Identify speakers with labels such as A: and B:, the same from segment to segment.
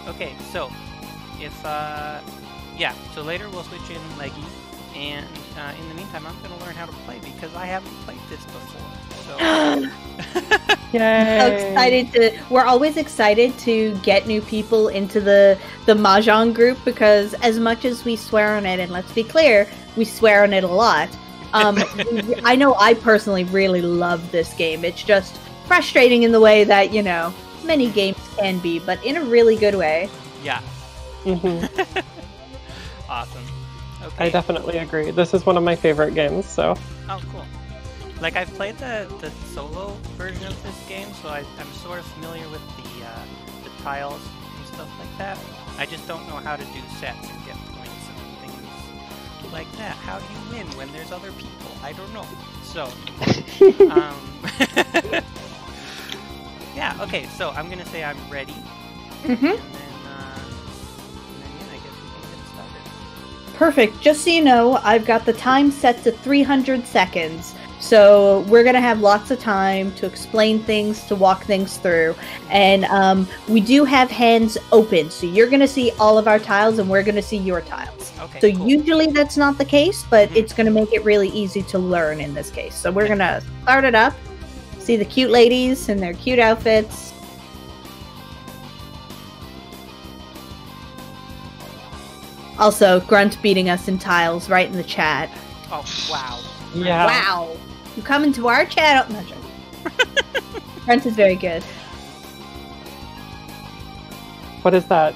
A: Okay, so if yeah, so later we'll switch in Leggy, and in the meantime, I'm gonna learn how to play because I haven't played this before. So
B: Yay!
C: So excited to. We're always excited to get new people into the Mahjong group because as much as we swear on it, and let's be clear, we swear on it a lot. I know I personally really love this game. It's just frustrating in the way that, you know, many games can be, but in a really good way.
A: yeah. Awesome. Okay.
B: I definitely agree. This is one of my favorite games, so.
A: Oh, cool. Like, I've played the solo version of this game, so I'm sort of familiar with the tiles and stuff like that. I just don't know how to do sets and get points and things like that. How do you win when there's other people? I don't know. So, yeah, okay, so I'm gonna say I'm ready.
C: Mm-hmm.
A: And then, yeah, I guess we can get started.
C: Perfect. Just so you know, I've got the time set to 300 seconds. So we're going to have lots of time to explain things, to walk things through. And we do have hands open. So you're going to see all of our tiles and we're going to see your tiles.
A: Okay,
C: So
A: cool.
C: usually that's not the case, but it's going to make it really easy to learn in this case. So we're going to start it up. See the cute ladies in their cute outfits. Also, Grunt beating us in tiles right in the chat.
A: Oh, wow.
B: Yeah.
C: Wow. You come into our chat. No, joking. Grunt is very good.
B: What is that?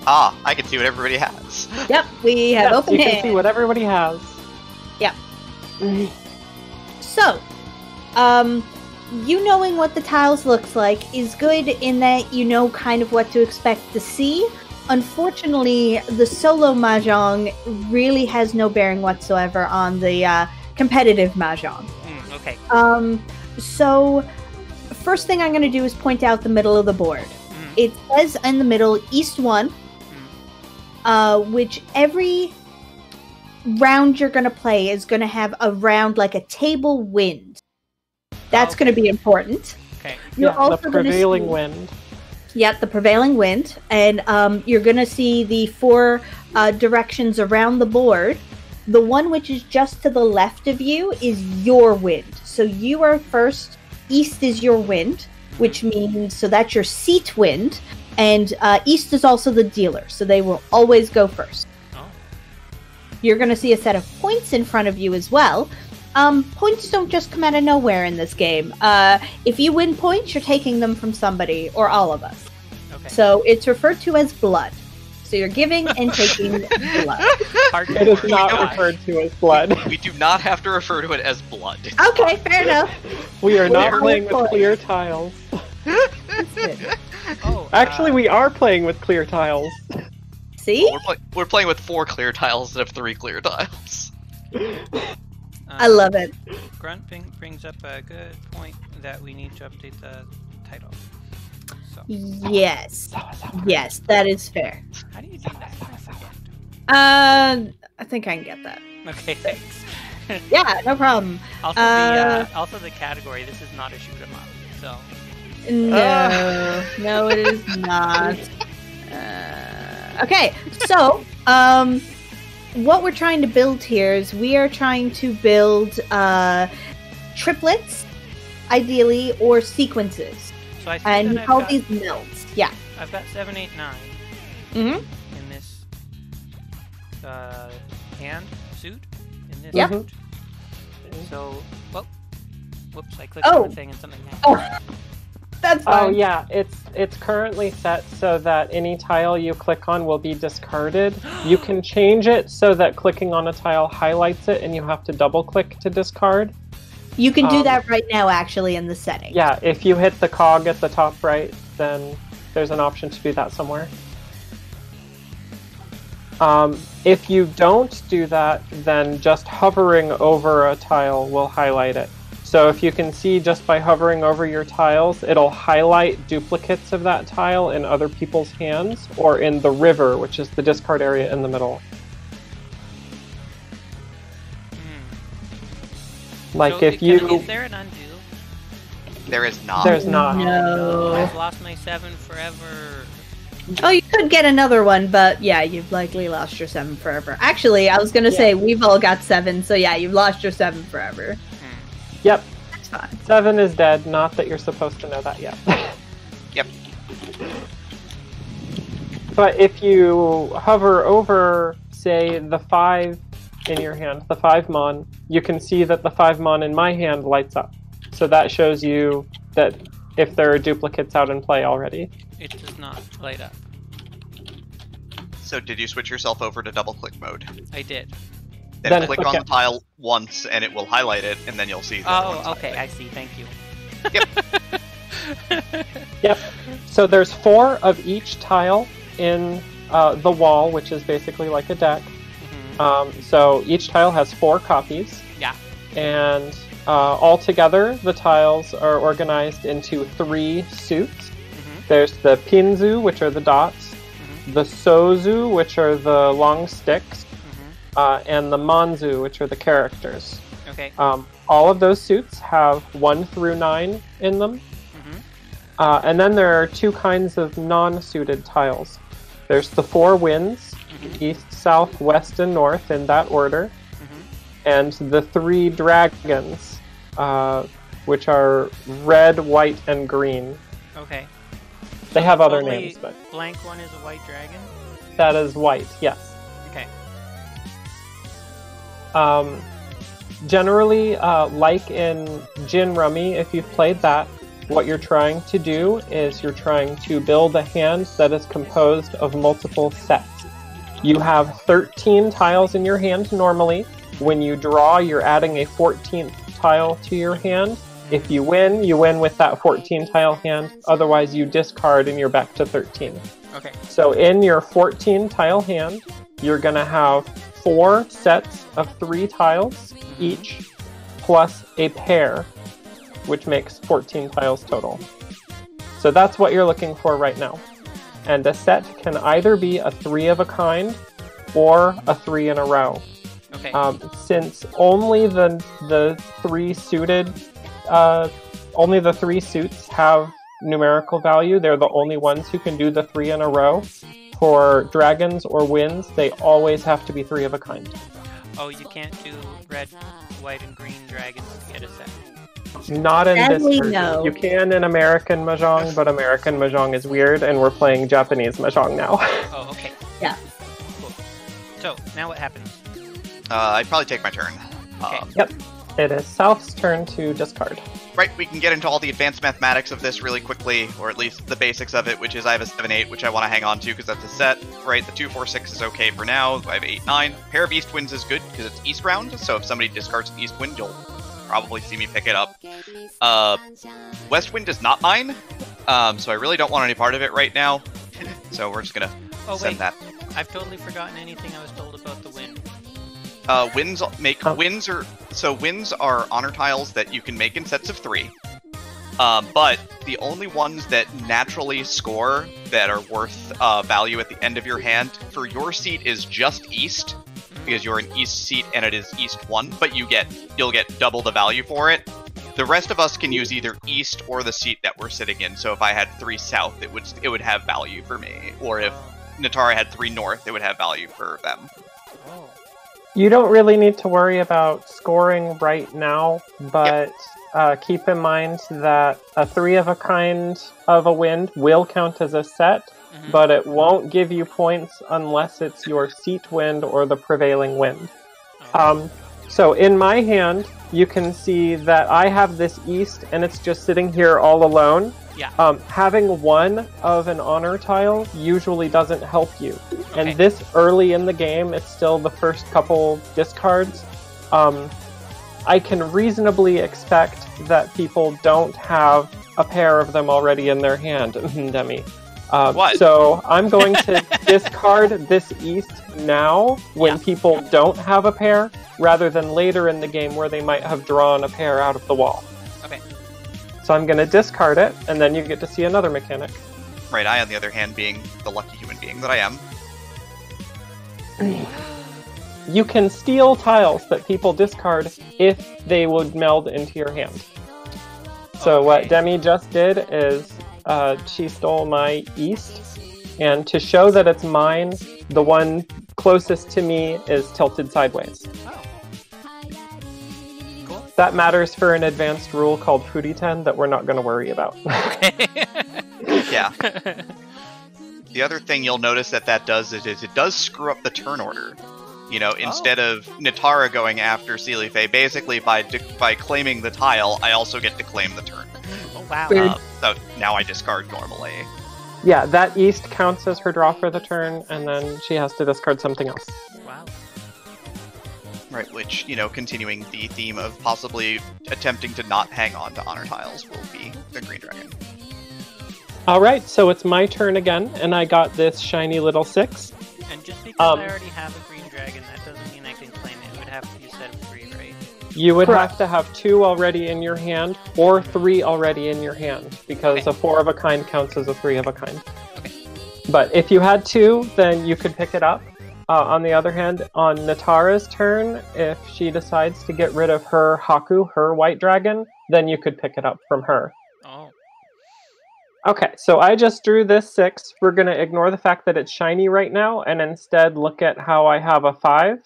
D: Ah, I can see what everybody has.
C: Yep, we have
B: Yes,
C: open
B: you
C: hands.
B: can see what everybody has.
C: Yep. So, you knowing what the tiles looks like is good in that you know kind of what to expect to see. Unfortunately, the solo Mahjong really has no bearing whatsoever on the competitive Mahjong.
A: Okay.
C: So, first thing I'm going to do is point out the middle of the board. It says in the middle, East 1, which every round you're going to play is going to have a round like a table wind. That's going to be important.
A: Okay.
C: You're
B: Yeah,
C: also
B: the
C: gonna
B: prevailing
C: see-
B: wind.
C: Yep, the prevailing wind. And you're going to see the 4 directions around the board. The one which is just to the left of you is your wind. So you are first. East is your wind, which means, so that's your seat wind. And East is also the dealer, so they will always go first.
A: Oh.
C: You're going to see a set of points in front of you as well. Points don't just come out of nowhere in this game. If you win points, you're taking them from somebody or all of us.
A: Okay.
C: So it's referred to as blood. So you're giving and taking blood.
B: It is not referred to as blood.
D: We do not have to refer to it as blood.
C: Okay, fair enough.
B: We are not
C: We're
B: playing with
C: playing.
B: clear tiles.
A: Oh,
B: Actually, we are playing with clear tiles.
C: See?
D: We're playing with 4 clear tiles instead of 3 clear tiles.
C: I love it.
A: Grunt brings up a good point that we need to update the title. So,
C: Yes. Yes, that is fair.
A: how do you do that? I forget.
C: I think I can get that.
A: Okay, thanks.
C: Yeah, no problem.
A: Also, the category. This is not a shoot 'em up. So,
C: No, no, it is not. Okay, so what we're trying to build here is we are trying to build triplets, ideally, or sequences,
A: so I see
C: and
A: that
C: we
A: I've
C: call
A: got,
C: these melds. Yeah.
A: I've got 7, 8, 9
C: Mm-hmm.
A: in this hand suit. In this
C: Yep.
A: suit. So, well, whoops! I clicked on the thing and something happened.
C: Oh, that's fine.
B: Oh yeah, it's currently set so that any tile you click on will be discarded. You can change it so that clicking on a tile highlights it and you have to double click to discard.
C: You can do that right now, actually, in the settings.
B: Yeah, if you hit the cog at the top right, then there's an option to do that somewhere. If you don't do that, then just hovering over a tile will highlight it. So if you can see just by hovering over your tiles, it'll highlight duplicates of that tile in other people's hands or in the river, which is the discard area in the middle. Like
A: So,
B: if you...
A: is there an undo?
D: There is not.
B: There's not.
C: No.
A: I've lost my 7 forever.
C: Oh, you could get another one, but yeah, you've likely lost your 7 forever. Actually, I was gonna say we've all got 7, so yeah, you've lost your 7 forever.
B: Yep.
C: That's fine.
B: 7 is dead, not that you're supposed to know that yet.
D: Yep.
B: But if you hover over, say, the 5 in your hand, the 5 mon, you can see that the 5 mon in my hand lights up. So that shows you that if there are duplicates out in play already.
A: It does not light up.
D: So did you switch yourself over to double click mode?
A: I did.
D: Then click on the tile once and it will highlight it, and then you'll see the
A: Oh, okay, I see. Thank you.
D: Yep.
B: Yep. So there's 4 of each tile in the wall, which is basically like a deck. So each tile has 4 copies.
A: Yeah.
B: And altogether, the tiles are organized into 3 suits. There's the pinzu, which are the dots, the sozu, which are the long sticks, and the manzu, which are the characters.
A: Okay.
B: All of those suits have 1 through 9 in them. And then there are 2 kinds of non-suited tiles. There's the 4 winds, east, south, west, and north in that order. And the 3 dragons, which are red, white, and green.
A: Okay.
B: They have other
A: Only
B: names, but
A: blank one is a white dragon?
B: that is white, yes.
A: Okay.
B: Generally, like in Gin Rummy, if you've played that, what you're trying to do is you're trying to build a hand that is composed of multiple sets. You have 13 tiles in your hand normally. When you draw, you're adding a 14th tile to your hand. If you win with that 14 tile hand. Otherwise, you discard and you're back to 13.
A: Okay.
B: So in your 14 tile hand, you're going to have 4 sets of 3 tiles each, plus a pair, which makes 14 tiles total. So that's what you're looking for right now. And a set can either be a 3 of a kind or a 3 in a row.
A: Okay.
B: Since only the 3 suited, only the 3 suits have numerical value, they're the only ones who can do the 3 in a row. For dragons or winds, they always have to be 3 of a kind.
A: Oh, you can't do red, white, and green dragons to get a set.
B: Not in this
C: Sadly,
B: version.
C: no.
B: You can in American Mahjong, but American Mahjong is weird, and we're playing Japanese Mahjong now.
A: Oh, okay.
C: Yeah.
A: Cool. So, now what happens?
D: I'd probably take my turn.
A: Okay.
B: Yep. It is South's turn to discard.
D: Right, we can get into all the advanced mathematics of this really quickly, or at least the basics of it, which is I have a 7-8, which I want to hang on to because that's a set. Right, the 2-4-6 is okay for now. I have 8-9. Pair of East Winds is good because it's East round, so if somebody discards an East Wind, you'll probably see me pick it up. West Wind is not mine, so I really don't want any part of it right now. So we're just gonna send that.
A: I've totally forgotten anything I was told about the wind.
D: Winds are honor tiles that you can make in sets of 3. But the only ones that naturally score that are worth value at the end of your hand for your seat is just East, because you're an East seat and it is East 1, but you'll get double the value for it. The rest of us can use either East or the seat that we're sitting in. So if I had 3 South, it would have value for me, or if Netara had 3 North, it would have value for them.
A: Oh.
B: You don't really need to worry about scoring right now, but keep in mind that a 3 of a kind of a wind will count as a set, but it won't give you points unless it's your seat wind or the prevailing wind. So in my hand, you can see that I have this East, and it's just sitting here all alone.
A: Yeah.
B: Having 1 of an honor tile usually doesn't help you.
A: Okay.
B: And this early in the game, it's still the first couple discards. I can reasonably expect that people don't have a pair of them already in their hand, Demi.
D: What?
B: So I'm going to discard this East now when people don't have a pair, rather than later in the game where they might have drawn a pair out of the wall.
A: Okay.
B: So I'm going to discard it, and then you get to see another mechanic.
D: Right, I, on the other hand, being the lucky human being that I am.
B: You can steal tiles that people discard if they would meld into your hand. So what Demi just did is she stole my East, And to show that it's mine, the one closest to me is tilted sideways.
A: Oh. Cool.
B: That matters for an advanced rule called Furiten that we're not going to worry about.
A: Okay.
D: Yeah. The other thing you'll notice that does is it does screw up the turn order. You know, instead of Netara going after seeliefae, basically by claiming the tile, I also get to claim the turn.
A: Oh, wow.
D: So now I discard normally.
B: Yeah, that east counts as her draw for the turn, and then she has to discard something else.
A: Wow.
D: Right, which, you know, continuing the theme of possibly attempting to not hang on to honor tiles will be the green dragon.
B: Alright, so it's my turn again, and I got this shiny little 6.
A: And just because I already have a green dragon, that doesn't mean I can claim it. It would have to be a set of 3, right?
B: You would have to have 2 already in your hand, or 3 already in your hand, because a 4 of a kind counts as a 3 of a kind.
A: Okay.
B: But if you had 2, then you could pick it up. On the other hand, on Netara's turn, if she decides to get rid of her Haku, her white dragon, then you could pick it up from her.
A: Oh.
B: Okay, so I just drew this 6. We're going to ignore the fact that it's shiny right now, and instead look at how I have a 5.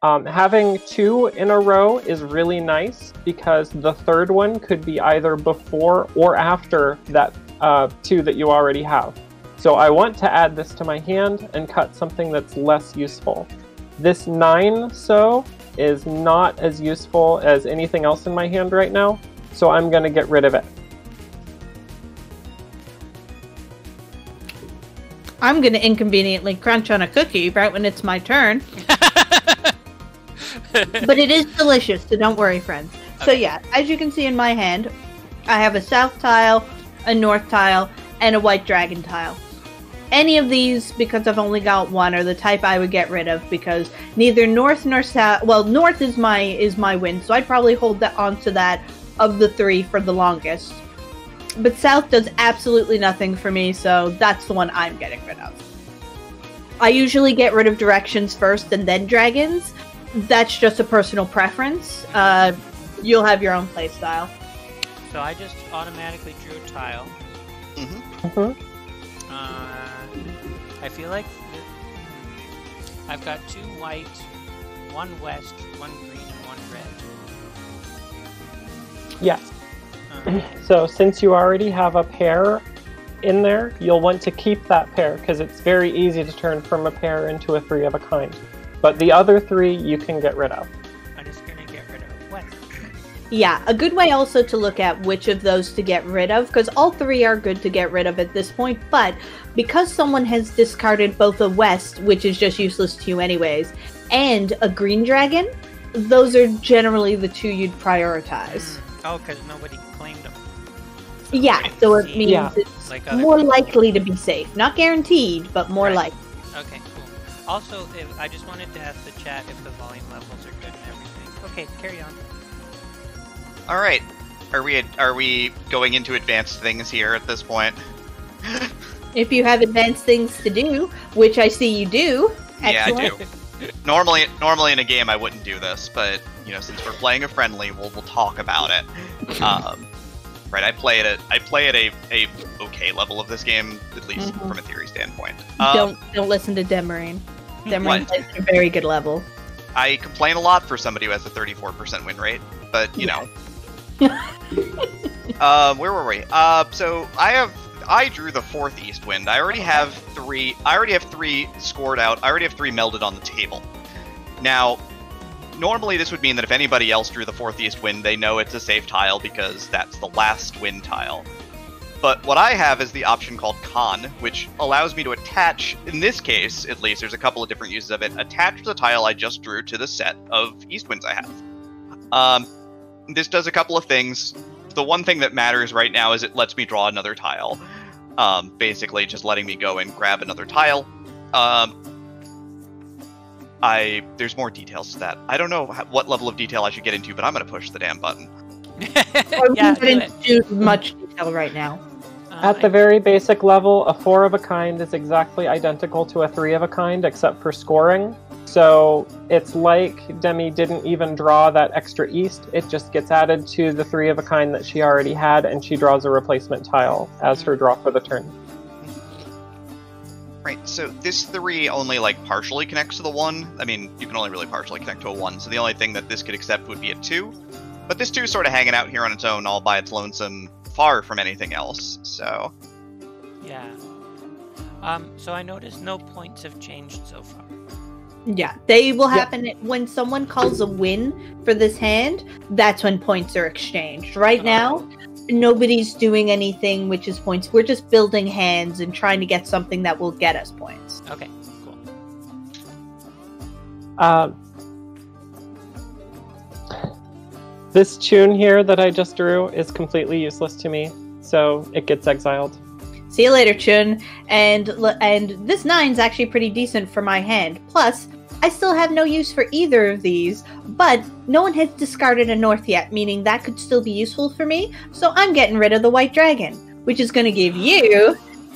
B: Having 2 in a row is really nice, because the third one could be either before or after that 2 that you already have. So I want to add this to my hand and cut something that's less useful. This 9 so is not as useful as anything else in my hand right now, so I'm going to get rid of it.
C: I'm going to inconveniently crunch on a cookie right when it's my turn. But it is delicious, so don't worry, friends. Okay. So yeah, as you can see in my hand, I have a south tile, a north tile, and a white dragon tile. Any of these, because I've only got 1, are the type I would get rid of, because neither north nor south... Well, north is my win, so I'd probably hold that onto that of the 3 for the longest. But south does absolutely nothing for me, so that's the one I'm getting rid of. I usually get rid of directions first and then dragons. That's just a personal preference. You'll have your own playstyle.
A: So I just automatically drew a tile. I feel like I've got 2 white, 1 west, 1 green, and 1 red.
B: Yes. So since you already have a pair in there, you'll want to keep that pair, because it's very easy to turn from a pair into a 3 of a kind. But the other 3 you can get rid of.
A: I'm just going to get rid of west.
C: Yeah, a good way also to look at which of those to get rid of, because all 3 are good to get rid of at this point, but because someone has discarded both a west, which is just useless to you anyways, and a green dragon, those are generally the 2 you'd prioritize.
A: Oh, because nobody claimed them.
C: So yeah, so it means it's
A: like
C: more likely to be safe. Not guaranteed, but more likely.
A: Okay, cool. Also, I just wanted to ask the chat if the volume levels are good and everything. Okay, carry on.
D: Alright. Are we going into advanced things here at this point?
C: If you have advanced things to do, which I see you do. Excellent.
D: Yeah, I do. Normally in a game I wouldn't do this, but you know, since we're playing a friendly, we'll talk about it. Right, I play at a okay level of this game, at least from a theory standpoint.
C: Don't listen to demerine. Demerine plays at a very good level.
D: I complain a lot for somebody who has a 34% win rate, but you know. Where were we? So I drew the 4th east wind. I already have 3 scored out. I already have 3 melded on the table. Now, normally this would mean that if anybody else drew the 4th east wind, they know it's a safe tile because that's the last wind tile. But what I have is the option called Con, which allows me to attach, in this case at least, there's a couple of different uses of it, attach the tile I just drew to the set of east winds I have. This does a couple of things. The one thing that matters right now is it lets me draw another tile. Basically just letting me go and grab another tile. There's more details to that. I don't know what level of detail I should get into, but I'm going to push the damn button.
C: I wouldn't get into much detail right now.
B: At the very basic level, a 4 of a kind is exactly identical to a 3 of a kind, except for scoring. So it's like Demi didn't even draw that extra east. It just gets added to the 3 of a kind that she already had, and she draws a replacement tile as her draw for the turn.
D: Right, so this 3 only, like, partially connects to the 1. I mean, you can only really partially connect to a 1, so the only thing that this could accept would be a 2. But this 2 is sort of hanging out here on its own, all by its lonesome, far from anything else, so...
A: Yeah. So I noticed no points have changed so far.
C: Yeah, they will happen when someone calls a win for this hand. That's when points are exchanged. Right now, nobody's doing anything which is points. We're just building hands and trying to get something that will get us points.
A: Okay, cool.
B: This tune here that I just drew is completely useless to me, so it gets exiled.
C: See you later, Chun. And this 9's actually pretty decent for my hand. Plus, I still have no use for either of these, but no one has discarded a north yet, meaning that could still be useful for me. So I'm getting rid of the white dragon, which is going to give you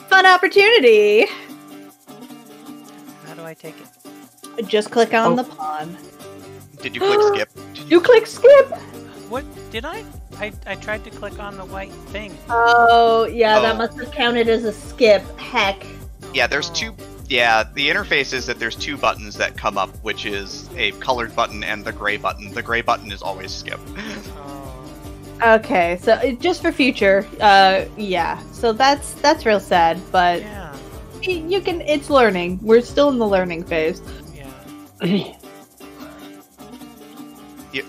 C: fun opportunity.
A: How do I take it?
C: Just click on the pawn.
D: Did you click skip?
C: You click skip.
A: What did I? I tried to click on the white thing.
C: Oh, yeah, that must have counted as a skip. Heck.
D: Yeah, there's 2... Yeah, the interface is that there's 2 buttons that come up, which is a colored button and the gray button. The gray button is always skip.
C: Okay, so just for future, yeah. So that's real sad, but
A: Yeah.
C: you can. It's learning. We're still in the learning phase.
A: Yeah.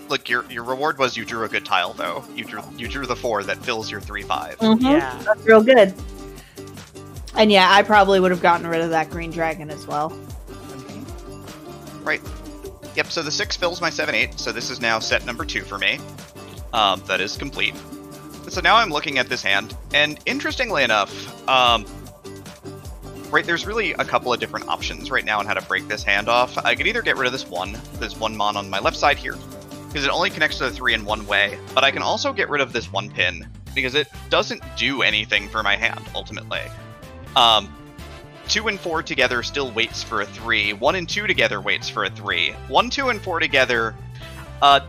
D: Look, your reward was you drew a good tile, though. You drew the 4 that fills your 3/5.
C: Mm-hmm.
A: Yeah.
C: That's real good. And yeah, I probably would have gotten rid of that green dragon as well.
A: Okay.
D: Right. Yep, so the 6 fills my 7/8, so this is now set number 2 for me. That is complete. So now I'm looking at this hand, and interestingly enough, right, there's really a couple of different options right now on how to break this hand off. I could either get rid of this 1, there's 1 mon on my left side here, because it only connects to the 3 in one way, but I can also get rid of this 1 pin, because it doesn't do anything for my hand, ultimately. 2 and 4 together still waits for a 3. 1 and 2 together waits for a 3. 1, 2, and 4 together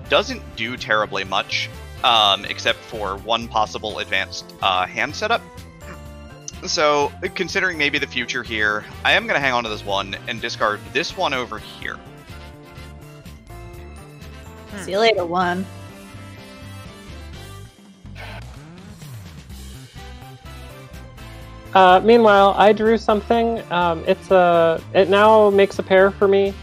D: doesn't do terribly much, except for 1 possible advanced hand setup. So, considering maybe the future here, I am going to hang on to this 1 and discard this 1 over here.
C: See you later, 1.
B: Meanwhile, I drew something. It now makes a pair for me.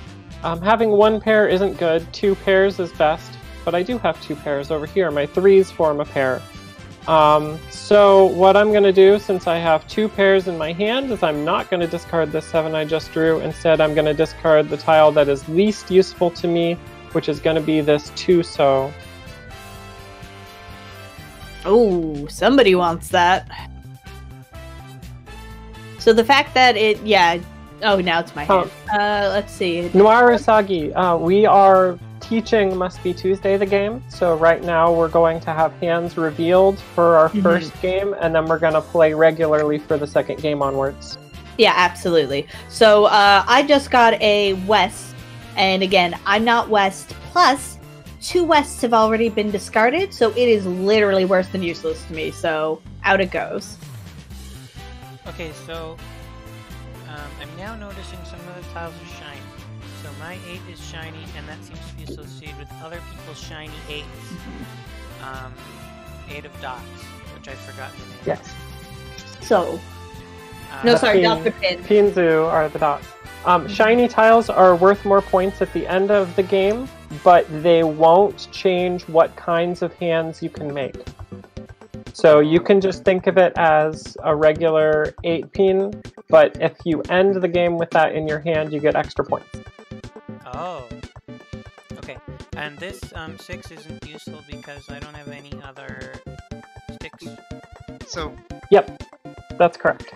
B: Having 1 pair isn't good. 2 pairs is best, but I do have 2 pairs over here. My 3s form a pair. So what I'm going to do, since I have 2 pairs in my hand, is I'm not going to discard this 7 I just drew. Instead, I'm going to discard the tile that is least useful to me, which is going to be this 2-so.
C: Oh, somebody wants that. So the fact that oh, now it's my hand. Let's see.
B: Noir Usagi, we are teaching Must Be Tuesday the game, so right now we're going to have hands revealed for our first game, and then we're going to play regularly for the second game onwards.
C: Yeah, absolutely. So I just got a West, and again, I'm not West, plus 2 Wests have already been discarded, so it is literally worse than useless to me, so out it goes.
A: Okay, so I'm now noticing some of the tiles are shiny. So my 8 is shiny, and that seems to be associated with other people's shiny 8s. 8 of dots, which I forgot the name.
B: Yes.
C: So, no, sorry, Dr. Pin.
B: Pinzu are the dots. Shiny tiles are worth more points at the end of the game, but they won't change what kinds of hands you can make. So you can just think of it as a regular 8-pin, but if you end the game with that in your hand, you get extra points.
A: Oh. Okay. And this 6 isn't useful because I don't have any other sticks.
D: So...
B: Yep, that's correct.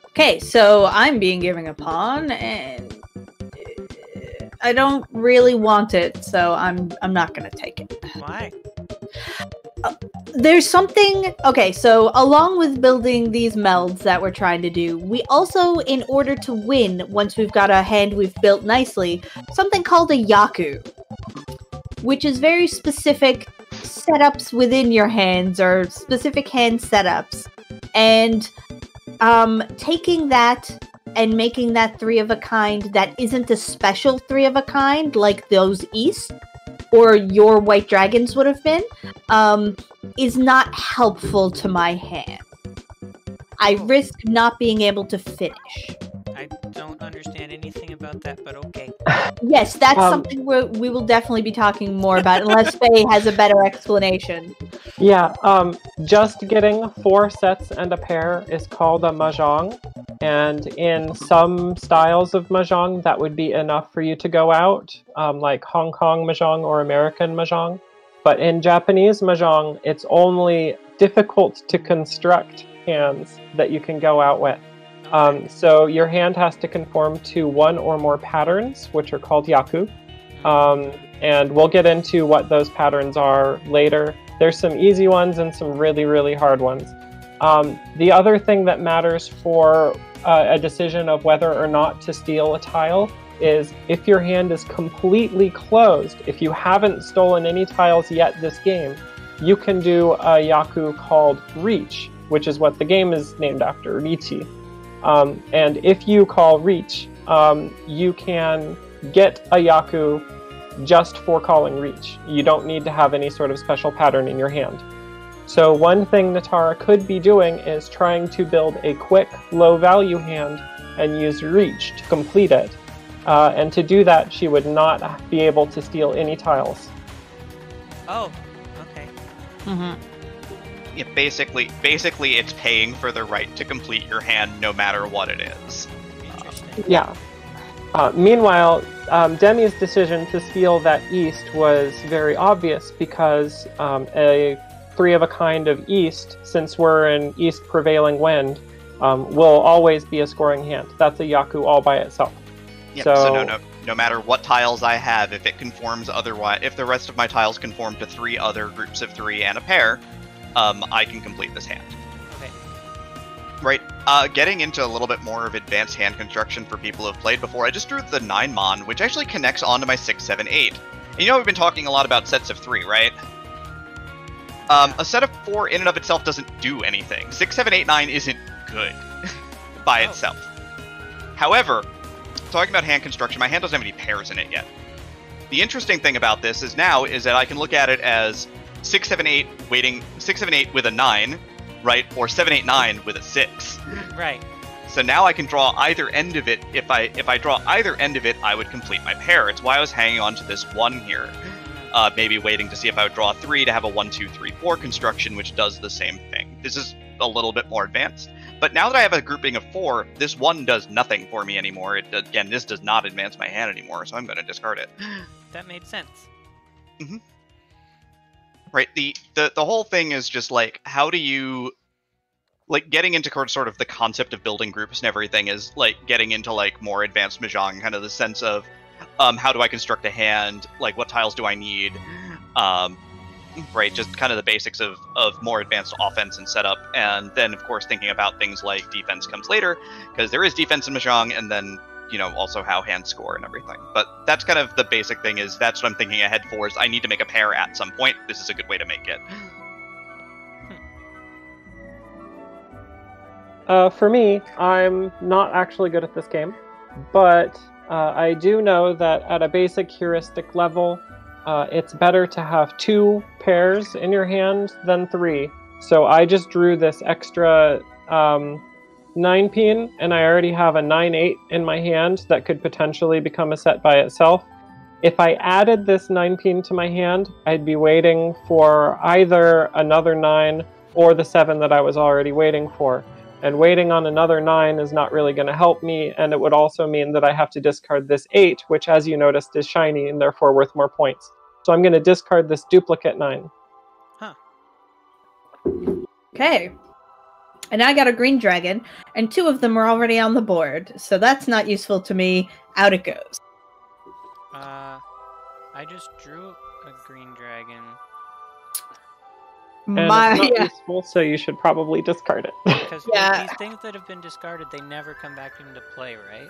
C: Okay, so I'm being given a pawn, and I don't really want it, so I'm not gonna take it.
A: Why?
C: There's something... Okay, so along with building these melds that we're trying to do, we also, in order to win, once we've got a hand we've built nicely, something called a yaku, which is very specific setups within your hands or specific hand setups, and taking that and making that 3 of a kind that isn't a special 3 of a kind like those East or your white dragons would have been, is not helpful to my hand. I risk not being able to finish.
A: I don't understand anything about that, but okay.
C: Yes, that's something we will definitely be talking more about, unless Faye has a better explanation.
B: Yeah, just getting 4 sets and a pair is called a Mahjong, and in some styles of Mahjong, that would be enough for you to go out, like Hong Kong Mahjong or American Mahjong. But in Japanese Mahjong, it's only difficult to construct hands that you can go out with. So your hand has to conform to 1 or more patterns, which are called yaku. And we'll get into what those patterns are later. There's some easy ones and some really, really hard ones. The other thing that matters for a decision of whether or not to steal a tile is if your hand is completely closed, if you haven't stolen any tiles yet this game, you can do a yaku called Reach, which is what the game is named after, Richi. And if you call Reach, you can get a yaku just for calling Reach. You don't need to have any sort of special pattern in your hand. So one thing Netara could be doing is trying to build a quick, low-value hand and use Reach to complete it. And to do that, she would not be able to steal any tiles.
A: Oh, okay.
C: Mm-hmm.
D: Yeah, basically, it's paying for the right to complete your hand no matter what it is.
A: Interesting.
B: Yeah. Meanwhile, Demi's decision to steal that East was very obvious because a 3 of a kind of East, since we're in East Prevailing Wind, will always be a scoring hand. That's a yaku all by itself.
D: Yep, so no matter what tiles I have, if it conforms otherwise, if the rest of my tiles conform to 3 other groups of 3 and a pair, I can complete this hand.
A: Okay.
D: Right. Getting into a little bit more of advanced hand construction for people who have played before, I just drew the 9 Mon, which actually connects onto my 6, 7, 8. And you know we've been talking a lot about sets of 3, right? A set of 4 in and of itself doesn't do anything. 6, 7, 8, 9 isn't good by itself. However, talking about hand construction, my hand doesn't have any pairs in it yet. The interesting thing about this is that I can look at it as 6, 7, 8 weighting 6, 7, 8 with a 9, right? Or 7, 8, 9 with a 6.
A: Right.
D: So now I can draw either end of it. If I draw either end of it, I would complete my pair. It's why I was hanging on to this 1 here. Maybe waiting to see if I would draw 3 to have a 1, 2, 3, 4 construction, which does the same thing. This is a little bit more advanced. But now that I have a grouping of 4, this 1 does nothing for me anymore. Again, this does not advance my hand anymore, so I'm going to discard it.
A: That made sense.
D: Mm-hmm. Right, the whole thing is just like, how do you, like, getting into sort of the concept of building groups and everything is like getting into like more advanced Mahjong, kind of the sense of how do I construct a hand, like what tiles do I need, right, just kind of the basics of more advanced offense and setup, and then of course thinking about things like defense comes later, because there is defense in Mahjong, and then, you know, also how hands score and everything. But that's kind of the basic thing, is that's what I'm thinking ahead for, is I need to make a pair at some point. This is a good way to make it.
B: For me, I'm not actually good at this game, but I do know that at a basic heuristic level, it's better to have 2 pairs in your hand than 3. So I just drew this extra 9-pin, and I already have a 9-8 in my hand that could potentially become a set by itself. If I added this 9-pin to my hand, I'd be waiting for either another 9 or the 7 that I was already waiting for. And waiting on another 9 is not really going to help me, and it would also mean that I have to discard this 8, which, as you noticed, is shiny and therefore worth more points. So I'm going to discard this duplicate 9.
A: Huh.
C: Okay. And I got a green dragon, and 2 of them are already on the board, so that's not useful to me. Out it goes.
A: I just drew a green dragon.
B: And it's not useful, so you should probably discard it.
A: Because these things that have been discarded, they never come back into play, right?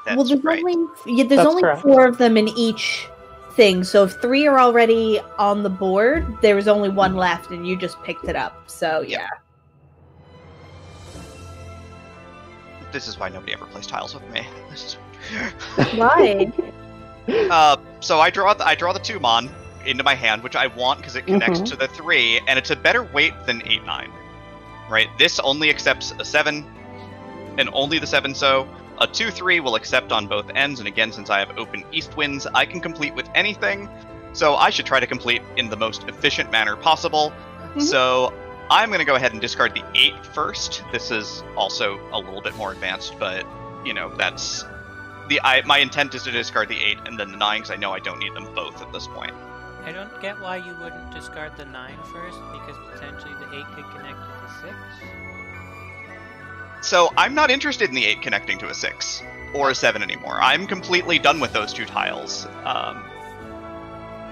D: That's
C: well, there's
D: right.
C: only
B: That's
C: only
B: correct.
C: 4 of them in each thing. So if 3 are already on the board, there was only 1 left, and you just picked it up. So yeah.
D: This is why nobody ever plays tiles with me.
C: Why?
D: So I draw the 2 mon into my hand, which I want because it connects to the 3, and it's a better weight than 8-9. Right? This only accepts a 7, and only the 7. So a 2-3 will accept on both ends, and again, since I have open east winds, I can complete with anything. So I should try to complete in the most efficient manner possible. So I'm going to go ahead and discard the 8 first. This is also a little bit more advanced, but you know, that's my intent is to discard the 8 and then the 9 because I know I don't need them both at this point.
A: I don't get why you wouldn't discard the 9 first, because potentially the 8 could connect to the 6.
D: So I'm not interested in the 8 connecting to a 6 or a 7 anymore. I'm completely done with those 2 tiles.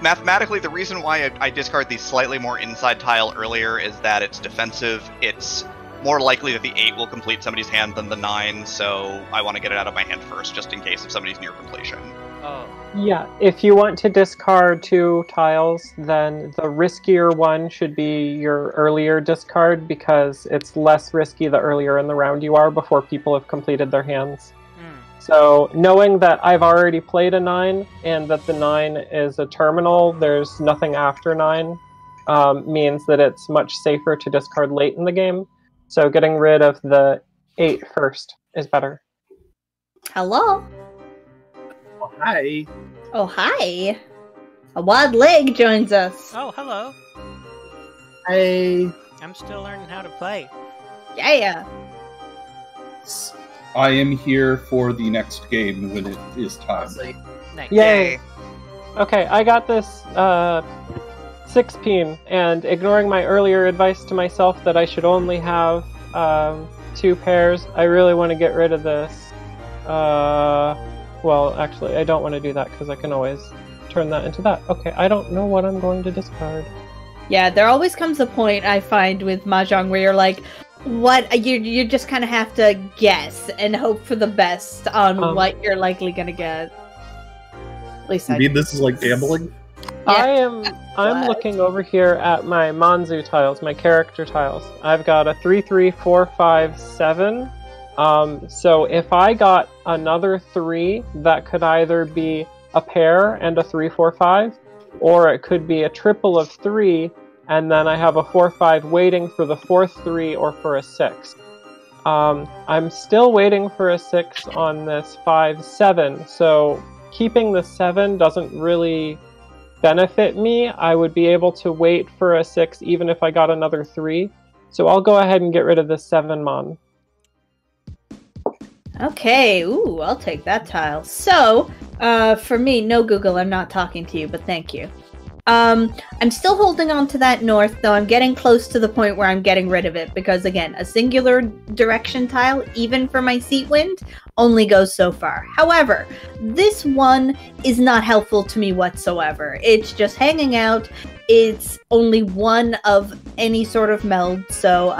D: Mathematically, the reason why I discard the slightly more inside tile earlier is that it's defensive. It's more likely that the 8 will complete somebody's hand than the 9, so I want to get it out of my hand first, just in case if somebody's near completion.
A: Oh.
B: Yeah, if you want to discard 2 tiles, then the riskier one should be your earlier discard, because it's less risky the earlier in the round you are before people have completed their hands. So knowing that I've already played a 9 and that the 9 is a terminal, there's nothing after 9, means that it's much safer to discard late in the game. So getting rid of the 8 first is better.
C: Hello?
E: Oh, hi.
C: Oh, hi. A wild leg joins us.
A: Oh, hello.
E: Hey.
A: I'm still learning how to play.
C: Yeah.
F: I am here for the next game when it is time.
A: Nice.
B: Yay! Okay, I got this 6-peen, and ignoring my earlier advice to myself that I should only have 2 pairs, I really want to get rid of this. Well, actually, I don't want to do that because I can always turn that into that. Okay, I don't know what I'm going to discard.
C: Yeah, there always comes a point, I find, with Mahjong where you're like, what you just kind of have to guess and hope for the best on what you're likely gonna get. At least
E: you mean this is like gambling?
C: Yeah.
B: I'm looking over here at my Manzu tiles, my character tiles. I've got a 3, 3, 4, 5, 7. So if I got another 3, that could either be a pair and a 3, 4, 5, or it could be a triple of 3. And then I have a 4, 5 waiting for the 4th 3 or for a 6. I'm still waiting for a 6 on this 5, 7. So keeping the 7 doesn't really benefit me. I would be able to wait for a 6 even if I got another 3. So I'll go ahead and get rid of this 7 mon.
C: Okay, ooh, I'll take that tile. So, for me, no Google, I'm not talking to you, but thank you. I'm still holding on to that north, though I'm getting close to the point where I'm getting rid of it, because again, a singular direction tile, even for my seat wind, only goes so far. However, this one is not helpful to me whatsoever. It's just hanging out. It's only one of any sort of meld, so,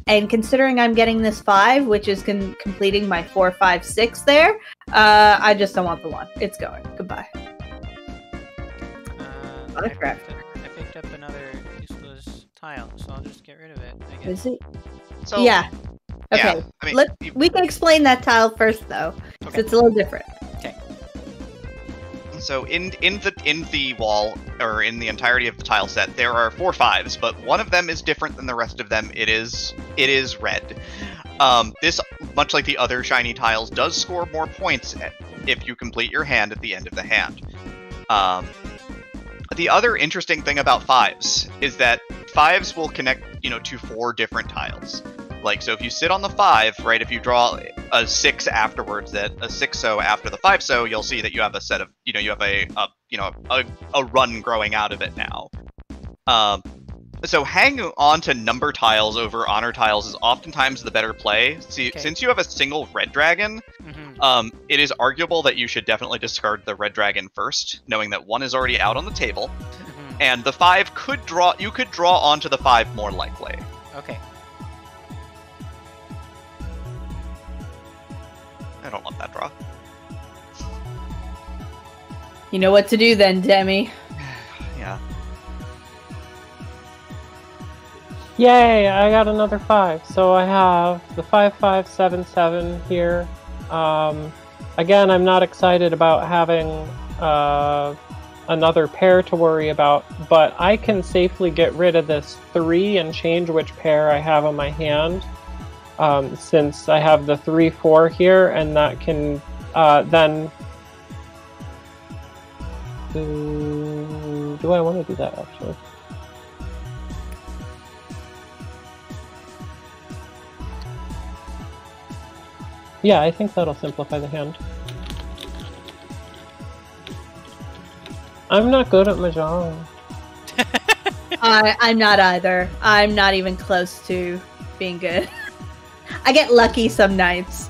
C: and considering I'm getting this 5, which is completing my 4, 5, 6 there, I just don't want the 1. It's going. Goodbye.
A: I picked up another useless tile, so I'll just get rid of it, I guess.
C: Is it?
D: So,
C: yeah. Okay.
D: Yeah, I mean,
C: we can explain that tile first, though, because it's a little different.
A: Okay.
D: So in the wall, or in the entirety of the tile set, there are 4 5s, but one of them is different than the rest of them. It is red. This, much like the other shiny tiles, does score more points if you complete your hand at the end of the hand. The other interesting thing about 5s is that 5s will connect, to 4 different tiles. Like, so if you sit on the 5, right, if you draw a 6 afterwards, that a 6-so after the 5-so, you'll see that you have a set of, you have a run growing out of it now. So hanging on to number tiles over honor tiles is oftentimes the better play. See, since you have a single red dragon, it is arguable that you should definitely discard the red dragon first, knowing that 1 is already out on the table, and the 5 you could draw onto the 5 more likely.
A: Okay.
D: I don't want that draw.
C: You know what to do then, Demi.
D: Yeah.
B: Yay, I got another 5. So I have the 5577 here. Again, I'm not excited about having another pair to worry about, but I can safely get rid of this 3 and change which pair I have on my hand, since I have the 3-4 here, and that can then... Do I want to do that, actually? Yeah, I think that'll simplify the hand. I'm not good at Mahjong.
C: I'm not either. I'm not even close to being good. I get lucky some nights,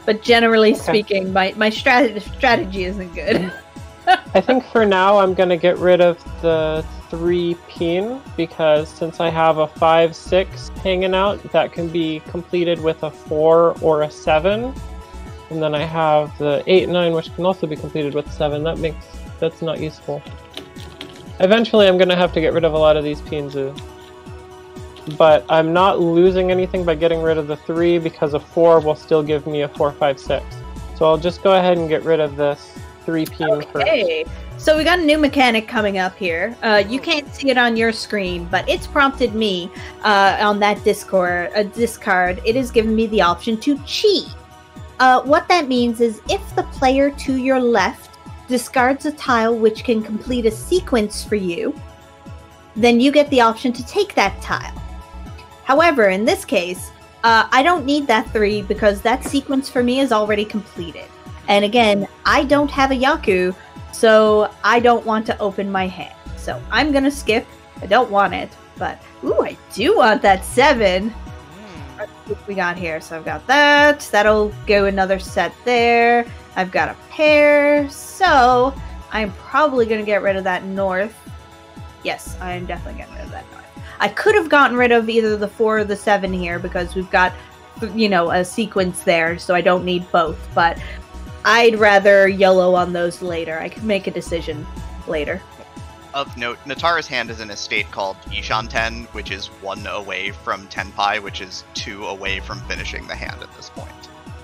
C: but generally speaking, my strategy isn't good.
B: I think for now I'm going to get rid of the 3 pin, because since I have a 5-6 hanging out, that can be completed with a 4 or a 7. And then I have the 8-9, which can also be completed with 7. That's not useful. Eventually I'm going to have to get rid of a lot of these pins, but I'm not losing anything by getting rid of the 3, because a 4 will still give me a 4-5-6. So I'll just go ahead and get rid of this 3 pin first.
C: Okay, so we got a new mechanic coming up here. You can't see it on your screen, but it's prompted me on that discard. It has given me the option to cheat. What that means is if the player to your left discards a tile which can complete a sequence for you, then you get the option to take that tile. However, in this case, I don't need that 3 because that sequence for me is already completed. And again, I don't have a Yaku, so I don't want to open my hand. So I'm going to skip. I don't want it, but ooh, I do want that 7. Let's see what we got here. So I've got that. That'll go another set there. I've got a pair. So I'm probably going to get rid of that north. Yes, I am definitely getting rid of that north. I could have gotten rid of either the 4 or the 7 here because we've got, a sequence there, so I don't need both. But I'd rather yellow on those later. I can make a decision later.
D: Of note, Netara's hand is in a state called Ishan 10, which is 1 away from Tenpai, which is 2 away from finishing the hand at this point.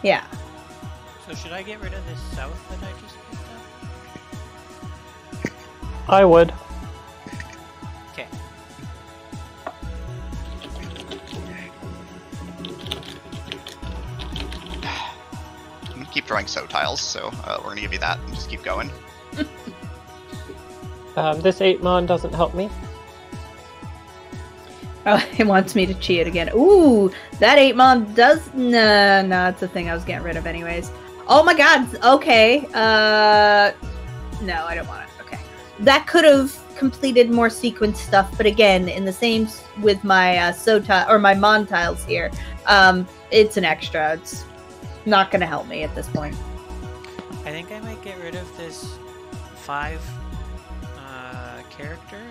C: Yeah.
A: So should I get rid of this south that I just picked up?
B: I would.
A: Okay.
D: I'm going to keep drawing so tiles, so we're going to give you that and just keep going.
B: This 8-mon doesn't help me.
C: Oh, it wants me to cheat it again. Ooh, that 8-mon does... No, it's a thing I was getting rid of anyways. Oh my god, okay. No, I don't want it. Okay. That could have completed more sequence stuff, but again, in the same with my my mon tiles here, it's an extra. It's not going to help me at this point.
A: I think I might get rid of this 5 character.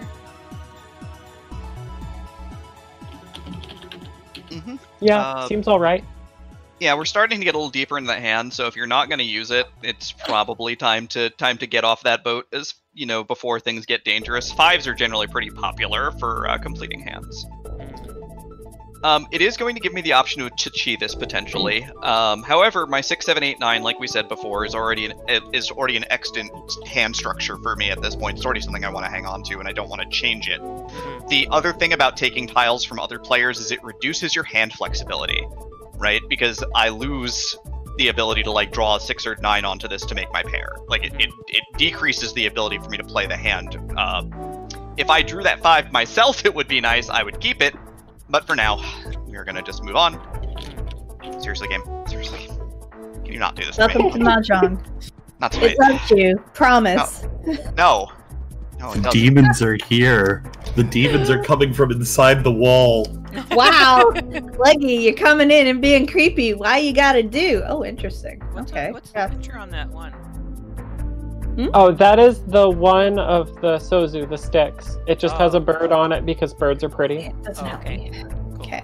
D: Mm-hmm.
B: Yeah, seems alright.
D: Yeah, we're starting to get a little deeper into the hand, so if you're not going to use it, it's probably time to get off that boat, as before things get dangerous. 5s are generally pretty popular for completing hands. It is going to give me the option to chi this potentially. However, my 6, 7, 8, 9, like we said before, is already an extant hand structure for me at this point. It's already something I want to hang on to, and I don't want to change it. The other thing about taking tiles from other players is it reduces your hand flexibility, right? Because I lose the ability to draw a 6 or 9 onto this to make my pair. It decreases the ability for me to play the hand. If I drew that 5 myself, it would be nice. I would keep it. But for now, we're going to just move on. Seriously, game. Seriously. Can you not do this
C: Welcome to Mahjong.
D: Not tonight.
C: It loves you. Promise.
D: No, it doesn't.
E: Demons are here. The demons are coming from inside the wall.
C: Wow. Leggy, you're coming in and being creepy. Why you gotta do? Oh, interesting.
A: What's
C: Okay.
A: the picture on that one?
B: Oh, that is the one of the Sozu, the sticks. It just has a bird on it because birds are pretty.
C: It doesn't help
A: Okay.
C: me.
A: Cool.
C: Okay.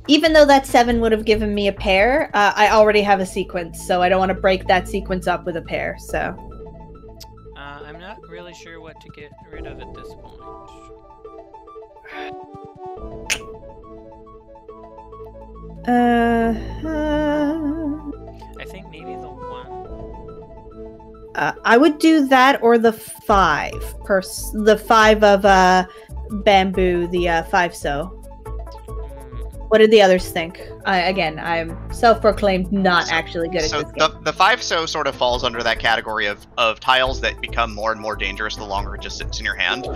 C: Even though that 7 would have given me a pair, I already have a sequence, so I don't want to break that sequence up with a pair, so...
A: really sure what to get rid of at this point. I think maybe the 1.
C: I would do that or the 5. The 5 of bamboo, the 5 so. What did the others think? Again, I'm self-proclaimed not actually good at this game.
D: The 5 so sort of falls under that category of tiles that become more and more dangerous the longer it just sits in your hand.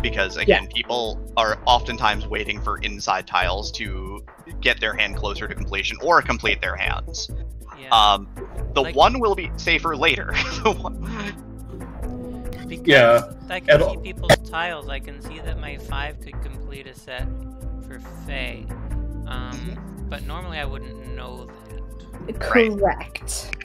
D: Because, again, people are oftentimes waiting for inside tiles to get their hand closer to completion or complete their hands.
A: Yeah.
D: The 1 will be safer later.
A: Because I can see people's tiles. I can see that my 5 could complete a set for Fae. But normally I wouldn't know that.
C: Correct.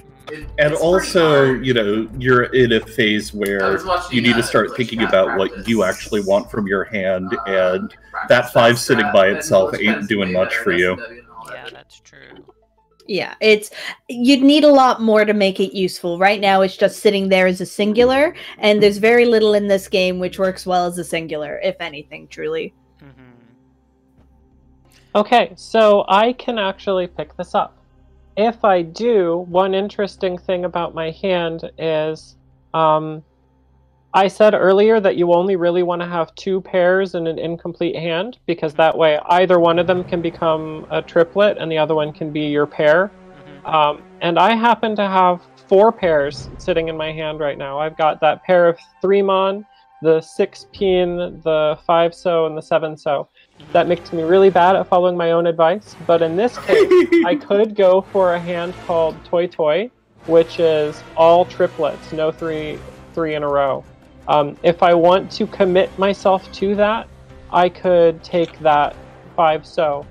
E: And also, you know, you're in a phase where you need to start thinking about what you actually want from your hand, and that 5 sitting by itself ain't doing much for you.
A: Yeah, that's true.
C: Yeah, you'd need a lot more to make it useful. Right now it's just sitting there as a singular, and there's very little in this game which works well as a singular, if anything, truly.
B: Okay, so I can actually pick this up. If I do, one interesting thing about my hand is, I said earlier that you only really want to have 2 pairs in an incomplete hand, because that way either one of them can become a triplet and the other one can be your pair. And I happen to have 4 pairs sitting in my hand right now. I've got that pair of 3 mon, the 6 peen, the 5 so, and the 7 so. That makes me really bad at following my own advice, but in this case, I could go for a hand called Toy Toy, which is all triplets, no 3 in a row. If I want to commit myself to that, I could take that 5 so.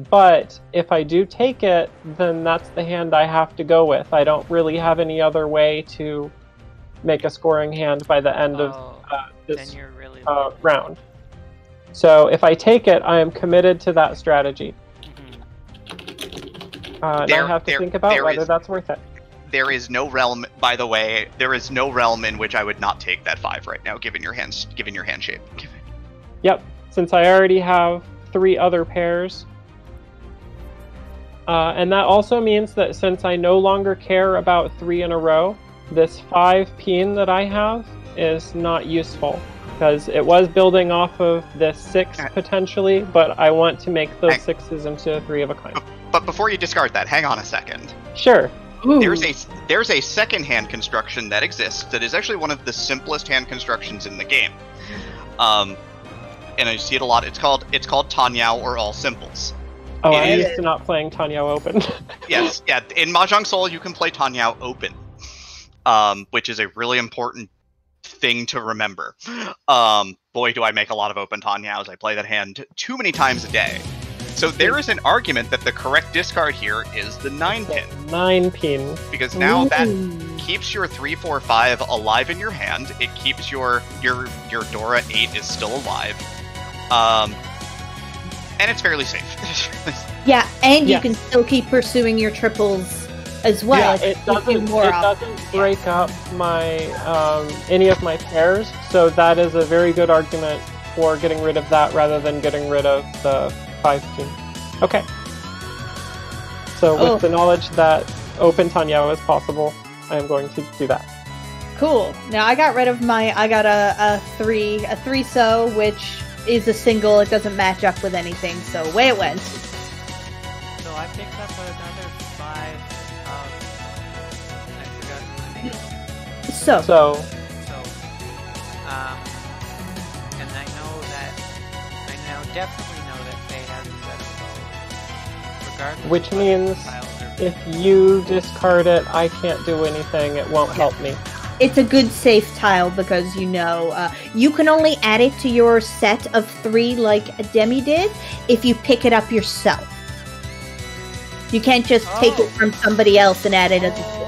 B: But if I do take it, then that's the hand I have to go with. I don't really have any other way to make a scoring hand by the end of this round. So if I take it, I am committed to that strategy. And I have to think about whether that's worth it.
D: There is no realm, by the way, there is no realm in which I would not take that 5 right now, given your hand shape.
B: Yep, since I already have 3 other pairs. And that also means that since I no longer care about 3 in a row, this 5 peen that I have is not useful. Because it was building off of this 6 potentially, but I want to make those 6s into 3 of a kind.
D: But before you discard that, hang on a second.
B: Sure.
D: There's a second hand construction that exists that is actually one of the simplest hand constructions in the game. And I see it a lot. It's called Tanyao or All Simples.
B: Oh, I'm used to not playing Tanyao open.
D: Yes, yeah. In Mahjong Soul, you can play Tanyao open, which is a really important thing to remember. Boy, do I make a lot of open Tanyaos. I play that hand too many times a day. So there is an argument that the correct discard here is the 9 pin.
B: 9 pin.
D: Because now that keeps your 3, 4, 5 alive in your hand. It keeps your Dora 8 is still alive. And it's fairly safe.
C: Yeah, and you can still keep pursuing your triples as well.
B: Yeah, it doesn't break up my any of my pairs, so that is a very good argument for getting rid of that rather than getting rid of the 5 pin. Okay. So with the knowledge that open Tanyao is possible, I am going to do that.
C: Cool. Now I got rid of I got a 3 so, which is a single. It doesn't match up with anything, so away it went.
A: So I picked up another 5 I forgot the name.
C: So.
A: And I now definitely know that Faye has a set of bows. Regardless
B: which means if you discard it, I can't do anything. It won't help me.
C: It's a good safe tile because you can only add it to your set of 3 like Demi did if you pick it up yourself. You can't just take it from somebody else and add it as a set.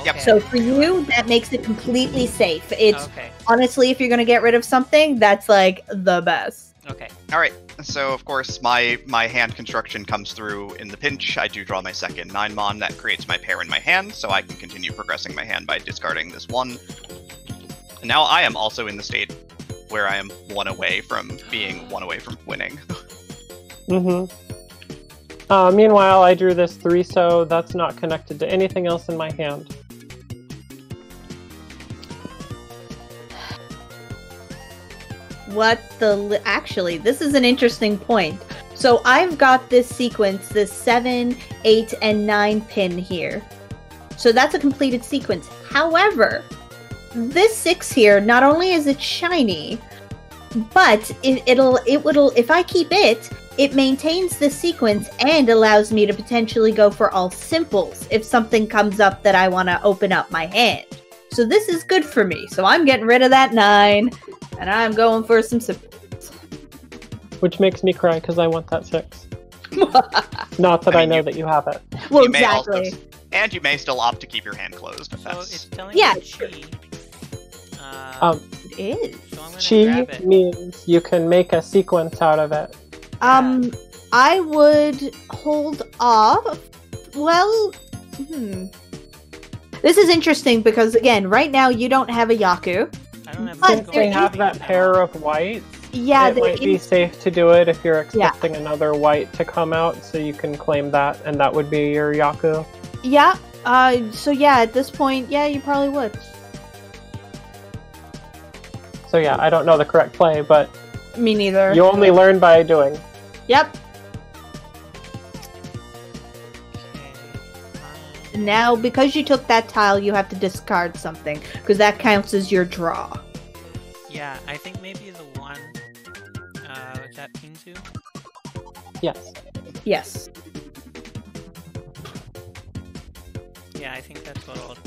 D: Yep.
C: So for you, that makes it completely safe. It's honestly, if you're going to get rid of something, that's like the best.
A: Okay.
D: All right. So of course, my hand construction comes through in the pinch. I do draw my second 9 mon. That creates my pair in my hand, so I can continue progressing my hand by discarding this 1. And now I am also in the state where I am one away from being one away from winning.
B: Meanwhile, I drew this 3, so that's not connected to anything else in my hand.
C: Actually, this is an interesting point. So I've got this sequence, this 7, 8, and 9 pin here. So that's a completed sequence. However, this 6 here, not only is it shiny, but if I keep it, it maintains the sequence and allows me to potentially go for all simples if something comes up that I want to open up my hand. So this is good for me. So I'm getting rid of that 9, and I'm going for some simples.
B: Which makes me cry because I want that 6. Not that I know that you have it.
C: Well,
D: You may
C: exactly.
D: and you may still opt to keep your hand closed. If
A: So
D: that's...
A: it's telling
C: Yeah,
A: me
C: sure.
A: chi.
C: It is.
A: So I'm gonna
B: Chi
A: grab it.
B: means you can make a sequence out of it.
C: I would hold off. Well, This is interesting because, again, right now you don't have a Yaku.
A: I don't have
C: But
B: Since they have
A: anything
B: that pair of whites,
C: Yeah,
B: it might be safe to do it if you're
C: Yeah.
B: expecting another white to come out, so you can claim that, and that would be your Yaku.
C: Yeah. So yeah, at this point, yeah, you probably would.
B: So yeah, I don't know the correct play, but
C: Me neither.
B: you only learn by doing.
C: Yep.
A: Okay.
C: Now, because you took that tile, you have to discard something because that counts as your draw.
A: Yeah, I think maybe the one. Is that Pinzu?
B: Yes.
C: Yes.
A: Yeah, I think that's what I'll do.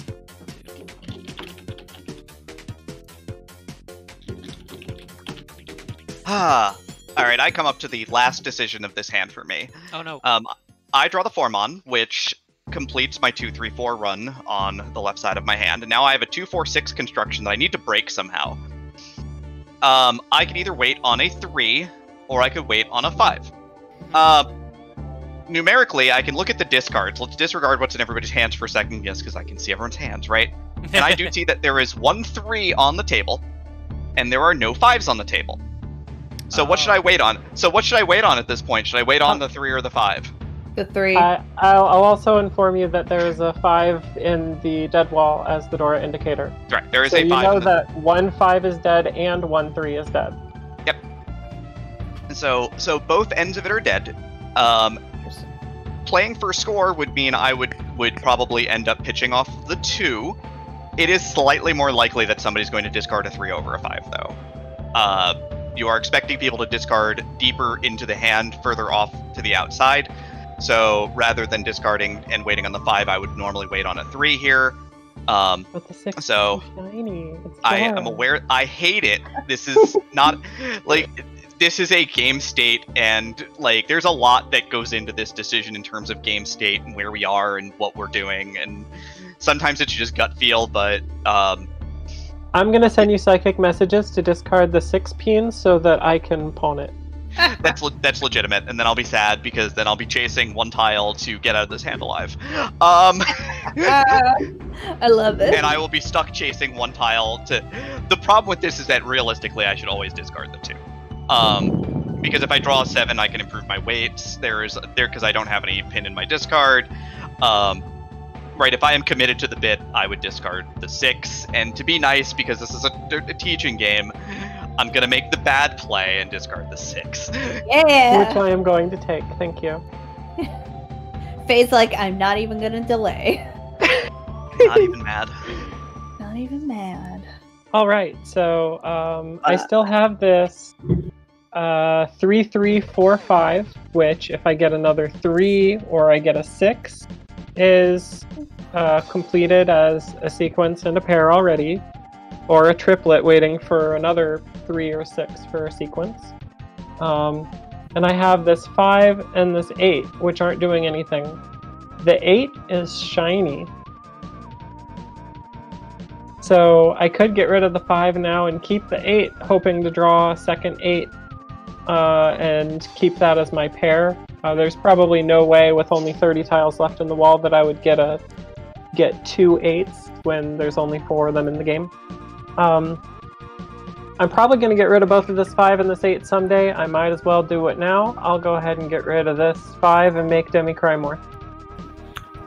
D: Alright, I come up to the last decision of this hand for me.
A: Oh no.
D: I draw the Formon, which completes my 2-3-4 run on the left side of my hand, and now I have a 2-4-6 construction that I need to break somehow. I can either wait on a 3, or I could wait on a 5. Numerically, I can look at the discards. Let's disregard what's in everybody's hands for a second, just because I can see everyone's hands, right? And I do see that there is 1 3 on the table, and there are no 5s on the table. So what should I wait on? So what should I wait on at this point? Should I wait on the 3 or the 5?
C: The 3.
B: I'll also inform you that there is a 5 in the dead wall as the Dora indicator.
D: Right, there is
B: So
D: a 5.
B: you know
D: in the-
B: that 1 5 is dead and 1 3 is dead.
D: Yep. So both ends of it are dead. Playing for score would mean I would probably end up pitching off the 2. It is slightly more likely that somebody's going to discard a 3 over a 5, though. You are expecting people to discard deeper into the hand, further off to the outside. So rather than discarding and waiting on the 5, I would normally wait on a 3 here.
B: But the 6
D: So,
B: is shiny. It's
D: I am
B: dark.
D: aware. I hate it. This is not like this is a game state, and like there's a lot that goes into this decision in terms of game state and where we are and what we're doing. And sometimes it's just gut feel, but
B: I'm gonna send you psychic messages to discard the 6 pins so that I can pawn it.
D: that's legitimate. And then I'll be sad because then I'll be chasing 1 tile to get out of this hand alive.
C: I love it.
D: And I will be stuck chasing 1 tile to... The problem with this is that realistically I should always discard the 2. Because if I draw a 7, I can improve my weights. Because I don't have any pin in my discard. Right, if I am committed to the bit, I would discard the 6. And to be nice, because this is a teaching game, I'm going to make the bad play and discard the 6.
C: Yeah.
B: Which I am going to take, thank you.
C: Faye's like, I'm not even gonna delay.
D: Not even mad.
C: Not even mad.
B: Alright, so I still have this 3-3-4-5, which if I get another 3 or I get a 6 is completed as a sequence and a pair already, or a triplet waiting for another 3 or 6 for a sequence. And I have this 5 and this 8, which aren't doing anything. The 8 is shiny. So I could get rid of the 5 now and keep the 8, hoping to draw a second 8 and keep that as my pair. There's probably no way with only 30 tiles left in the wall that I would get 2 8s when there's only 4 of them in the game. I'm probably going to get rid of both of this 5 and this 8 someday. I might as well do it now. I'll go ahead and get rid of this 5 and make Demi cry more.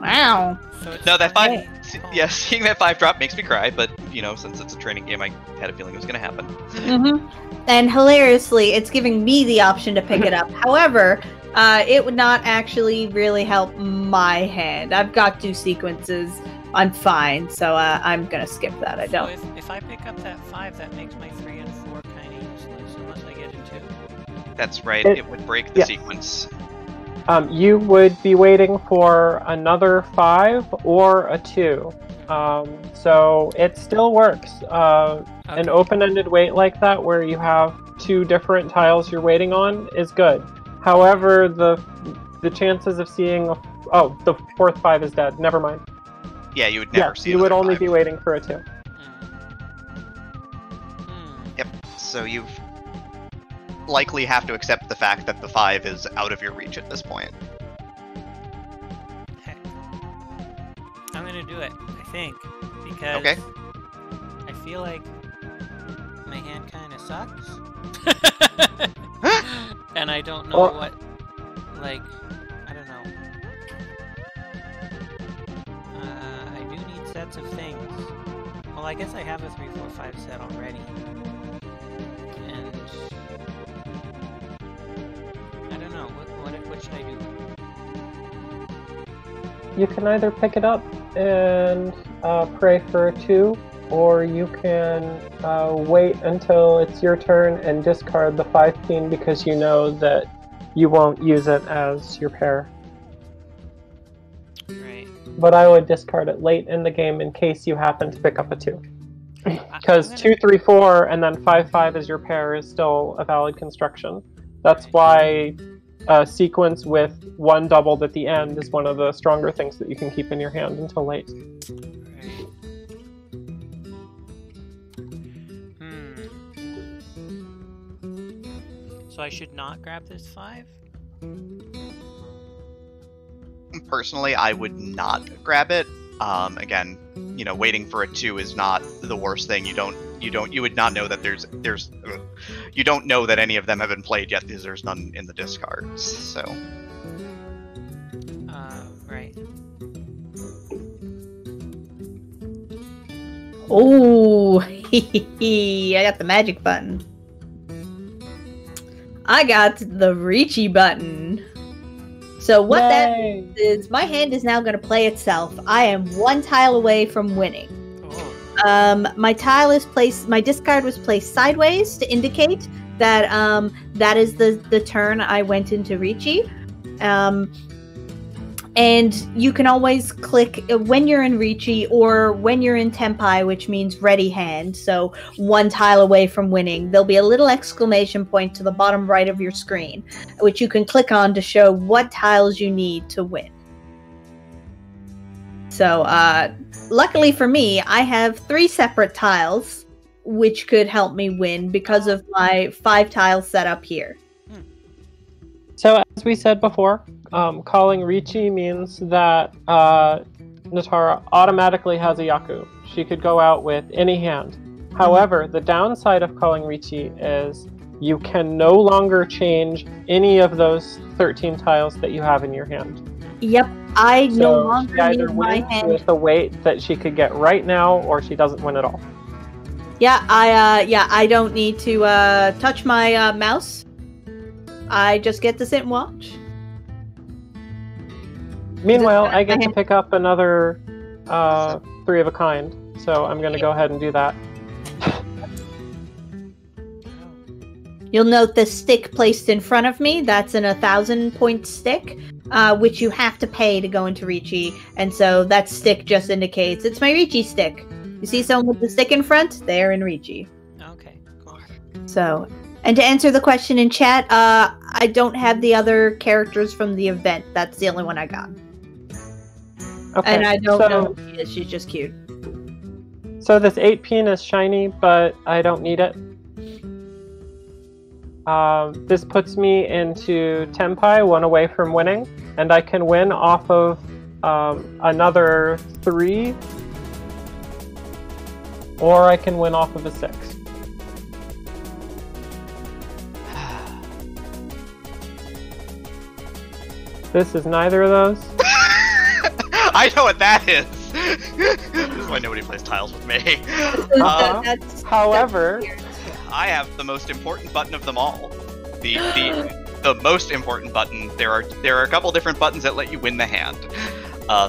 C: Wow.
D: No, that 5... Yeah, seeing that 5 drop makes me cry, but, you know, since it's a training game, I had a feeling it was going to happen.
C: Mm-hmm. And hilariously, it's giving me the option to pick it up. However, it would not actually really help my hand. I've got 2 sequences. I'm fine, so I'm going to skip that. I don't.
A: So if I pick up that 5, that makes my 3 and 4 kind of useless unless I get a 2.
D: That's right, it would break the sequence.
B: You would be waiting for another 5 or a 2. So it still works. Okay. An open-ended wait like that where you have 2 different tiles you're waiting on is good. However, the chances of seeing... Oh, the 4th 5 is dead. Never mind.
D: Yeah, you would never see
B: you would only
D: 5.
B: be waiting for a 2.
D: Yep, so you've likely have to accept the fact that the 5 is out of your reach at this point.
A: Heck. I'm gonna do it, I think, because I feel like my hand kind of sucks. And I don't know what, like, I don't know. I do need sets of things. Well, I guess I have a 3, 4, 5 set already. And I don't know, what should I do?
B: You can either pick it up and pray for a 2, or you can wait until it's your turn and discard the 5 peen because you know that you won't use it as your pair.
A: Right.
B: But I would discard it late in the game in case you happen to pick up a 2. Because 2, 3, 4, and then 5, 5 as your pair is still a valid construction. That's why a sequence with 1 doubled at the end is one of the stronger things that you can keep in your hand until late.
A: So I should not grab this 5?
D: Personally, I would not grab it. Again, you know, waiting for a 2 is not the worst thing. You would not know that you don't know that any of them have been played yet because there's none in the discards. So.
A: Right.
C: Oh, I got the magic button. I got the Reachy button. So what that means is my hand is now going to play itself. I am 1 tile away from winning. My discard was placed sideways to indicate that that is the turn I went into Reachy. And you can always click when you're in Reachy or when you're in Tempai, which means ready hand, so 1 tile away from winning. There'll be a little exclamation point to the bottom right of your screen, which you can click on to show what tiles you need to win. So, luckily for me, I have 3 separate tiles, which could help me win because of my 5 tile setup here.
B: So, as we said before, calling Reachy means that Netara automatically has a Yaku. She could go out with any hand. However, the downside of calling Reachy is you can no longer change any of those 13 tiles that you have in your hand.
C: Yep, I
B: So
C: no longer
B: she either
C: need my
B: wins
C: hand.
B: with the weight that she could get right now, or she doesn't win at all.
C: Yeah, I don't need to touch my mouse. I just get to sit and watch.
B: Meanwhile, I get to pick up another 3 of a kind, so I'm going to go ahead and do that.
C: You'll note the stick placed in front of me. That's an 1,000-point stick, which you have to pay to go into Reachy. And so that stick just indicates it's my Reachy stick. You see someone with the stick in front? They're in Reachy.
A: Okay, cool.
C: So, and to answer the question in chat, I don't have the other characters from the event. That's the only one I got.
B: Okay,
C: And I don't know who she is. She's just cute.
B: So this 8 peen is shiny, but I don't need it. This puts me into Tempai, 1 away from winning, and I can win off of another 3 or I can win off of a 6. This is neither of those.
D: I know what that is. This is why nobody plays tiles with me.
B: However,
D: I have the most important button of them all. The most important button. There are a couple different buttons that let you win the hand.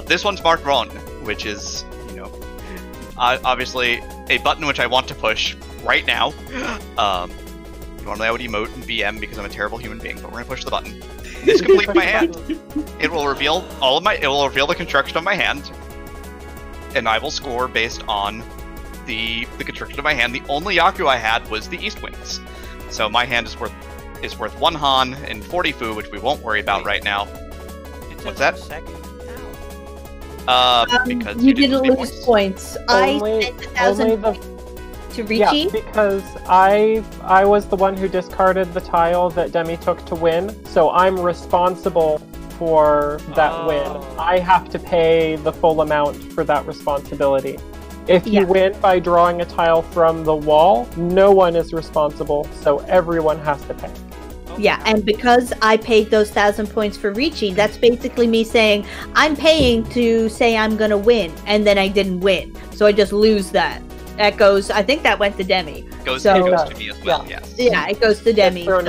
D: This one's marked wrong, which is, obviously a button which I want to push right now. Normally I would emote in BM because I'm a terrible human being, but we're gonna push the button. This completes my hand. It will reveal it will reveal the construction of my hand, and I will score based on the construction of my hand. The only Yaku I had was the East Winds, so my hand is worth 1 Han and 40 Fu, which we won't worry about right now. What's that? Because
C: you didn't lose points. I spent 1,000 points to Ricci.
B: Yeah, because I was the one who discarded the tile that Demi took to win, so I'm responsible for that win. I have to pay the full amount for that responsibility. If you win by drawing a tile from the wall, no one is responsible, so everyone has to pay.
C: Yeah, and because I paid those 1,000 points for Ricci, that's basically me saying, I'm paying to say I'm gonna win, and then I didn't win. So I just lose that. That goes, I think that went to Demi.
D: It goes to me as well, yes.
C: Yeah, it goes to Demi. So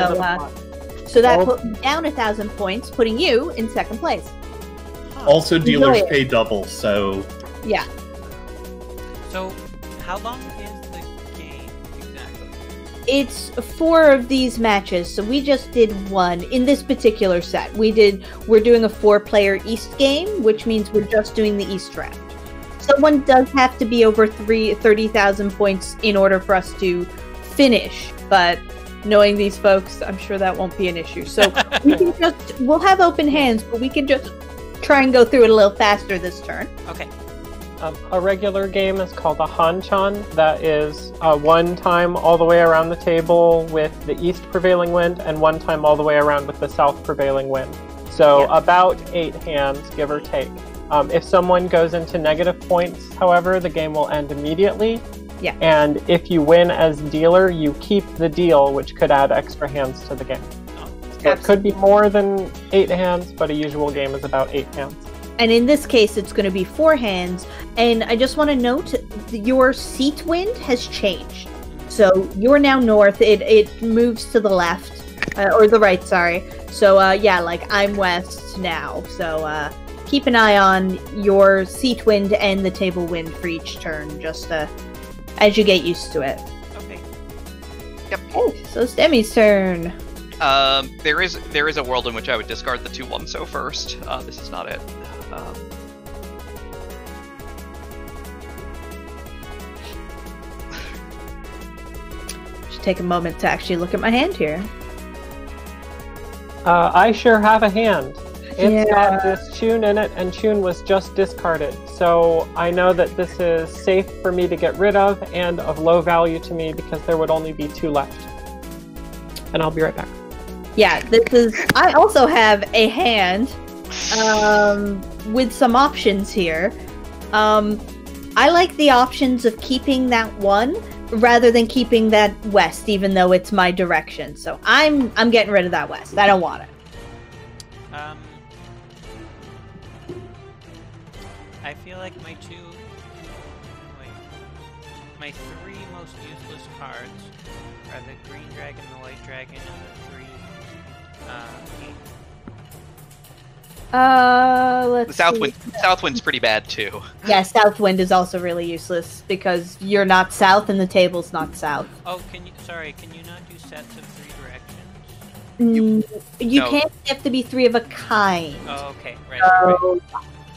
C: that put me down 1,000 points, putting you in second place.
E: Also, dealers pay double, so...
C: Yeah.
A: So, how long is the game exactly?
C: It's 4 of these matches, so we just did 1 in this particular set. We're doing a 4-player East game, which means we're just doing the East round. Someone does have to be over 30,000 points in order for us to finish, but knowing these folks, I'm sure that won't be an issue. So we'll have open hands, but we can just try and go through it a little faster this turn.
A: Okay.
B: A regular game is called a Han-chan. That is 1 time all the way around the table with the east prevailing wind, and 1 time all the way around with the south prevailing wind. So about 8 hands, give or take. If someone goes into negative points, however, the game will end immediately.
C: Yeah.
B: And if you win as dealer, you keep the deal, which could add extra hands to the game. So it could be more than 8 hands, but a usual game is about 8 hands.
C: And in this case, it's going to be 4 hands. And I just want to note, your seat wind has changed. So you're now north. It moves to the left, or the right, sorry. So I'm west now. So keep an eye on your seat wind and the table wind for each turn, just as you get used to it.
A: Okay.
D: Yep.
C: Okay, so it's Demi's turn.
D: There is a world in which I would discard the 2-1 first. This is not it.
C: Just take a moment to actually look at my hand here.
B: I sure have a hand. It's got this tune in it, and tune was just discarded. So I know that this is safe for me to get rid of, and of low value to me because there would only be 2 left. And I'll be right back.
C: Yeah, I also have a hand with some options here. I like the options of keeping that 1 rather than keeping that west, even though it's my direction. So I'm getting rid of that west. I don't want it.
A: I feel like my 3 most useless cards are the green dragon, the white dragon, and the 3
C: let's see.
D: Southwind's pretty bad too.
C: Yeah, Southwind is also really useless because you're not south and the table's not south.
A: Oh, can you not do sets of 3 directions?
C: You can't have to be 3 of a kind.
A: Oh, okay, right.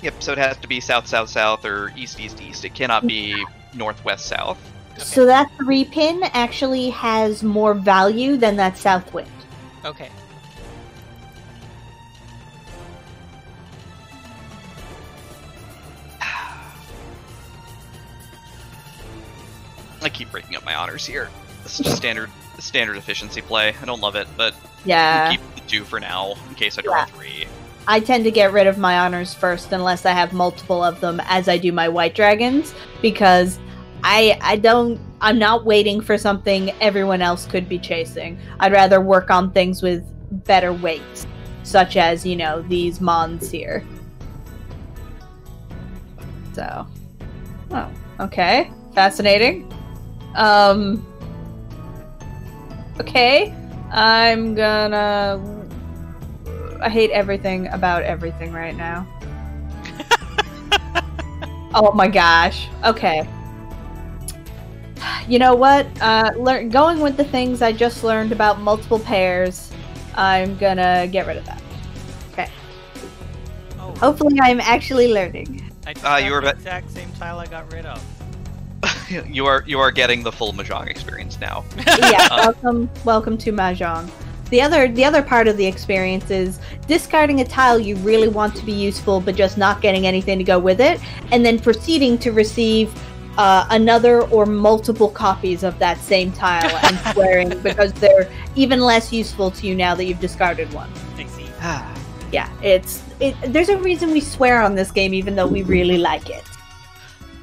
D: Yep, so it has to be south, south, south, or east, east, east. It cannot be north, west, south.
A: Okay.
C: So that 3 pin actually has more value than that Southwind.
A: Okay.
D: I keep breaking up my honors here. This is just standard efficiency play. I don't love it, but
C: yeah,
D: keep the 2 for now in case I draw 3.
C: I tend to get rid of my honors first unless I have multiple of them as I do my white dragons, because I'm not waiting for something everyone else could be chasing. I'd rather work on things with better weights, such as, you know, these mons here. So, oh, okay. Fascinating. Okay. I hate everything about everything right now. Oh my gosh. Okay. You know what? Going with the things I just learned about multiple pairs, I'm gonna get rid of that. Okay.
A: Oh.
C: Hopefully I'm actually learning.
A: I just got
D: you were
A: the exact same tile I got rid of.
D: You are getting the full Mahjong experience now.
C: Yeah, welcome to Mahjong. The other part of the experience is discarding a tile you really want to be useful, but just not getting anything to go with it, and then proceeding to receive another or multiple copies of that same tile and swearing because they're even less useful to you now that you've discarded one.
A: I see.
C: Yeah, there's a reason we swear on this game, even though we really like it.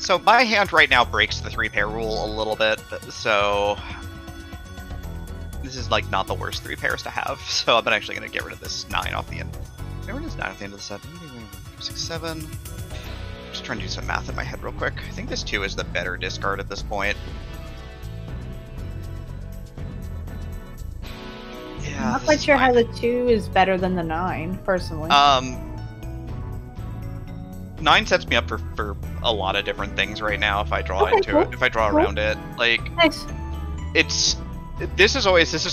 D: So my hand right now breaks the 3-pair rule a little bit, so this is like not the worst 3 pairs to have. So I'm actually going to get rid of this 9 off the end. Where is 9 at the end of the set? 6, 7. Just trying to do some math in my head real quick. I think this 2 is the better discard at this point. Yeah,
C: I'm not quite sure how the 2 is better than the 9, personally.
D: 9 sets me up for a lot of different things right now if I draw into it, if I draw around it. Like,
C: nice.
D: This is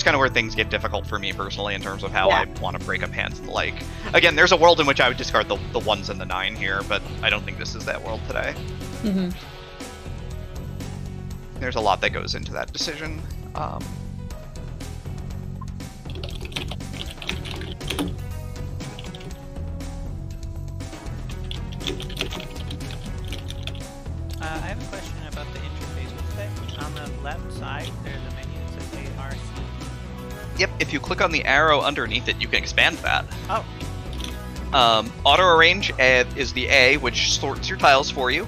D: kind of where things get difficult for me personally in terms of how I want to break up hands and the like. Again, there's a world in which I would discard the 1s and the 9 here, but I don't think this is that world today.
C: Mm-hmm.
D: There's a lot that goes into that decision.
A: I have a question about the interface with it. On the left side, there's a menu that says ARC.
D: Yep, if you click on the arrow underneath it, you can expand that.
A: Oh.
D: Auto arrange is the A, which sorts your tiles for you,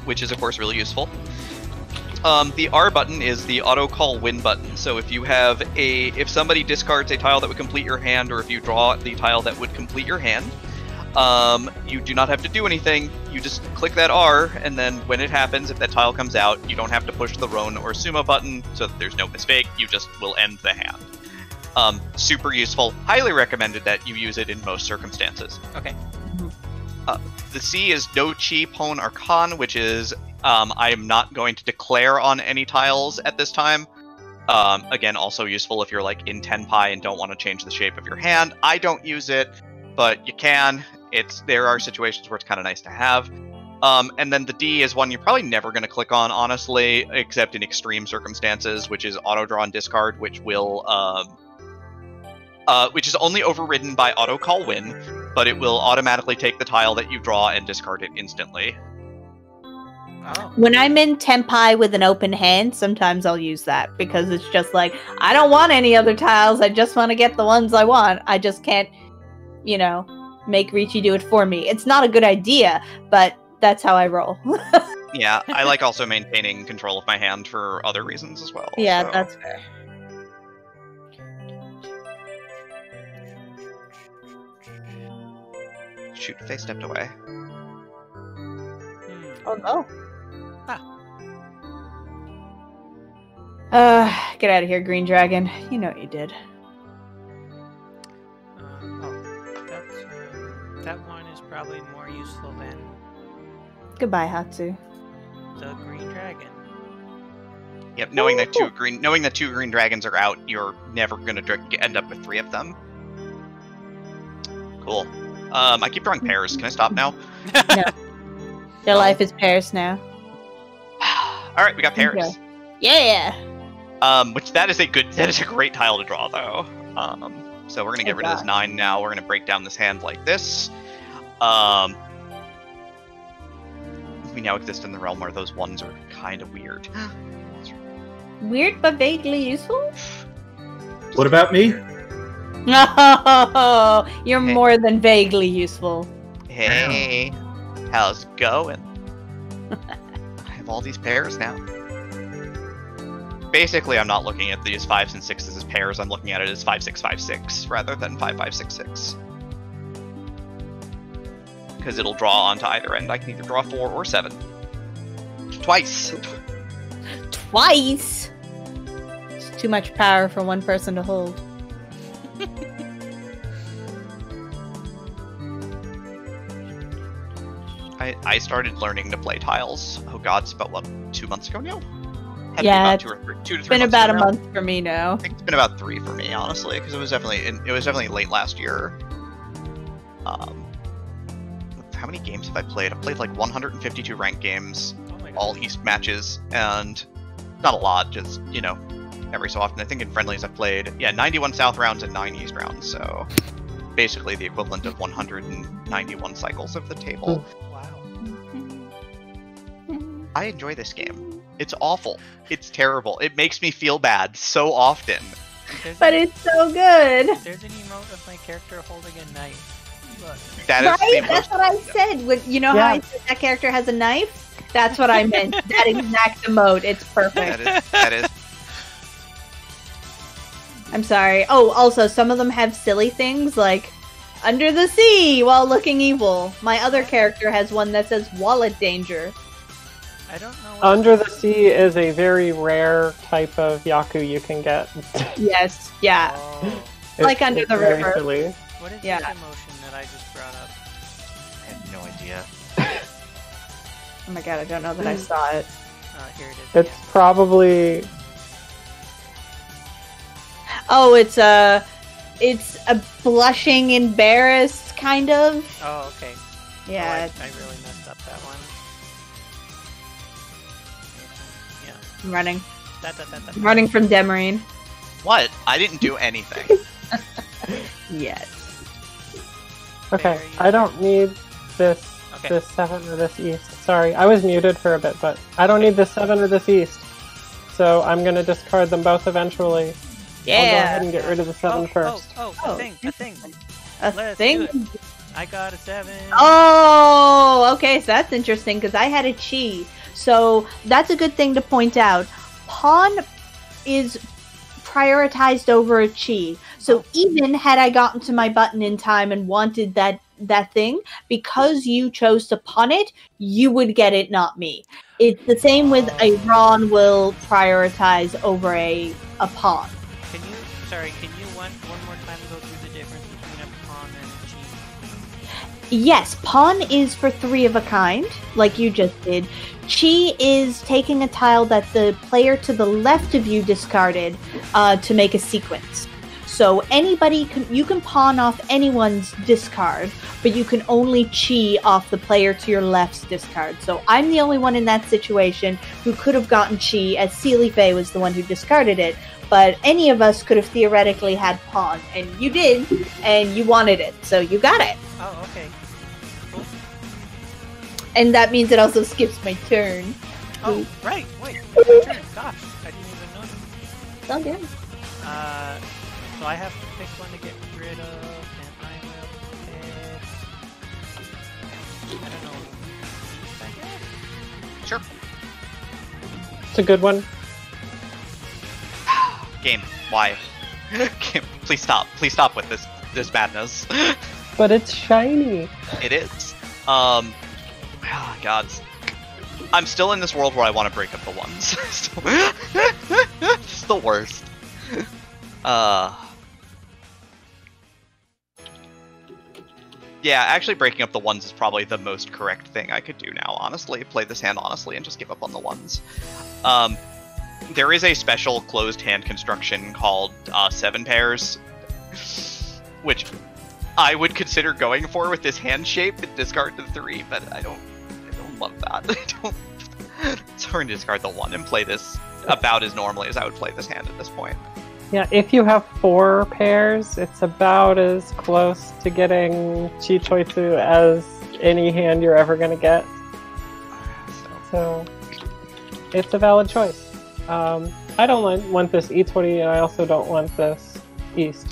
D: which is of course really useful. The R button is the auto call win button. So if somebody discards a tile that would complete your hand, or if you draw the tile that would complete your hand, you do not have to do anything. You just click that R, and then when it happens, if that tile comes out, you don't have to push the Roan or Sumo button, so that there's no mistake. You just will end the hand. Super useful. Highly recommended that you use it in most circumstances.
A: Okay.
D: The C is no Chi, Pon, or Con, which is I am not going to declare on any tiles at this time. Again, also useful if you're like in Tenpai and don't want to change the shape of your hand. I don't use it, but you can. There are situations where it's kind of nice to have. And then the D is one you're probably never going to click on, honestly, except in extreme circumstances, which is auto draw and discard, which is only overridden by auto call win, but it will automatically take the tile that you draw and discard it instantly.
A: Oh.
C: When I'm in Tenpai with an open hand, sometimes I'll use that because it's just like, I don't want any other tiles. I just want to get the ones I want. I just can't, make Ricci do it for me. It's not a good idea, but that's how I roll.
D: Yeah, I like also maintaining control of my hand for other reasons as well.
C: Yeah,
D: so.
C: that's fair.
D: Shoot, they stepped away.
C: Oh no.
A: Ah.
C: Get out of here, Green Dragon. You know what you did.
A: That one is probably more useful than
C: Goodbye, Hatsu.
A: the Green Dragon.
D: Yep, knowing that two green dragons are out, you're never gonna end up with 3 of them. Cool. I keep drawing pairs. Can I stop now?
C: No. Your life is pairs now.
D: All right, we got pairs.
C: Okay. Yeah.
D: That is a great tile to draw though. So we're gonna get rid of this 9 now. We're gonna break down this hand like this. We now exist in the realm where those 1s are kind of weird.
C: Weird but vaguely useful?
E: What about me?
C: No, you're more than vaguely useful.
D: Hey, how's it going? have all these pairs now. Basically, I'm not looking at these 5s and 6s as pairs. I'm looking at it as 5, 6, 5, 6 rather than 5, 5, 6, 6. Because it'll draw onto either end. I can either draw 4 or 7. Twice.
C: Twice? It's too much power for one person to hold.
D: I started learning to play tiles. Oh god, it's about, what, 2 months ago now?
C: Yeah,
D: about 2 to 3
C: it's been about a month for me now.
D: I think it's been about 3 for me, honestly, because it was definitely late last year. How many games have I played? I've played like 152 ranked games, all East matches, and not a lot, just, you know, every so often. I think in friendlies I've played, 91 South rounds and 9 East rounds, so basically the equivalent of 191 cycles of the table.
A: Wow.
D: I enjoy this game. It's awful. It's terrible. It makes me feel bad so often.
C: But it's so good.
A: There's an emote of my character holding a knife. Look.
D: That is
C: right? That's what I said. You know how I said that character has a knife? That's what I meant. That exact emote. It's perfect.
D: That is.
C: I'm sorry. Oh, also, some of them have silly things like under the sea while looking evil. My other character has one that says wallet danger.
A: I don't know.
B: Under the sea is a very rare type of Yaku you can get.
C: Yes, yeah.
A: Oh.
C: Like under the
B: very
C: river.
B: Silly.
A: What is
C: Yeah.
A: this emotion that I just brought up?
D: I have no idea.
C: Oh my god, I don't know that I saw it.
A: Here it is.
B: It's probably...
C: Oh, it's a blushing, embarrassed kind of.
A: Oh, okay.
C: Yeah.
A: Oh, I really messed up that one. Yeah.
C: I'm running.
A: That.
C: I'm running from demerine.
D: What? I didn't do anything.
C: Yes.
B: Okay, I don't need this
A: Okay.
B: this 7 or this east. Sorry, I was muted for a bit, but I don't need this 7 or this east. So I'm going to discard them both eventually. I'll go ahead and get rid of the 7 first.
A: A thing.
C: A
A: Let's
C: thing?
A: do it. I got a 7.
C: Oh, okay, so that's interesting because I had a chi. So that's a good thing to point out. Pawn is prioritized over a chi. So even had I gotten to my button in time and wanted that thing, because you chose to pawn it, you would get it, not me. It's the same with a Ron will prioritize over a pawn.
A: Can you one more time go through the difference between a pawn and a chi?
C: Yes, pawn is for 3 of a kind, like you just did. Chi is taking a tile that the player to the left of you discarded to make a sequence. So you can pawn off anyone's discard, but you can only chi off the player to your left's discard. So I'm the only one in that situation who could have gotten chi, as seeliefae was the one who discarded it. But any of us could have theoretically had pawn, and you did, and you wanted it, so you got it.
A: Oh, okay. Cool.
C: And that means it also skips my turn.
A: Oh, right. Wait. My turn. Gosh, I didn't even notice.
C: It's all good.
A: So I have to pick one to get rid of, and I will pick... I don't know. East, I guess?
D: Sure.
B: It's a good one.
D: Game. Why? Game. Please stop. Please stop with this madness.
B: But it's shiny.
D: It is. God. I'm still in this world where I want to break up the ones. It's the worst. Yeah, actually breaking up the ones is probably the most correct thing I could do now, honestly. Play this hand honestly and just give up on the ones. There is a special closed hand construction called 7 pairs, which I would consider going for with this hand shape and discard the 3, but I don't love that. It's hard to discard the 1 and play this about as normally as I would play this hand at this point.
B: Yeah, if you have 4 pairs, it's about as close to getting Chi Choitsu as any hand you're ever going to get. So, it's a valid choice. I don't want this E20, and I also don't want this East.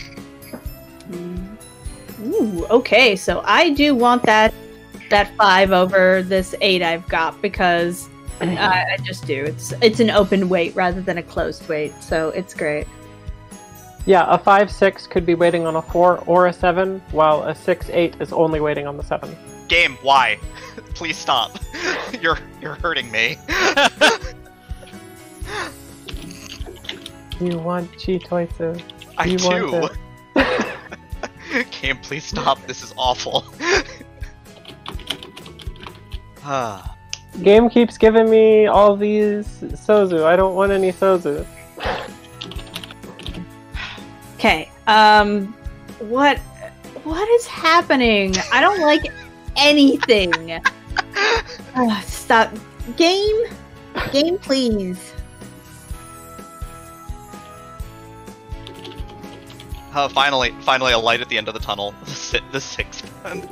C: Ooh, okay, so I do want that 5 over this 8 I've got, because I just do. It's an open weight rather than a closed weight, so it's great.
B: Yeah, a 5-6 could be waiting on a 4 or a 7, while a 6-8 is only waiting on the 7.
D: Game, why? Please stop. You're hurting me.
B: You want Chitoitsu.
D: I
B: You
D: do.
B: want it.
D: Game, please stop. This is awful.
B: Game keeps giving me all these Sozu. I don't want any Sozu.
C: Okay. What is happening? I don't like anything. Stop. Game, please.
D: Finally a light at the end of the tunnel. The 6th one.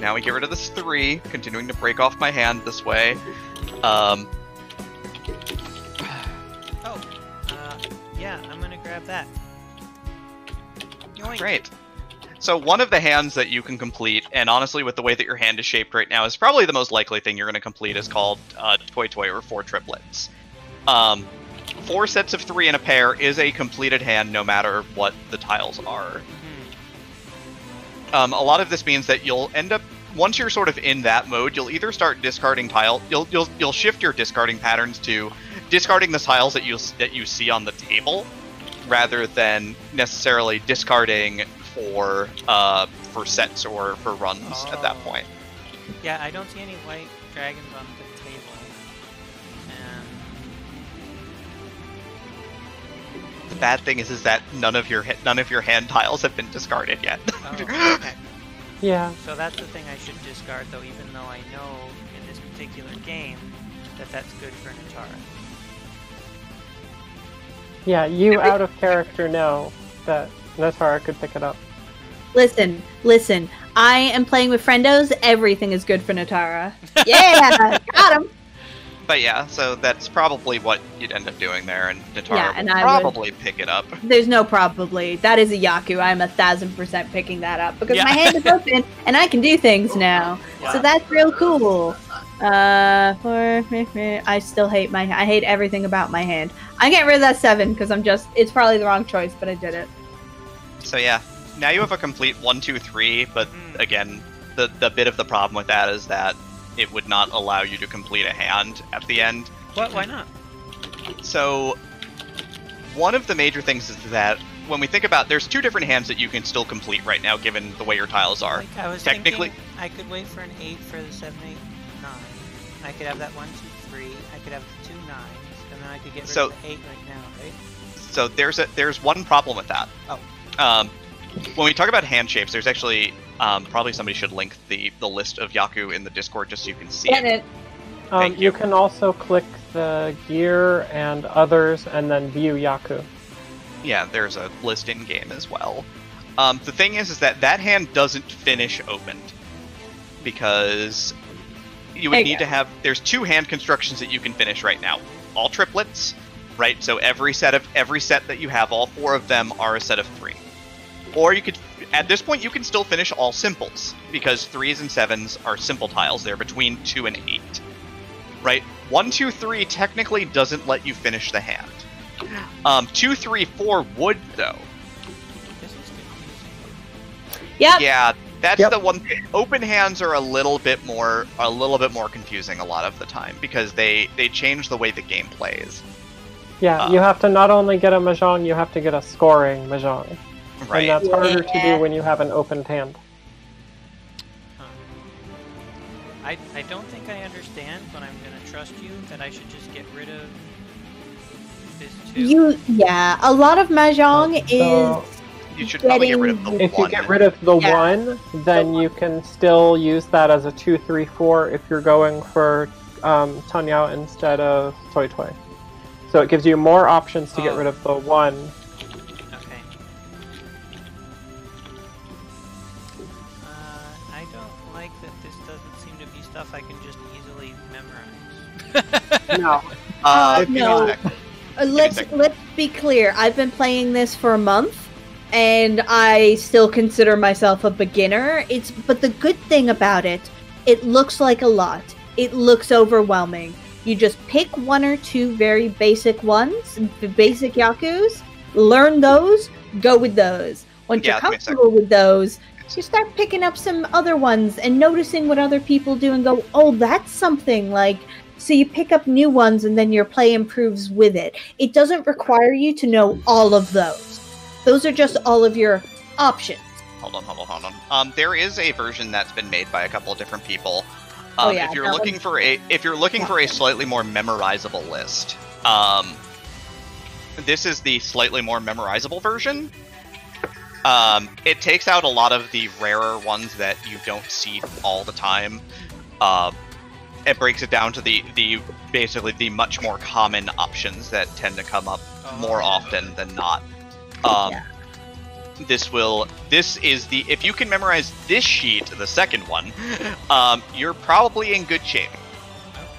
D: Now we get rid of this 3, continuing to break off my hand this way.
A: Yeah, I'm gonna grab that. Yoink.
D: Great. So one of the hands that you can complete, and honestly with the way that your hand is shaped right now, is probably the most likely thing you're going to complete, is called Toy Toy, or 4 triplets. 4 sets of 3 in a pair is a completed hand no matter what the tiles are. A lot of this means that you'll end up, once you're sort of in that mode, you'll either start discarding tile, you'll shift your discarding patterns to discarding the tiles that you see on the table, rather than necessarily discarding for sets or for runs at that point.
A: Yeah, I don't see any white dragons on the table. And
D: The bad thing is that none of your hand tiles have been discarded yet.
A: oh, okay.
B: Yeah.
A: So that's the thing I should discard, though, even though I know in this particular game that that's good for Netara.
B: Yeah, you out of character know that Netara could pick it up.
C: Listen. I am playing with friendos. Everything is good for Netara. Yeah, got him.
D: But yeah, so that's probably what you'd end up doing there, and Netara
C: and
D: would probably pick it up.
C: There's no probably. That is a Yaku. I'm 1,000% picking that up because my hand is open and I can do things now.
A: Yeah.
C: So that's real cool. I still hate I hate everything about my hand. I get rid of that 7 because it's probably the wrong choice, but I did it.
D: So yeah, now you have a complete 1, 2, 3, but again, the bit of the problem with that is that it would not allow you to complete a hand at the end.
A: What? Why not?
D: So, one of the major things is that when we think about, there's 2 different hands that you can still complete right now, given the way your tiles are.
A: Like, I was
D: Technically,
A: thinking I could wait for an 8 for the 7, 8, 9. I could have that 1, 2, 3. I could have the 2 9s, and then I could get rid of the 8 right now, right?
D: So there's one problem with that.
A: Oh.
D: When we talk about hand shapes, there's actually probably somebody should link the list of Yaku in the Discord just so you can see it. Thank
B: You can also click the gear and others and then view Yaku.
D: Yeah, there's a list in game as well. The thing is that hand doesn't finish opened because you would need to have. There's 2 hand constructions that you can finish right now. All triplets, right? So every set that you have, all 4 of them are a set of 3. Or you could, at this point, you can still finish all simples, because 3s and 7s are simple tiles. They're between 2 and 8. Right? 1, 2, 3 technically doesn't let you finish the hand. 2, 3, 4 would, though.
A: This is confusing.
C: Yep.
D: Yeah, that's the one thing. Open hands are a little bit more confusing a lot of the time, because they change the way the game plays.
B: Yeah, you have to not only get a Mahjong, you have to get a scoring Mahjong.
D: Right.
B: And that's harder to do when you have an opened hand.
A: I don't think I understand, but I'm gonna trust you that I should just get rid of this 2.
C: A lot of Mahjong
B: So,
C: is
D: You should probably get rid of the 1.
B: if you get rid of the 1, then you can still use that as a 2, 3, 4 if you're going for Tanyao instead of Toy Toy. So it gives you more options to get rid of the 1.
A: Okay. I don't like that this doesn't seem to be stuff I can just easily memorize.
B: No.
C: no. Let's be clear. I've been playing this for a month, and I still consider myself a beginner. But the good thing about it looks like a lot. it looks overwhelming. You just pick one or two very basic ones, basic Yakus, learn those, go with those. Once you're comfortable with those, you start picking up some other ones and noticing what other people do and go, oh, that's something like... So you pick up new ones and then your play improves with it. It doesn't require you to know all of those. Those are just all of your options.
D: Hold on. There is a version that's been made by a couple of different people. If you're looking for a slightly more memorizable list, this is the slightly more memorizable version. It takes out a lot of the rarer ones that you don't see all the time. It breaks it down to the basically the much more common options that tend to come up more often than not. If you can memorize this sheet, the second one, you're probably in good shape.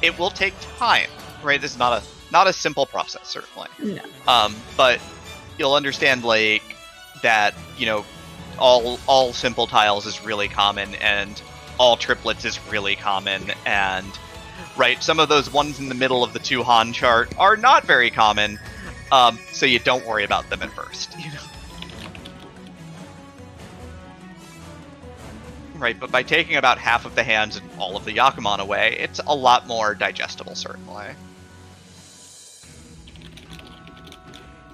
D: It will take time, right? This is not a simple process, certainly.
C: No.
D: But you'll understand like that, you know, all simple tiles is really common, and all triplets is really common, and right, some of those ones in the middle of the two Han chart are not very common, so you don't worry about them at first, you know. Right, but by taking about half of the hands and all of the Yakuman away, it's a lot more digestible, certainly.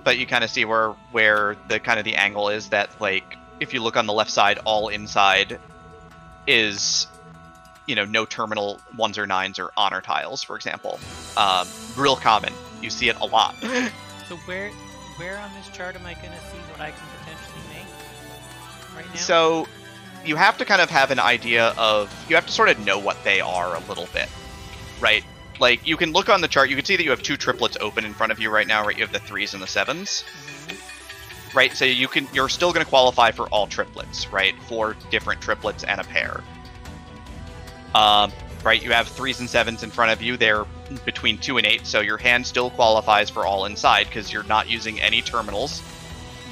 D: But you kind of see where the kind of the angle is that, like, if you look on the left side, all inside is, you know, no terminal 1s or 9s or honor tiles, for example. Real common. You see it a lot.
A: So where on this chart am I going to see what I can potentially make right now?
D: So you have to kind of have an idea of, you have to sort of know what they are a little bit, right? Like, you can look on the chart, you can see that you have two triplets open in front of you right now, right? You have the 3s and the 7s. Right, so you're still going to qualify for all triplets, right? 4 different triplets and a pair. Right, you have 3s and 7s in front of you. They're between 2 and 8, so your hand still qualifies for all inside because you're not using any terminals,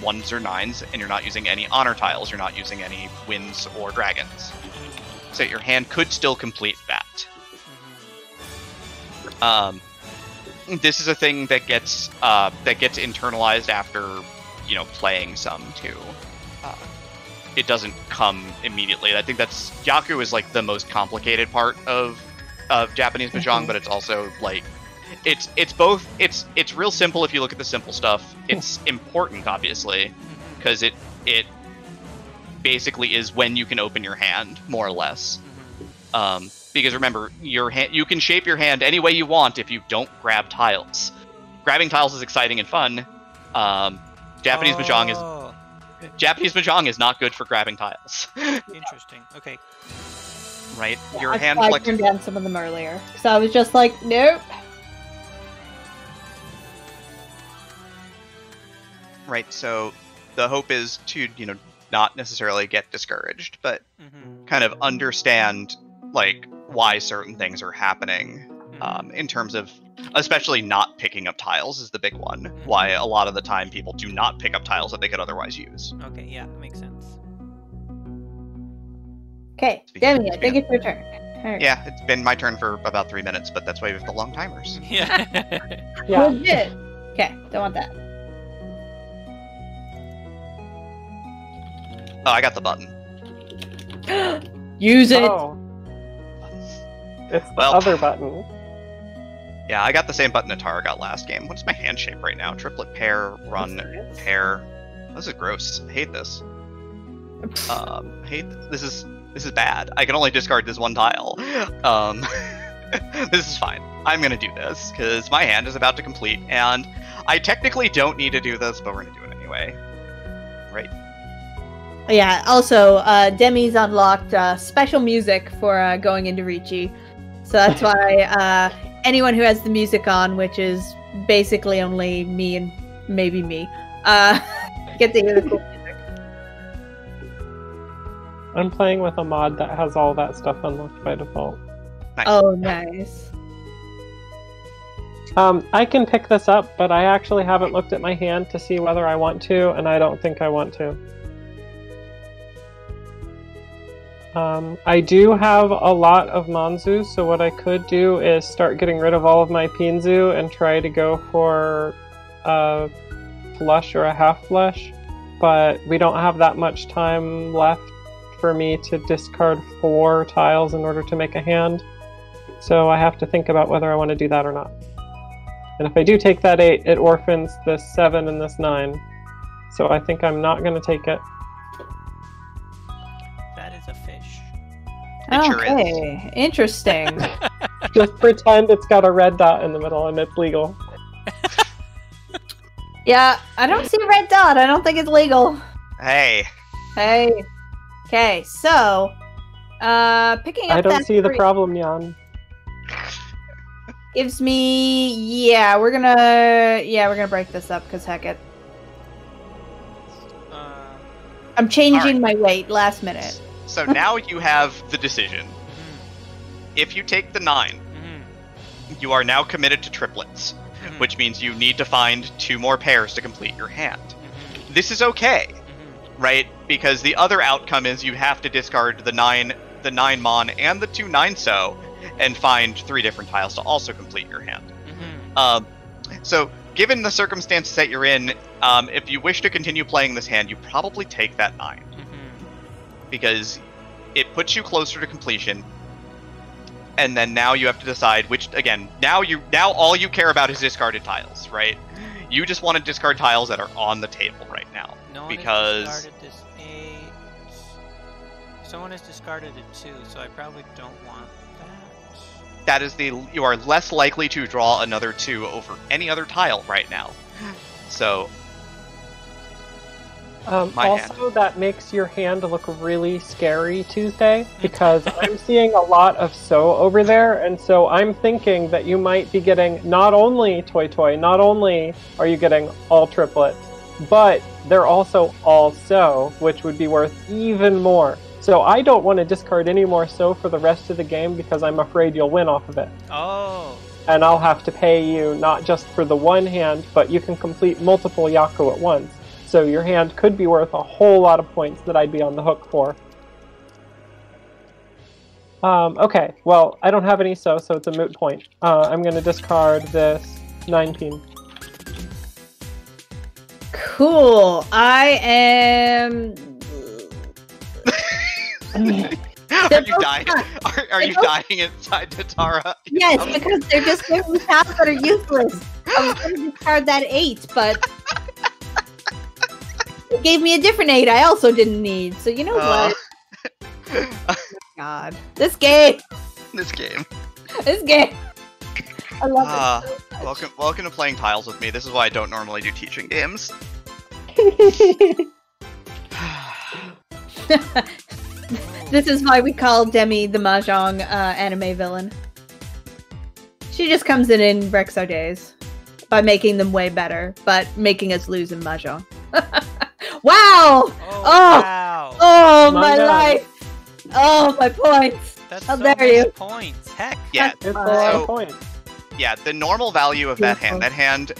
D: 1s or 9s, and you're not using any honor tiles. You're not using any winds or dragons. So your hand could still complete that. This is a thing that gets internalized after, you know, playing some too. It doesn't come immediately. I think that's Yaku is like the most complicated part of Japanese Mahjong, but it's also like it's real simple if you look at the simple stuff. It's important, obviously, because it basically is when you can open your hand, more or less. Because remember, you can shape your hand any way you want if you don't grab tiles. Grabbing tiles is exciting and fun. Japanese Mahjong is not good for grabbing tiles.
A: Interesting. Okay.
D: Right?
C: Yeah,
D: Your hand flex.
C: I turned down some of them earlier, so I was just like, nope.
D: Right, so the hope is to, you know, not necessarily get discouraged, but kind of understand, like, why certain things are happening, in terms of, especially not picking up tiles is the big one. Why a lot of the time people do not pick up tiles that they could otherwise use.
A: Okay, yeah, makes sense.
C: Okay, Demi, I think it's your turn. Right.
D: Yeah, it's been my turn for about 3 minutes, but that's why we have the long timers.
A: Yeah.
B: Yeah.
C: Legit. Okay, don't want that.
D: Oh, I got the button.
C: Use it.
B: Oh. It's the other button.
D: Yeah, I got the same button Netara got last game. What's my hand shape right now? Triplet, pair, run, pair. This is gross. I hate this. This is bad. I can only discard this one tile. This is fine. I'm gonna do this because my hand is about to complete, and I technically don't need to do this, but we're gonna do it anyway. Right.
C: Yeah, also, Demi's unlocked special music for going into Ricci. So that's why anyone who has the music on, which is basically only me and maybe me, get to hear the cool music.
B: I'm playing with a mod that has all that stuff unlocked by default.
D: Nice.
C: Oh, nice.
B: I can pick this up, but I actually haven't looked at my hand to see whether I want to, and I don't think I want to. I do have a lot of Manzu, so what I could do is start getting rid of all of my Pinzu and try to go for a flush or a half flush, but we don't have that much time left for me to discard 4 tiles in order to make a hand, so I have to think about whether I want to do that or not. And if I do take that 8, it orphans this 7 and this 9, so I think I'm not going to take it.
A: That is a fish.
D: It sure is.
C: Okay, interesting.
B: Just pretend it's got a red dot in the middle and it's legal.
C: Yeah, I don't see a red dot. I don't think it's legal.
D: Hey.
C: Hey. Okay, so picking up
B: I don't
C: that
B: see the
C: 3
B: problem, Jan.
C: gives me we're gonna break this up because heck it. I'm changing my weight last minute.
D: So now you have the decision. If you take the 9, you are now committed to triplets, which means you need to find 2 more pairs to complete your hand. This is okay, right? Because the other outcome is you have to discard the 9 Mon and the 2 9-so and find 3 different tiles to also complete your hand. So given the circumstances that you're in, if you wish to continue playing this hand, you probably take that 9. Because it puts you closer to completion, and then now you have to decide which, again, now all you care about is discarded tiles, right? You just want to discard tiles that are on the table right now.
A: No one
D: because
A: has discarded this 8. Someone has discarded a 2, so I probably don't want that.
D: you are less likely to draw another 2 over any other tile right now. So
B: also, that makes your hand look really scary, Tuesday, because I'm seeing a lot of so over there, and so I'm thinking that you might be getting not only Toy, not only are you getting all triplets, but they're also all so, which would be worth even more. So I don't want to discard any more so for the rest of the game because I'm afraid you'll win off of it.
A: Oh.
B: And I'll have to pay you not just for the one hand, but you can complete multiple Yaku at once. So your hand could be worth a whole lot of points that I'd be on the hook for. Okay, well, I don't have any so it's a moot point. I'm going to discard this 9-pin.
C: Cool. I am...
D: Are you dying? Are you dying inside Netara?
C: Yes, because they're just giving me tabs that are useless. I was going to discard that 8, but it gave me a different 8 I also didn't need. So you know what? Oh my God. This game. I love it so much.
D: Welcome to playing tiles with me. This is why I don't normally do teaching games.
C: This is why we call Demi the Mahjong anime villain. She just comes in and wrecks our days by making them way better, but making us lose in Mahjong. Wow!
A: Wow!
C: Oh, my life! Oh, my points!
A: That's
C: How
A: so
C: dare
A: many
C: you?
A: points. Heck.
D: Yeah.
B: It's a lot of points.
D: Yeah, the normal value of that hand,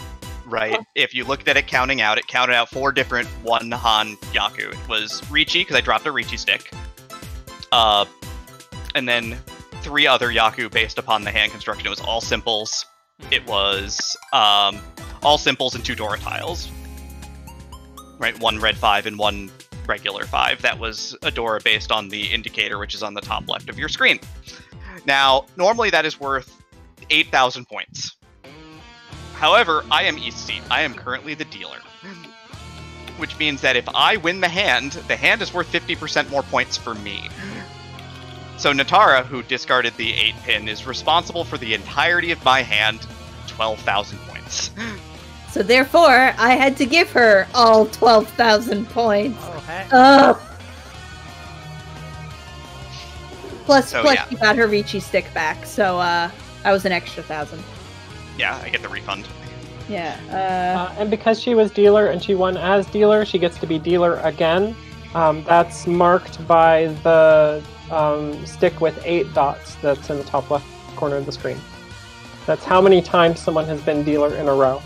D: right, if you looked at it counting out, it counted out 4 different 1 Han Yaku. It was Richi, because I dropped a Richi stick. And then 3 other Yaku based upon the hand construction. It was all simples. It was all simples and 2 Dora tiles. Right, 1 red 5 and 1 regular 5. That was a Dora based on the indicator, which is on the top left of your screen. Now, normally that is worth 8,000 points. However, I am East Seat. I am currently the dealer. Which means that if I win the hand is worth 50% more points for me. So Netara, who discarded the 8-pin, is responsible for the entirety of my hand, 12,000 points.
C: So therefore, I had to give her all 12,000 points.
A: Oh, heck.
C: Plus,
D: yeah.
C: she got her Richi stick back, so I was an extra 1,000.
D: Yeah, I get the refund.
C: Yeah.
B: And because she was dealer and she won as dealer, she gets to be dealer again. That's marked by the stick with 8 dots that's in the top left corner of the screen. That's how many times someone has been dealer in a row.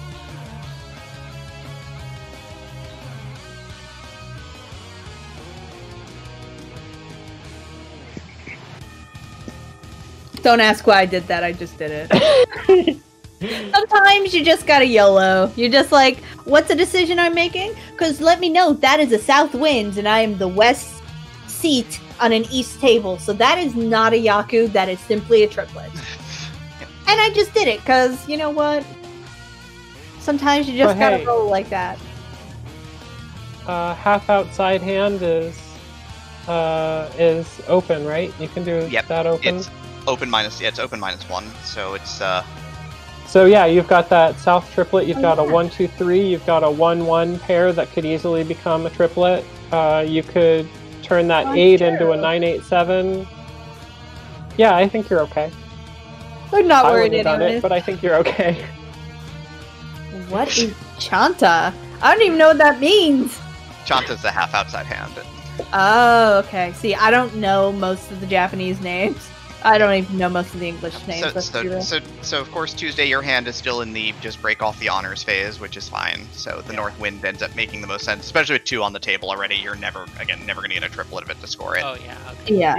C: Don't ask why I did that, I just did it. Sometimes you just gotta YOLO. You're just like, what's a decision I'm making? Because let me know, that is a south wind, and I am the west seat on an east table. So that is not a Yaku, that is simply a triplet. And I just did it, because, you know what? Sometimes you just gotta roll like that.
B: Half outside hand is open, right? You can do that open?
D: It's open minus, it's open -1, so it's,
B: So yeah, you've got that south triplet, you've got a 1-2-3, you've got a 1-1 pair that could easily become a triplet. You could turn that 8 into a 9-8-7. Yeah, I think you're okay.
C: I'm not worried
B: about
C: anyway.
B: it, but I think you're okay.
C: What is Chanta? I don't even know what that means.
D: Chanta's the half outside hand.
C: Oh, okay. See, I don't know most of the Japanese names. I don't even know most of the English names.
D: So of course, Tuesday, your hand is still in the just break off the honors phase, which is fine. So the North Wind ends up making the most sense, especially with 2 on the table already. You're never going to get a triplet of it to score it.
A: Oh yeah. Okay.
C: Yeah.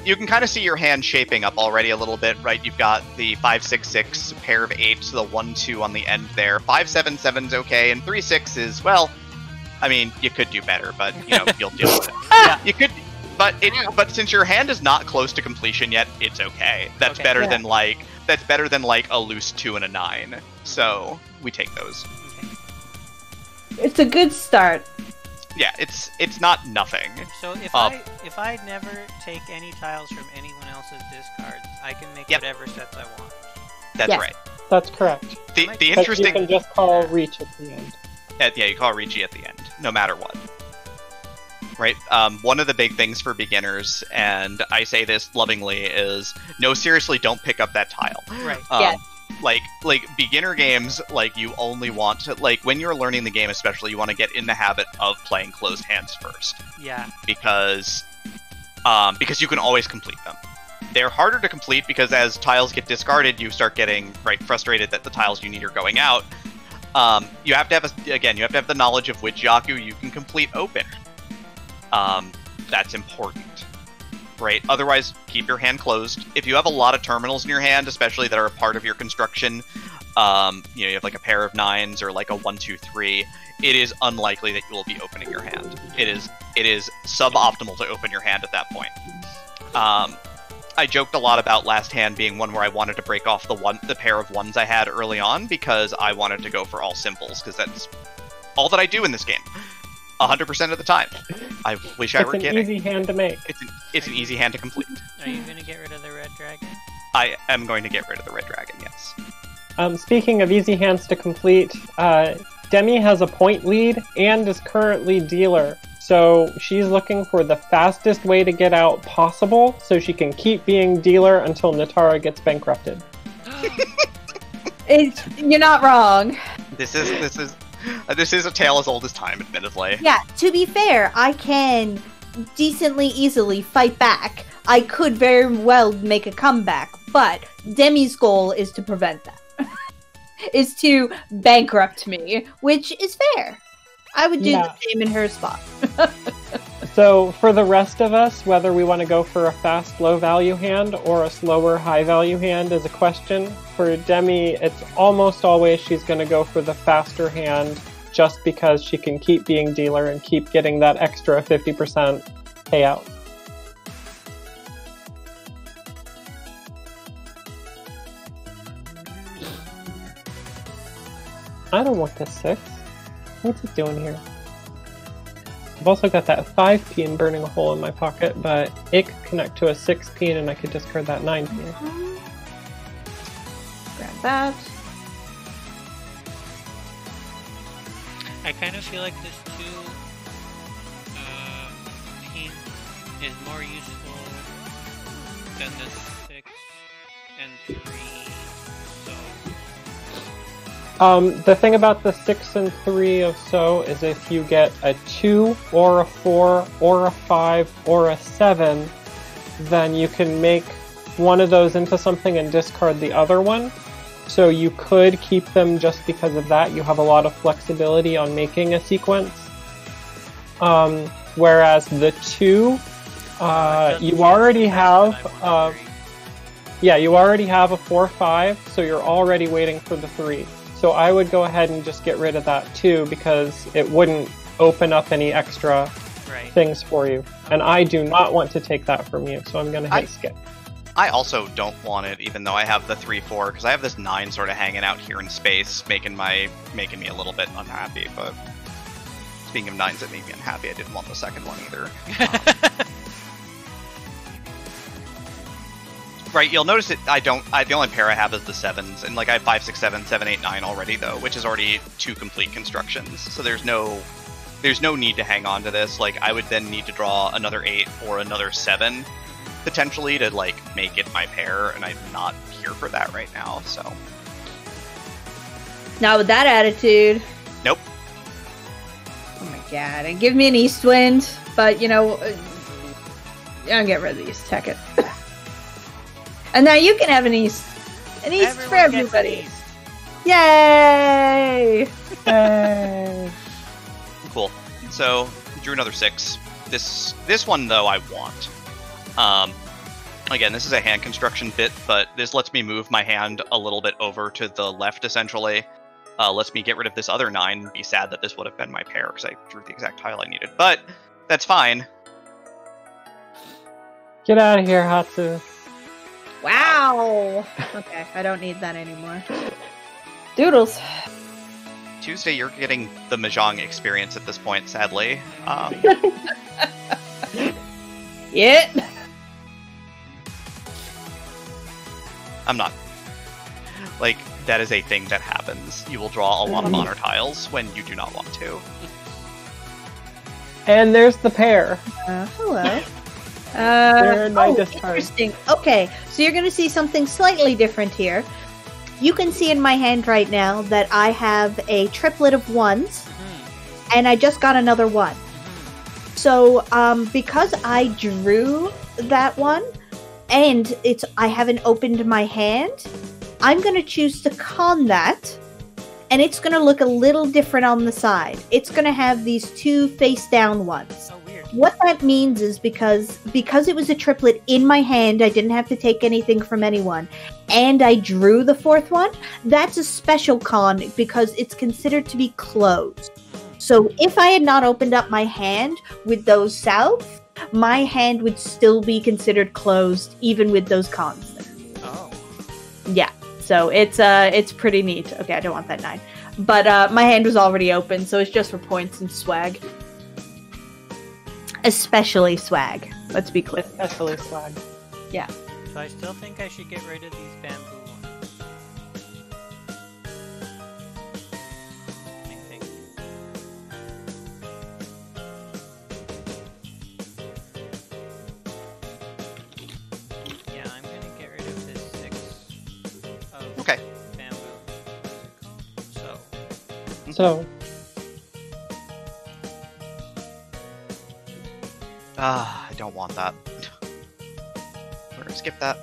D: You can kind of see your hand shaping up already a little bit, right? You've got the 5-6-6 pair of 8s, the 1-2 on the end there. 5-7-7's okay, and 3-6 is, well, I mean, you could do better, but you know you'll deal with it.
A: Yeah.
D: You could. But since your hand is not close to completion yet, it's okay. That's better than like a loose 2 and a 9. So we take those.
A: Okay.
C: It's a good start.
D: Yeah, it's not nothing.
A: So if I never take any tiles from anyone else's discards, I can make whatever sets I want.
D: That's right.
B: That's correct.
D: The interesting.
B: You can just call reach at the end.
D: Yeah, you call Rigi at the end, no matter what. Right? One of the big things for beginners, and I say this lovingly, is no, seriously, don't pick up that tile.
A: Right.
D: Like beginner games, like you only want to, like when you're learning the game especially, you want to get in the habit of playing closed hands first.
A: Yeah.
D: Because you can always complete them. They're harder to complete because as tiles get discarded, you start getting frustrated that the tiles you need are going out. You have to have the knowledge of which Yaku you can complete open. That's important, right? Otherwise, keep your hand closed. If you have a lot of terminals in your hand, especially that are a part of your construction, you have like a pair of 9s or like a 1-2-3, it is unlikely that you will be opening your hand. It is suboptimal to open your hand at that point. I joked a lot about last hand being one where I wanted to break off the pair of 1s I had early on because I wanted to go for all simples, because that's all that I do in this game. 100% of the time. I wish I were kidding.
B: It's an easy hand to make.
D: It's an easy hand to complete.
A: Are you going to get rid of the red dragon?
D: I am going to get rid of the red dragon, yes.
B: Speaking of easy hands to complete, Demi has a point lead and is currently dealer. So she's looking for the fastest way to get out possible so she can keep being dealer until Netara gets bankrupted.
C: You're not wrong.
D: This is a tale as old as time, admittedly.
C: Yeah, to be fair, I can decently easily fight back. I could very well make a comeback, but Demi's goal is to prevent that. Is to bankrupt me, which is fair. I would do the same in her spot.
B: So for the rest of us, whether we want to go for a fast low-value hand or a slower high-value hand is a question. For Demi, it's almost always she's going to go for the faster hand just because she can keep being dealer and keep getting that extra 50% payout. I don't want this 6. What's it doing here? I've also got that 5 pin burning a hole in my pocket, but it could connect to a 6 pin and I could discard that 9 pin.
C: Grab that.
A: I kind of feel like this 2 pin is more useful than the 6 and 3.
B: The thing about the 6 and 3 of So is if you get a 2 or a 4 or a 5 or a 7, then you can make one of those into something and discard the other one. So you could keep them just because of that. You have a lot of flexibility on making a sequence. Whereas the 2, you already have... Yeah, you already have a 4-5, so you're already waiting for the 3. So I would go ahead and just get rid of that too, because it wouldn't open up any extra things for you. And I do not want to take that from you, so I'm going to hit skip.
D: I also don't want it, even though I have the 3-4, because I have this 9 sort of hanging out here in space, making me a little bit unhappy. But speaking of 9s that made me unhappy, I didn't want the second one either. Right, you'll notice that the only pair I have is the 7s, and like I have 5, 6, 7, 7, 8, 9 already though, which is already 2 complete constructions. So there's no need to hang on to this. Like I would then need to draw another 8 or another 7 potentially to like make it my pair, and I'm not here for that right now. So
C: not with that attitude.
D: Nope.
C: Oh my god! And give me an east wind, but you know, I'll get rid of these. Heck it. And now you can have an east. An east for everybody. Yay! Yay!
D: Cool. So drew another 6. This one though I want. Again, this is a hand construction bit, but this lets me move my hand a little bit over to the left, essentially. Lets me get rid of this other 9 and be sad that this would have been my pair, because I drew the exact tile I needed. But that's fine.
B: Get out of here, Hatsu.
C: Wow! Okay, I don't need that anymore. Doodles.
D: Tuesday, you're getting the Mahjong experience at this point, sadly.
C: Yeah.
D: I'm not. Like, that is a thing that happens. You will draw a lot of honor tiles when you do not want to.
B: And there's the pair.
C: Hello.
B: Discard.
C: Interesting. Okay, so you're going to see something slightly different here. You can see in my hand right now that I have a triplet of 1s, and I just got another 1. So, because I drew that one, and I haven't opened my hand, I'm going to choose to con that, and it's going to look a little different on the side. It's going to have these 2 face-down ones.
A: Oh, weird.
C: What that means is because it was a triplet in my hand, I didn't have to take anything from anyone, and I drew the 4th one, that's a special con because it's considered to be closed. So if I had not opened up my hand with those south, my hand would still be considered closed even with those cons there.
A: Oh.
C: Yeah, so it's pretty neat. Okay, I don't want that 9. But my hand was already open, so it's just for points and swag. Especially swag. Let's be clear.
B: Especially swag.
C: Yeah.
A: So I still think I should get rid of these bamboo ones. I think. Yeah, I'm gonna get rid of this 6 of bamboo.
B: So.
D: I don't want that. We're gonna skip that.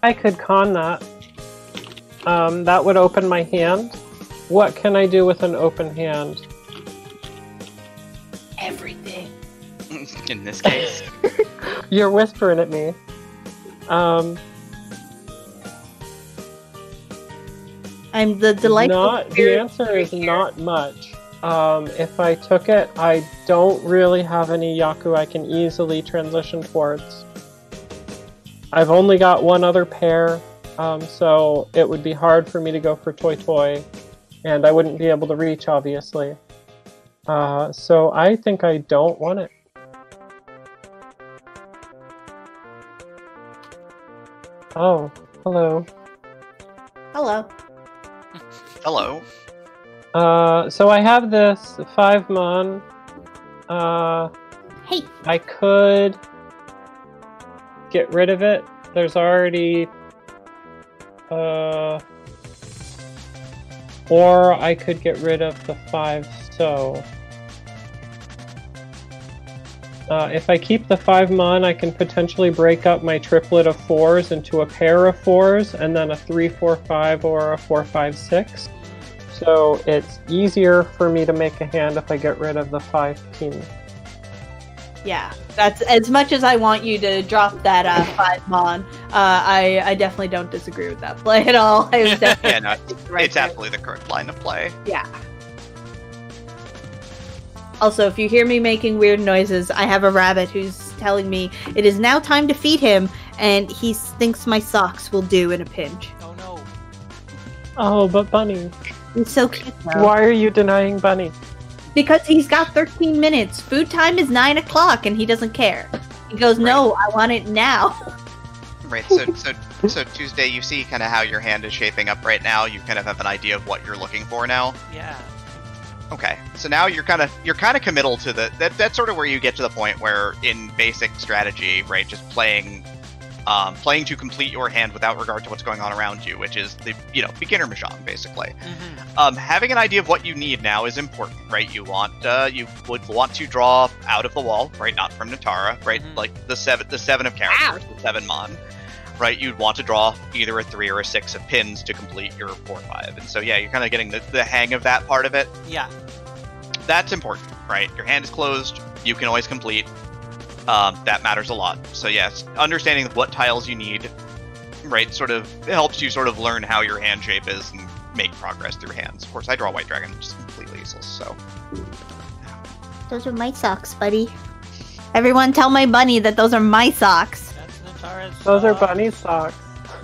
B: I could con that. That would open my hand. What can I do with an open hand?
C: Everything.
D: In this case.
B: You're whispering at me.
C: I'm the delightful.
B: The answer is not much. If I took it, I don't really have any Yaku I can easily transition towards. I've only got one other pair, so it would be hard for me to go for Toy Toy, and I wouldn't be able to reach, obviously. So I think I don't want it. Oh, hello.
C: Hello.
D: Hello.
B: So I have this 5-mon.
C: Hey.
B: I could get rid of it. There's already... or I could get rid of the 5 so. If I keep the 5-mon, I can potentially break up my triplet of 4s into a pair of 4s, and then a 3-4-5 or a 4-5-6. So it's easier for me to make a hand if I get rid of the 5 pins.
C: Yeah, that's as much as I want you to drop that 5 mon. I definitely don't disagree with that play at all. It's
D: absolutely the correct line of play.
C: Yeah. Also, if you hear me making weird noises, I have a rabbit who's telling me it is now time to feed him, and he thinks my socks will do in a pinch.
A: Oh no.
B: Oh, but Bunny.
C: He's so cute though.
B: Why are you denying Bunny?
C: Because he's got 13 minutes. Food time is 9 o'clock, and he doesn't care. He goes, no, I want it now.
D: Right, so Tuesday, you see kind of how your hand is shaping up right now. You kind of have an idea of what you're looking for now.
A: Yeah.
D: Okay, so now you're kind of committal to that's sort of where you get to the point where in basic strategy, right, just playing to complete your hand without regard to what's going on around you, which is the beginner mahjong basically. Mm-hmm. Having an idea of what you need now is important, right? You would want to draw out of the wall, right? Not from Netara, right? Mm-hmm. Like the seven of characters, the 7 mon, right? You'd want to draw either a 3 or a 6 of pins to complete your 4 or 5, and so yeah, you're kind of getting the hang of that part of it.
A: Yeah,
D: that's important, right? Your hand is closed, you can always complete. That matters a lot. So yes, understanding what tiles you need, right, sort of helps you sort of learn how your hand shape is and make progress through hands. Of course, I draw White Dragon, which is completely useless, so.
C: Those are my socks, buddy. Everyone tell my bunny that those are my socks.
A: That's Netara's socks.
B: Those are Bunny's socks.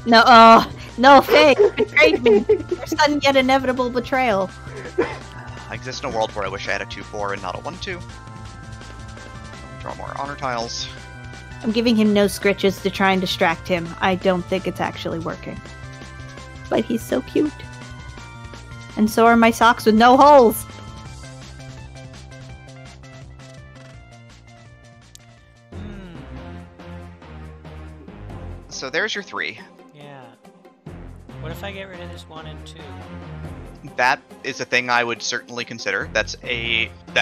C: No, Faye, you betrayed me. Your sudden yet inevitable betrayal.
D: I exist in a world where I wish I had a 2-4 and not a 1-2. Draw more honor tiles.
C: I'm giving him no scritches to try and distract him. I don't think it's actually working. But he's so cute. And so are my socks with no holes.
D: So there's your 3.
A: Yeah. What if I get rid of this 1 and 2?
D: That is a thing I would certainly consider. That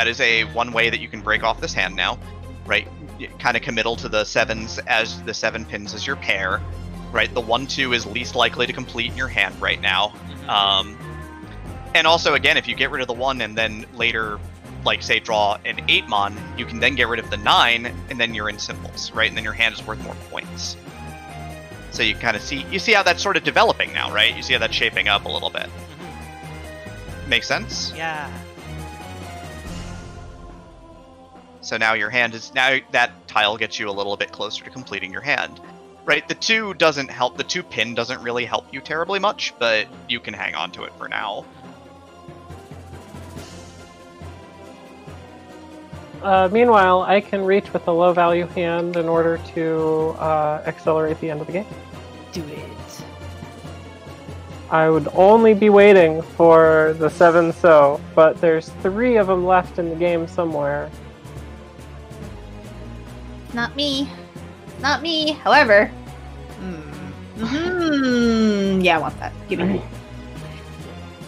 D: is a one way that you can break off this hand now. Right, kind of committal to the 7s as the 7 pins as your pair, right? The 1-2 is least likely to complete in your hand right now. Mm-hmm. And also, again, if you get rid of the 1 and then later, like say, draw an 8 mon, you can then get rid of the 9, and then you're in symbols, right? And then your hand is worth more points. So you kind of see how that's sort of developing now, right? You see how that's shaping up a little bit. Mm-hmm. Makes sense?
A: Yeah.
D: So now your hand is, now that tile gets you a little bit closer to completing your hand. Right, the 2 doesn't help, the 2 pin doesn't really help you terribly much, but you can hang on to it for now.
B: Meanwhile, I can reach with a low value hand in order to accelerate the end of the game.
C: Do it.
B: I would only be waiting for the 7 so, but there's 3 of them left in the game somewhere.
C: Not me. Not me. However. Yeah, I want that. Gimme.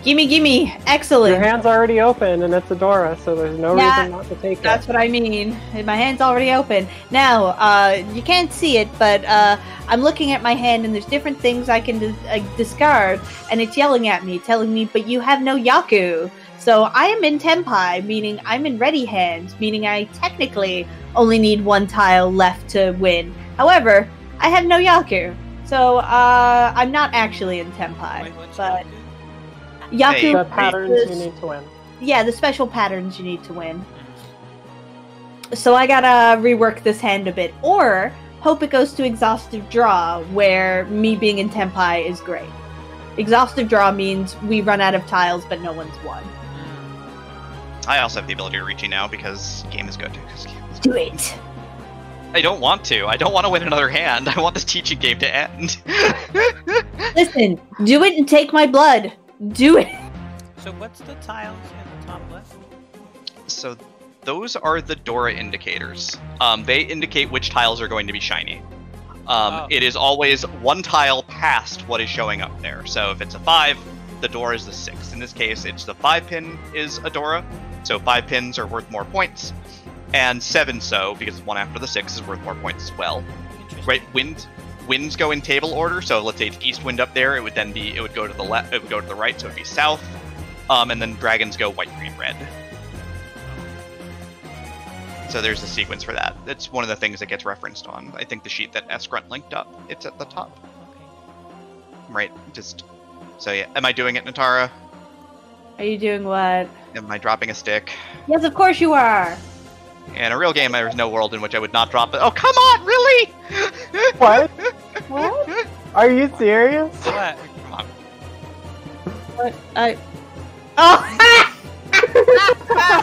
C: Gimme. Excellent.
B: Your hand's already open and it's Adora, so there's no reason not to take it.
C: That's what I mean. My hand's already open. Now, you can't see it, but I'm looking at my hand and there's different things I can discard, and it's yelling at me, telling me, but you have no Yaku. So I am in Tenpai, meaning I'm in ready hands, meaning I technically only need 1 tile left to win. However, I have no Yaku, so I'm not actually in Tenpai.
A: Wait, what's
C: but
A: Yaku?
B: The patterns you need to win.
C: Yeah, the special patterns you need to win. So I gotta rework this hand a bit, or hope it goes to exhaustive draw, where me being in Tenpai is great. Exhaustive draw means we run out of tiles, but no one's won.
D: I also have the ability to reach now because game is good.
C: Do it.
D: I don't want to. I don't want to win another hand. I want this teaching game to end.
C: Listen, do it and take my blood. Do it.
A: So what's the tiles in the top left?
D: So those are the Dora indicators. They indicate which tiles are going to be shiny. It is always 1 tile past what is showing up there. So if it's a 5, the Dora is the 6. In this case, it's the 5 pin is a Dora. So 5 pins are worth more points. And 7 so, because 1 after the 6 is worth more points as well. Right, winds go in table order, so let's say it's east wind up there, it would go to the left, it would go to the right, so it would be south. and then dragons go white, green, red. So there's a sequence for that. It's one of the things that gets referenced on, I think, the sheet that Esgrunt linked up. It's at the top. Right, just... So yeah, am I doing it, Netara?
C: Are you doing what?
D: Am I dropping a stick?
C: Yes, of course you are!
D: In a real game, there's no world in which I would not drop it. Oh, come on, really?
B: What?
C: What?
B: Are you serious?
A: What?
D: Come on.
C: What? Oh!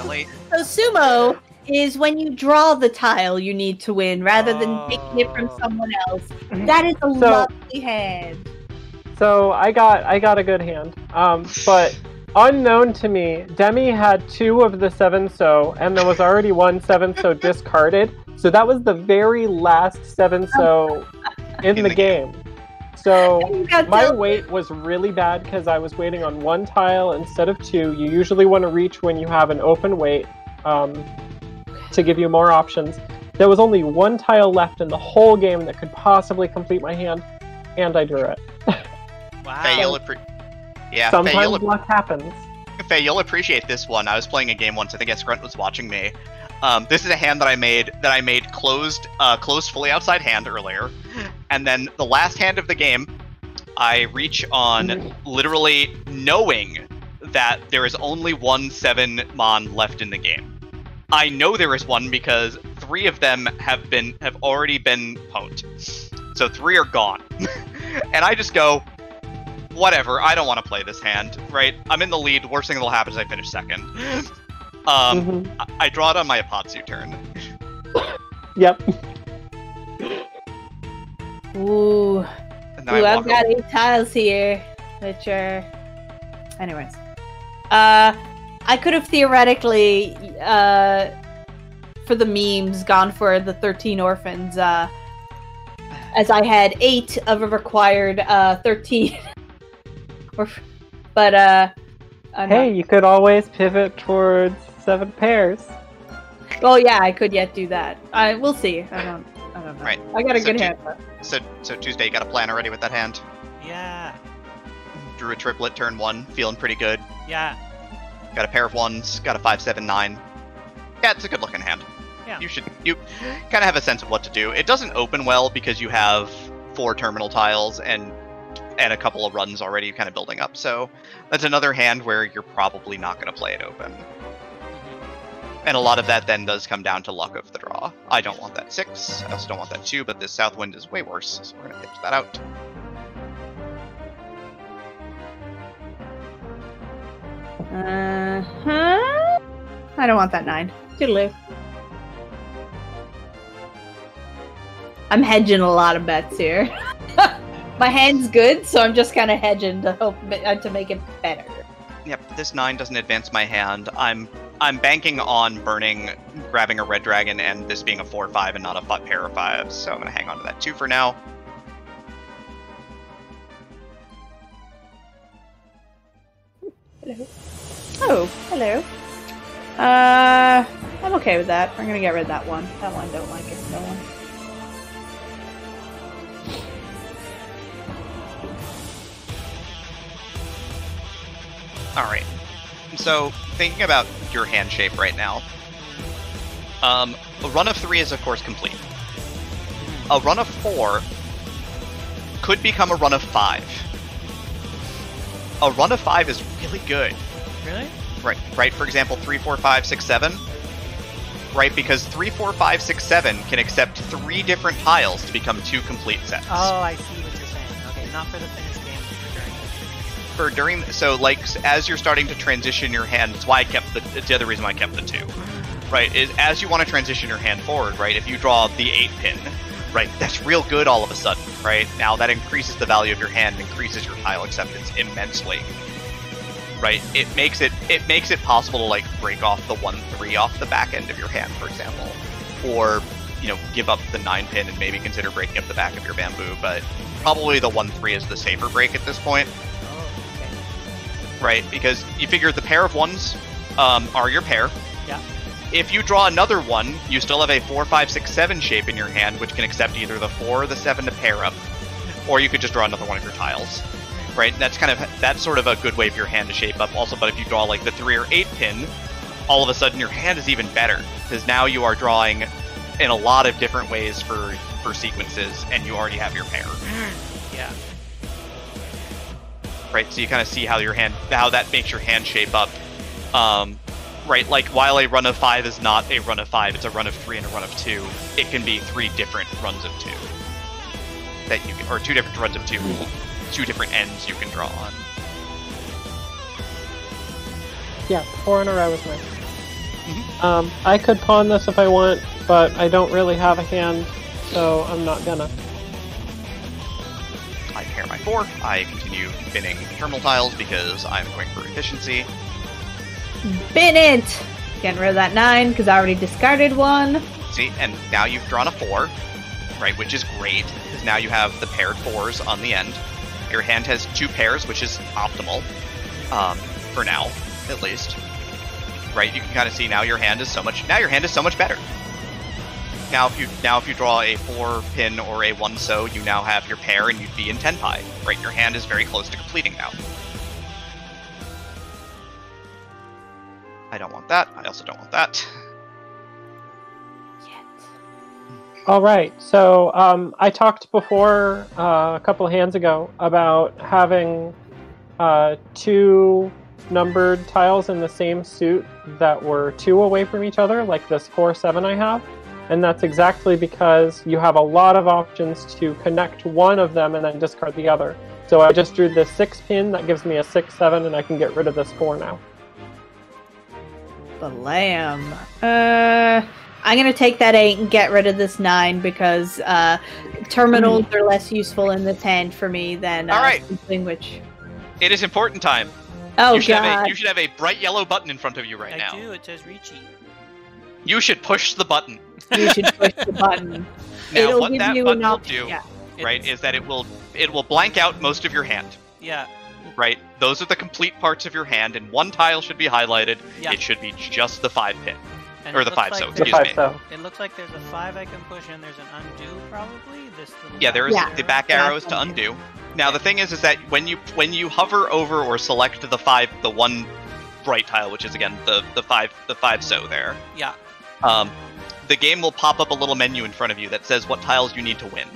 D: Really?
C: So sumo is when you draw the tile you need to win, rather than taking it from someone else. That is a lovely hand.
B: So I got a good hand. But unknown to me, Demi had 2 of the 7-so, and there was already 1 7-so discarded. So that was the very last 7-so in the game. So my wait was really bad because I was waiting on 1 tile instead of 2. You usually want to reach when you have an open wait to give you more options. There was only 1 tile left in the whole game that could possibly complete my hand, and I drew it.
A: Wow.
D: Faye,
B: Sometimes luck happens.
D: Faye, you'll appreciate this one. I was playing a game once. I think Esgrunt was watching me. This is a hand that I made closed fully outside hand earlier, and then the last hand of the game, I reach on literally knowing that there is only 1 7-mon left in the game. I know there is one because 3 of them have already been pwned, so 3 are gone, and I just go, whatever. I don't want to play this hand. Right? I'm in the lead. Worst thing that'll happen is I finish second. I draw it on my Apatsu turn.
B: Yep.
C: Ooh.
D: And then
C: I've got 8 tiles here, which are... Anyways. I could have theoretically, for the memes, gone for the 13 orphans, as I had 8 of a required 13. But,
B: hey, you could always pivot towards 7 pairs.
C: Well, yeah, I could yet do that. We'll see. I don't know.
D: Right.
C: I got a good hand.
D: So Tuesday, you got a plan already with that hand?
A: Yeah.
D: Drew a triplet turn 1, feeling pretty good.
A: Yeah.
D: Got a pair of 1s, got a 5, 7, 9. Yeah, it's a good looking hand.
A: Yeah.
D: You kind of have a sense of what to do. It doesn't open well because you have 4 terminal tiles and a couple of runs already kind of building up. So that's another hand where you're probably not going to play it open. And a lot of that then does come down to luck of the draw. I don't want that 6. I also don't want that 2, but this south wind is way worse, so we're going to pitch that out.
C: I don't want that 9. Toodaloo. I'm hedging a lot of bets here. My hand's good, so I'm just kind of hedging to hope to make it better.
D: Yep, this 9 doesn't advance my hand. I'm banking on grabbing a red dragon, and this being a 4/5 and not a pair of 5s, so I'm going to hang on to that 2 for now.
C: Hello. Oh, hello. I'm okay with that. We're gonna get rid of that one. That one, don't like it. No one.
D: Alright, so thinking about your hand shape right now, a run of 3 is of course complete. A run of 4 could become a run of 5. A run of 5 is really good.
A: Really?
D: Right, for example, 3, 4, 5, 6, 7. Right, because 3, 4, 5, 6, 7 can accept 3 different tiles to become 2 complete sets.
A: Oh, I see what you're saying. Okay, not for the finished game, but for during.
D: So, like, as you're starting to transition your hand, that's why I kept it's the other reason why I kept the 2. Right, is as you want to transition your hand forward, right, if you draw the 8 pin, right, that's real good all of a sudden, right? Now that increases the value of your hand, increases your tile acceptance immensely. Right, it makes it possible to like break off the 1/3 off the back end of your hand, for example, or give up the 9 pin and maybe consider breaking up the back of your bamboo. But probably the 1/3 is the safer break at this point.
A: Oh, okay.
D: Right, because you figure the pair of 1s are your pair.
A: Yeah.
D: If you draw another 1, you still have a 4, 5, 6, 7 shape in your hand, which can accept either the 4 or the 7 to pair up, or you could just draw another one of your tiles. right? That's sort of a good way for your hand to shape up. Also, but if you draw like the 3 or 8 pin, all of a sudden your hand is even better because now you are drawing in a lot of different ways for sequences, and you already have your pair.
A: Yeah.
D: Right, so you kind of see how that makes your hand shape up. Right, like while a run of 5 is not a run of 5, it's a run of 3 and a run of 2. It can be 3 different runs of 2 that you can, or 2 different runs of 2, 2 different ends you can draw on.
B: Yeah, 4 in a row is nice. I could pawn this if I want, but I don't really have a hand, so I'm not gonna.
D: I pair my 4. I continue binning terminal tiles because I'm going for efficiency.
C: Bin it! Getting rid of that 9 because I already discarded one.
D: See, and now you've drawn a 4, right, which is great, because now you have the paired 4s on the end. Your hand has 2 pairs, which is optimal, for now, at least. Right, you can kind of see now your hand is so much better. Now if you draw a 4 pin or a 1 so, you now have your pair and you'd be in 10 pi. Right, your hand is very close to completing now. I don't want that. I also don't want that.
B: Alright, so I talked before, a couple hands ago, about having 2 numbered tiles in the same suit that were 2 away from each other, like this 4-7 I have. And that's exactly because you have a lot of options to connect one of them and then discard the other. So I just drew this 6 pin, that gives me a 6-7, and I can get rid of this 4 now.
C: The lamb. I'm going to take that 8 and get rid of this 9 because terminals are less useful in this hand for me than something which...
D: It is important time.
C: Oh,
D: you should
C: God.
D: you should have a bright yellow button in front of you right now.
A: I do, it says Ricci.
D: You should push the button.
C: You should push the button.
D: Now, what that button will do, right, is that it will blank out most of your hand.
A: Yeah.
D: Right? Those are the complete parts of your hand, and one tile should be highlighted.
A: Yeah.
D: It should be just the 5 pin.
A: And
D: Or the 5 so, excuse me.
A: It looks like there's a 5 I can push, and there's an undo, probably? This little
D: Yeah, there is
C: Yeah.
D: the back arrows to undo. Now, the thing is that when you hover over or select the 1 bright tile, which is, again, the 5 so there,
A: Yeah.
D: the game will pop up a little menu in front of you that says what tiles you need to win.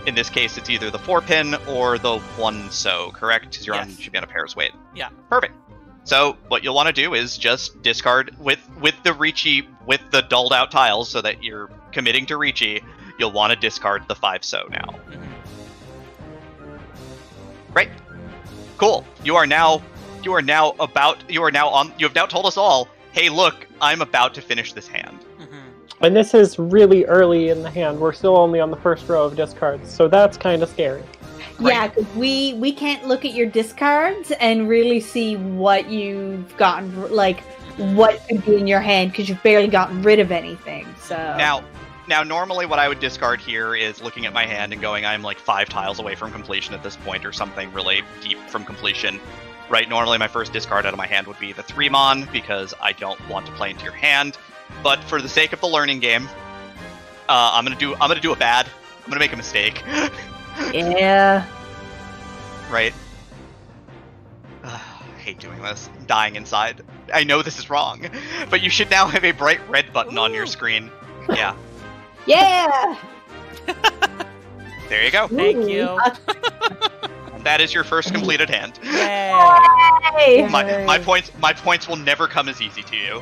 D: In this case, it's either the 4 pin or the 1 so, correct? Because you're
A: Yes.
D: should be on a pair's weight.
A: Yeah.
D: Perfect. So what you'll want to do is just discard with the Ricci, with the dulled out tiles, so that you're committing to Ricci. You'll want to discard the 5 so now. Right. Cool. You have now told us all, hey, look, I'm about to finish this hand.
B: And this is really early in the hand. We're still only on the first row of discards, so that's kind of scary.
C: Yeah, because we can't look at your discards and really see what you've gotten, like what could be in your hand, because you've barely gotten rid of anything. So
D: Now, normally what I would discard here is looking at my hand and going, I'm like 5 tiles away from completion at this point, or something really deep from completion. Right? Normally my first discard out of my hand would be the 3-mon, because I don't want to play into your hand. But for the sake of the learning game, I'm gonna do a bad. I'm gonna make a mistake.
C: yeah.
D: Right? I hate doing this. I'm dying inside. I know this is wrong, but you should now have a bright red button on your screen. Yeah.
C: Yeah.
D: There you go.
A: Thank you.
D: That is your first completed hand.
C: Yay.
D: My points will never come as easy to you.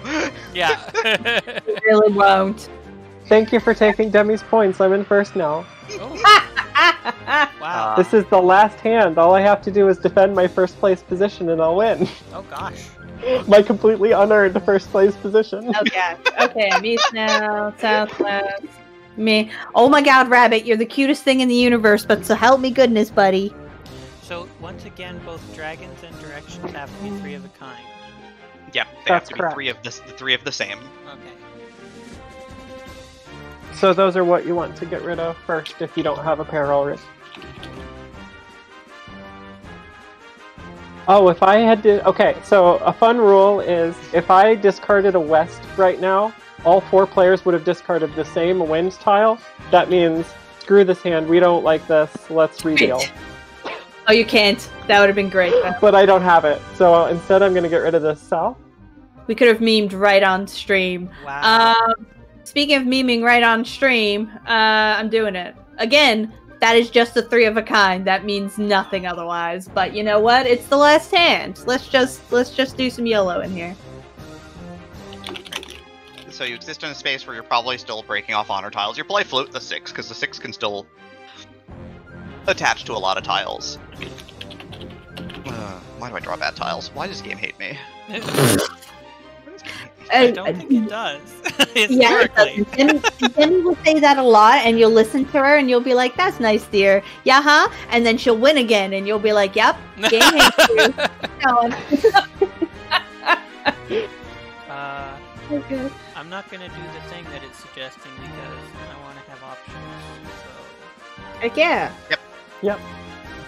A: Yeah.
C: It really won't.
B: Thank you for taking Demi's points. I'm in first now.
A: Wow.
B: This is the last hand. All I have to do is defend my first place position and I'll win.
A: Oh gosh.
B: My completely unearned first place position.
C: Okay. Okay, I'm east now, southwest. Me. Oh my God, Rabbit, you're the cutest thing in the universe, but so help me goodness, buddy.
A: So, once again, both dragons and directions have to be 3 of a kind.
D: Yep, they
B: That's
D: have to
B: correct.
D: be 3 of the same.
A: Okay.
B: So those are what you want to get rid of first if you don't have a pair already. Oh, if I had to... Okay, so a fun rule is if I discarded a west right now, all 4 players would have discarded the same wind tile. That means, screw this hand, we don't like this, let's redeal.
C: Oh, you can't. That would have been great.
B: But I don't have it. So instead I'm going to get rid of this cell.
C: We could have memed right on stream.
A: Wow.
C: Speaking of memeing right on stream, I'm doing it. Again, that is just a 3 of a kind. That means nothing otherwise. But you know what? It's the last hand. Let's just do some YOLO in here.
D: So you exist in a space where you're probably still breaking off honor tiles. You play float the 6, because the 6 can still attach to a lot of tiles. Why do I draw bad tiles? Why does the game hate me?
A: I don't think it does.
C: Yeah, it doesn't. Jenny will say that a lot, and you'll listen to her, and you'll be like, "That's nice, dear." Yeah, huh? And then she'll win again, and you'll be like, "Yep, game hates you." Okay.
A: I'm not gonna do the thing that it's suggesting because I want to have options. So.
C: Heck yeah.
B: Yep.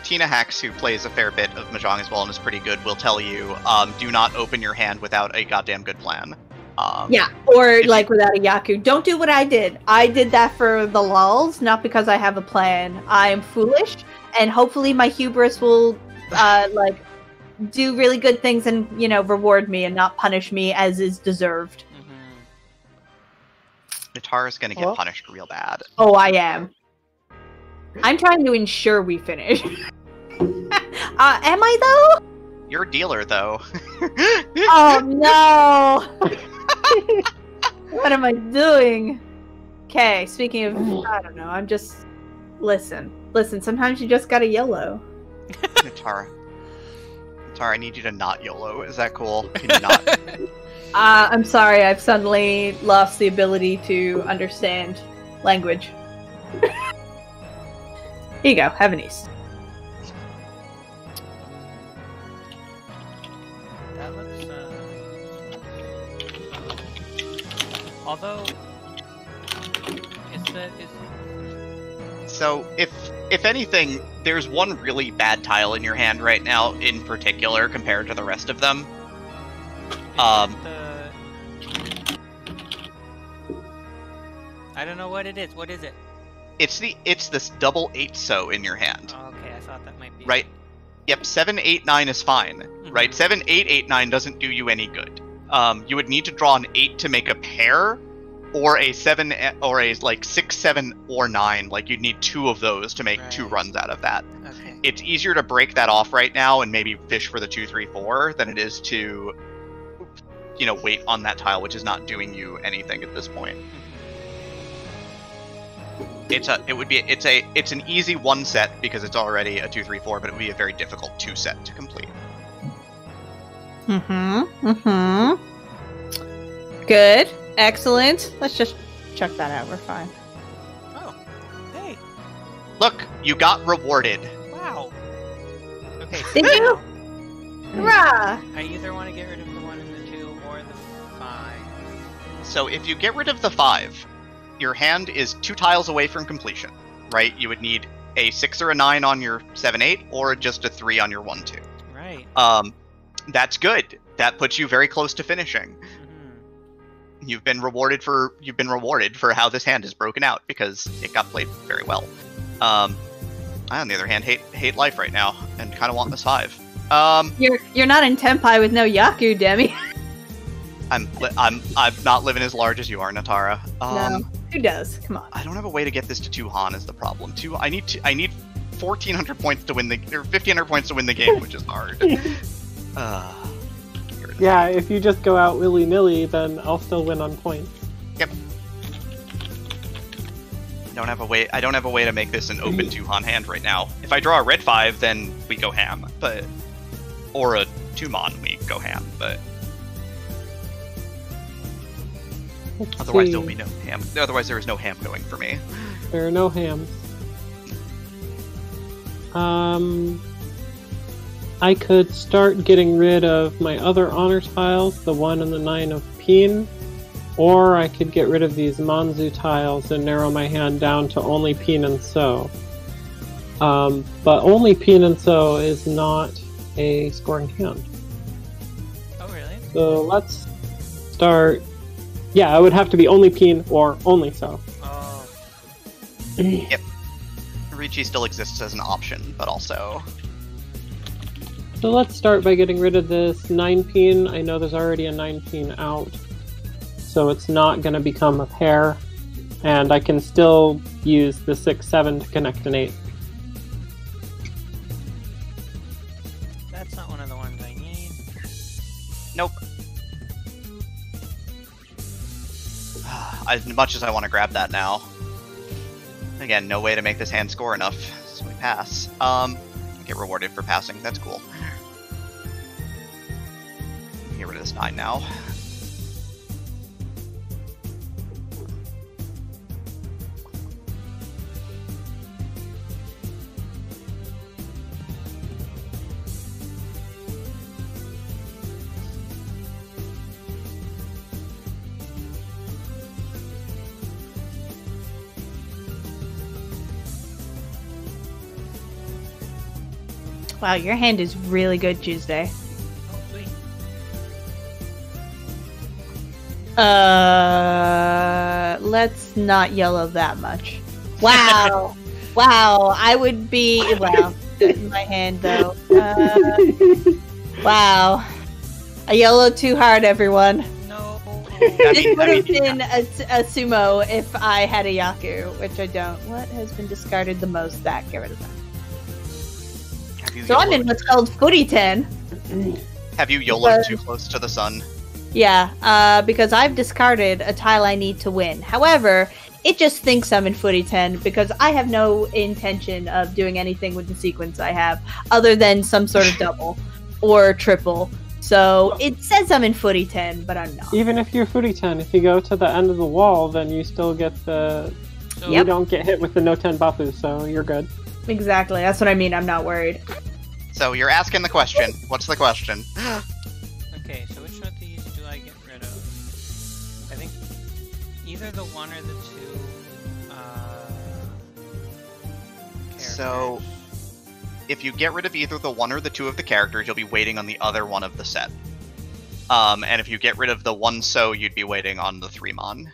D: Tina Hacks, who plays a fair bit of Mahjong as well and is pretty good, will tell you, do not open your hand without a goddamn good plan.
C: Yeah, or like without a Yaku. Don't do what I did. I did that for the lulz, not because I have a plan. I am foolish, and hopefully my hubris will, like, do really good things and, you know, reward me and not punish me as is deserved.
D: Netara's gonna get punished real bad.
C: Oh, I am. I'm trying to ensure we finish. Am I, though?
D: You're a dealer, though.
C: Oh, no! What am I doing? Okay, speaking of, I don't know, I'm just... Listen, sometimes you just gotta YOLO.
D: Netara, I need you to not YOLO. Is that cool? Can you not?
C: I'm sorry, I've suddenly lost the ability to understand language. Here you go, have an East.
A: That looks, although,
D: So, if anything, there's one really bad tile in your hand right now, in particular, compared to the rest of them.
A: I don't know what it is. What is it?
D: It's this double 8-so in your hand.
A: Oh, okay, I thought that might be...
D: Right? Yep, 7, 8, 9 is fine. Right? 7, 8, 8, 9 doesn't do you any good. You would need to draw an 8 to make a pair, or a 7, or a, like, 6, 7, or 9. Like, you'd need 2 of those to make 2 runs out of that.
A: Okay.
D: It's easier to break that off right now and maybe fish for the 2, 3, 4 than it is to, you know, wait on that tile, which is not doing you anything at this point. It's an easy 1 set because it's already a 2, 3, 4, but it would be a very difficult 2 set to complete.
C: Good. Excellent. Let's just check that out. We're fine.
A: Oh, hey.
D: Look, you got rewarded.
A: Wow. Okay.
C: Did you? Hurrah!
A: I either want to get rid of the 1 and the 2 or the 5.
D: So if you get rid of the 5, your hand is 2 tiles away from completion, right? You would need a 6 or a 9 on your 7, 8, or just a 3 on your 1, 2.
A: Right.
D: That's good. That puts you very close to finishing. You've been rewarded for how this hand is broken out because it got played very well. I, on the other hand, hate life right now and kind of want this 5.
C: You're not in Tenpai with no Yaku, Demi.
D: I'm not living as large as you are, Netara.
C: No, who does? Come on.
D: I don't have a way to get this to 2 Han is the problem. I need 1,400 points to win or 1,500 points to win the game, which is hard.
B: Yeah, if you just go out willy-nilly, then I'll still win on points.
D: Yep. I don't have a way to make this an open 2-mon hand right now. If I draw a red 5, then we go ham, but or a 2-mon, we go ham, but otherwise there'll be no ham. Otherwise there is no ham going for me.
B: There are no hams. I could start getting rid of my other honor tiles, the 1 and the 9 of Peen, or I could get rid of these Manzu tiles and narrow my hand down to only Peen and So. But only Peen and So is not a scoring hand.
A: Oh, really?
B: So let's start... Yeah, it would have to be only Peen or only So.
A: Oh.
D: Yep. Ricci still exists as an option, but also...
B: So let's start by getting rid of this 9-peen. I know there's already a 9-peen out, so it's not going to become a pair. And I can still use the 6-7 to connect an 8.
A: That's not one of the ones I need.
D: Nope. As much as I want to grab that now. Again, no way to make this hand score enough, so we pass. Get rewarded for passing, that's cool. Get rid of this 9 now.
C: Wow, your hand is really good, Tuesday.
A: Oh, sweet.
C: Let's not yellow that much. Wow. Wow, I would be... Wow, in my hand, though. Wow. I yellowed too hard, everyone.
A: No.
C: This would have been a sumo if I had a Yaku, which I don't. What has been discarded the most? That, get rid of that. So I'm in what's called footy 10.
D: Have you YOLO'd too close to the sun?
C: Yeah, because I've discarded a tile I need to win. However, it just thinks I'm in footy 10 because I have no intention of doing anything with the sequence I have other than some sort of double or triple. So it says I'm in footy 10, but I'm not.
B: Even if you're footy 10, if you go to the end of the wall, then you still get the...
A: So
B: You don't get hit with the no 10 Bapu, so you're good.
C: Exactly, that's what I mean. I'm not worried.
D: So you're asking the question. What's the question?
A: Okay, so which of these do I get rid of? I think either the 1 or the 2.
D: So, if you get rid of either the 1 or the 2 of the characters, you'll be waiting on the other one of the set. And if you get rid of the 1 so, you'd be waiting on the 3 mon.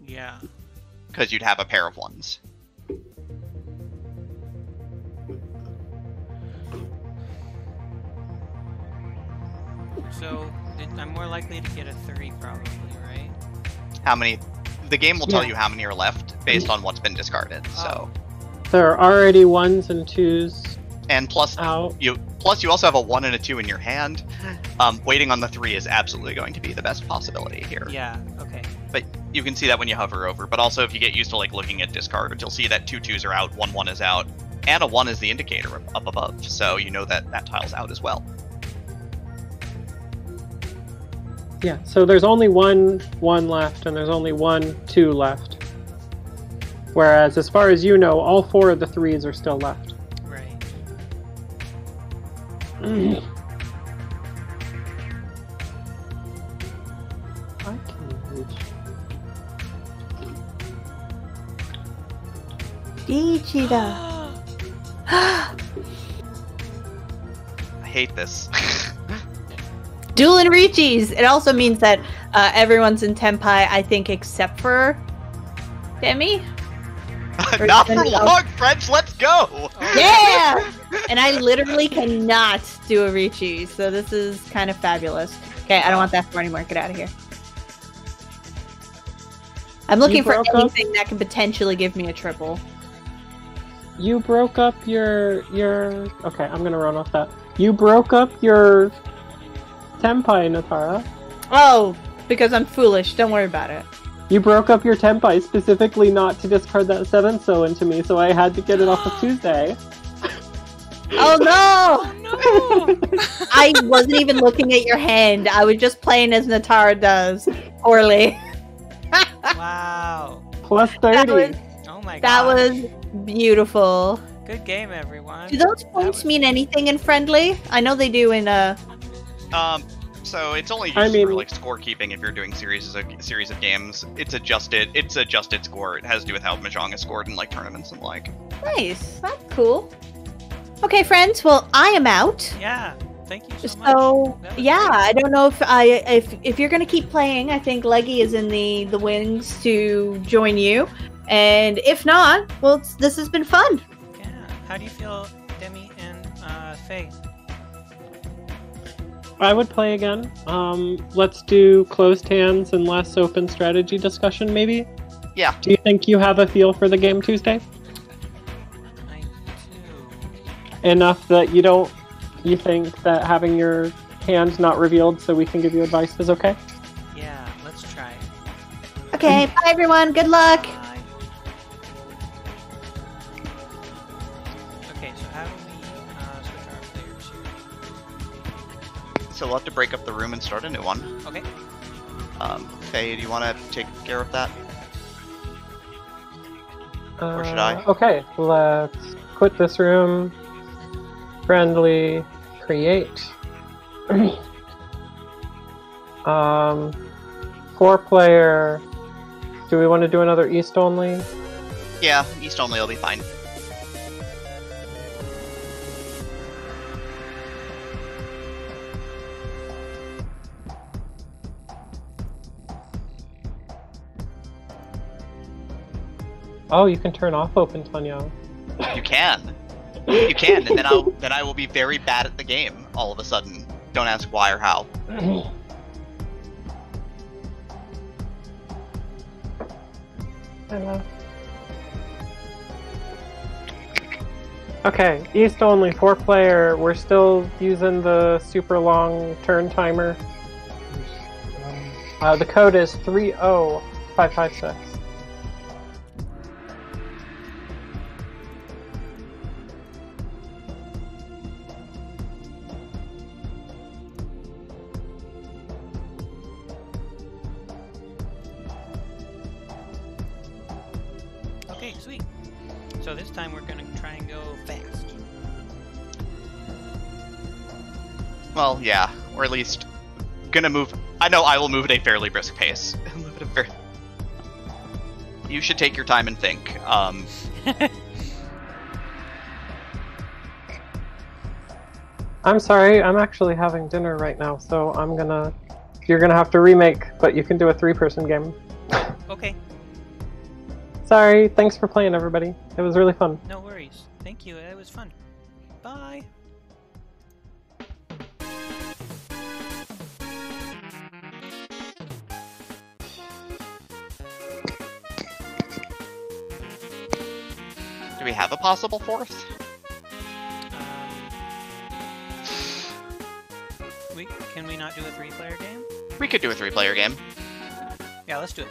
A: Yeah.
D: Because you'd have a pair of 1s.
A: So I'm more likely to get a 3, probably, right?
D: How many? The game will tell you how many are left based on what's been discarded. So.
B: There are already 1s and 2s.
D: And plus, you also have a 1 and a 2 in your hand. Waiting on the 3 is absolutely going to be the best possibility here.
A: Yeah. Okay.
D: But you can see that when you hover over. But also, if you get used to like looking at discards, you'll see that 2 2s are out, 1 1 is out, and a 1 is the indicator up above. So you know that that tile's out as well.
B: Yeah, so there's only 1 1 left, and there's only 1 2 left. Whereas, as far as you know, all 4 of the 3s are still left.
A: Right.
B: I can reach.
C: Ichida.
D: I hate this.
C: Duel and Richis. It also means that everyone's in Tenpai, I think, except for Demi.
D: Not for long, French. Let's go.
C: Yeah, and I literally cannot do a Richi, so this is kind of fabulous. Okay, I don't want that for anymore. Get out of here. I'm looking for anything that can potentially give me a triple.
B: You broke up your... Okay, I'm gonna run off that. You broke up your Tenpai, Netara.
C: Oh, because I'm foolish. Don't worry about it.
B: You broke up your Tenpai specifically not to discard that 7-so into me, so I had to get it off of Tuesday.
C: Oh no!
A: Oh, no!
C: I wasn't even looking at your hand. I was just playing as Netara does. Poorly.
A: Wow.
B: Plus 30.
A: Oh my god.
C: That was beautiful.
A: Good game, everyone.
C: Do those points mean anything in friendly? I know they do in
D: So it's only used for like scorekeeping if you're doing series of games. It's adjusted score. It has to do with how Mahjong is scored in like tournaments and like.
C: Nice. That's cool. Okay, friends. Well, I am out.
A: Yeah. Thank you so much.
C: So yeah, I don't know if you're gonna keep playing. I think Leggy is in the wings to join you, and if not, well, this has been fun.
A: Yeah. How do you feel, Demi and seeliefae.
B: I would play again. Let's do closed hands and less open strategy discussion, maybe?
D: Yeah.
B: Do you think you have a feel for the game Tuesday?
A: I do.
B: Enough that you think that having your hand not revealed so we can give you advice is okay?
A: Yeah, let's try.
C: Okay, bye everyone. Good luck.
A: Bye. Okay, so how do we switch our players here?
D: So we'll have to break up the room and start a new one.
A: Okay.
D: Faye, do you want to take care of that? Or should I?
B: Okay, let's quit this room. Friendly. Create. 4-player. Do we want to do another East only?
D: Yeah, East only will be fine.
B: Oh, you can turn off Open Tonyo.
D: You can. You can, and then I will be very bad at the game all of a sudden. Don't ask why or how.
B: Okay, East only, 4-player. We're still using the super long turn timer. The code is 30556.
A: Okay, sweet. So this time we're gonna try and go fast.
D: Well, yeah, or at least gonna move. I know I will move at a fairly brisk pace. Move at a very. You should take your time and think.
B: I'm sorry, I'm actually having dinner right now, so you're gonna have to remake, but you can do a 3-person game.
A: Okay,
B: Sorry, thanks for playing, everybody. It was really fun.
A: no worries. Thank you, it was fun. Bye!
D: Do we have a possible fourth?
A: Can we not do a 3-player game?
D: We could do a 3-player game.
A: Yeah, let's do it.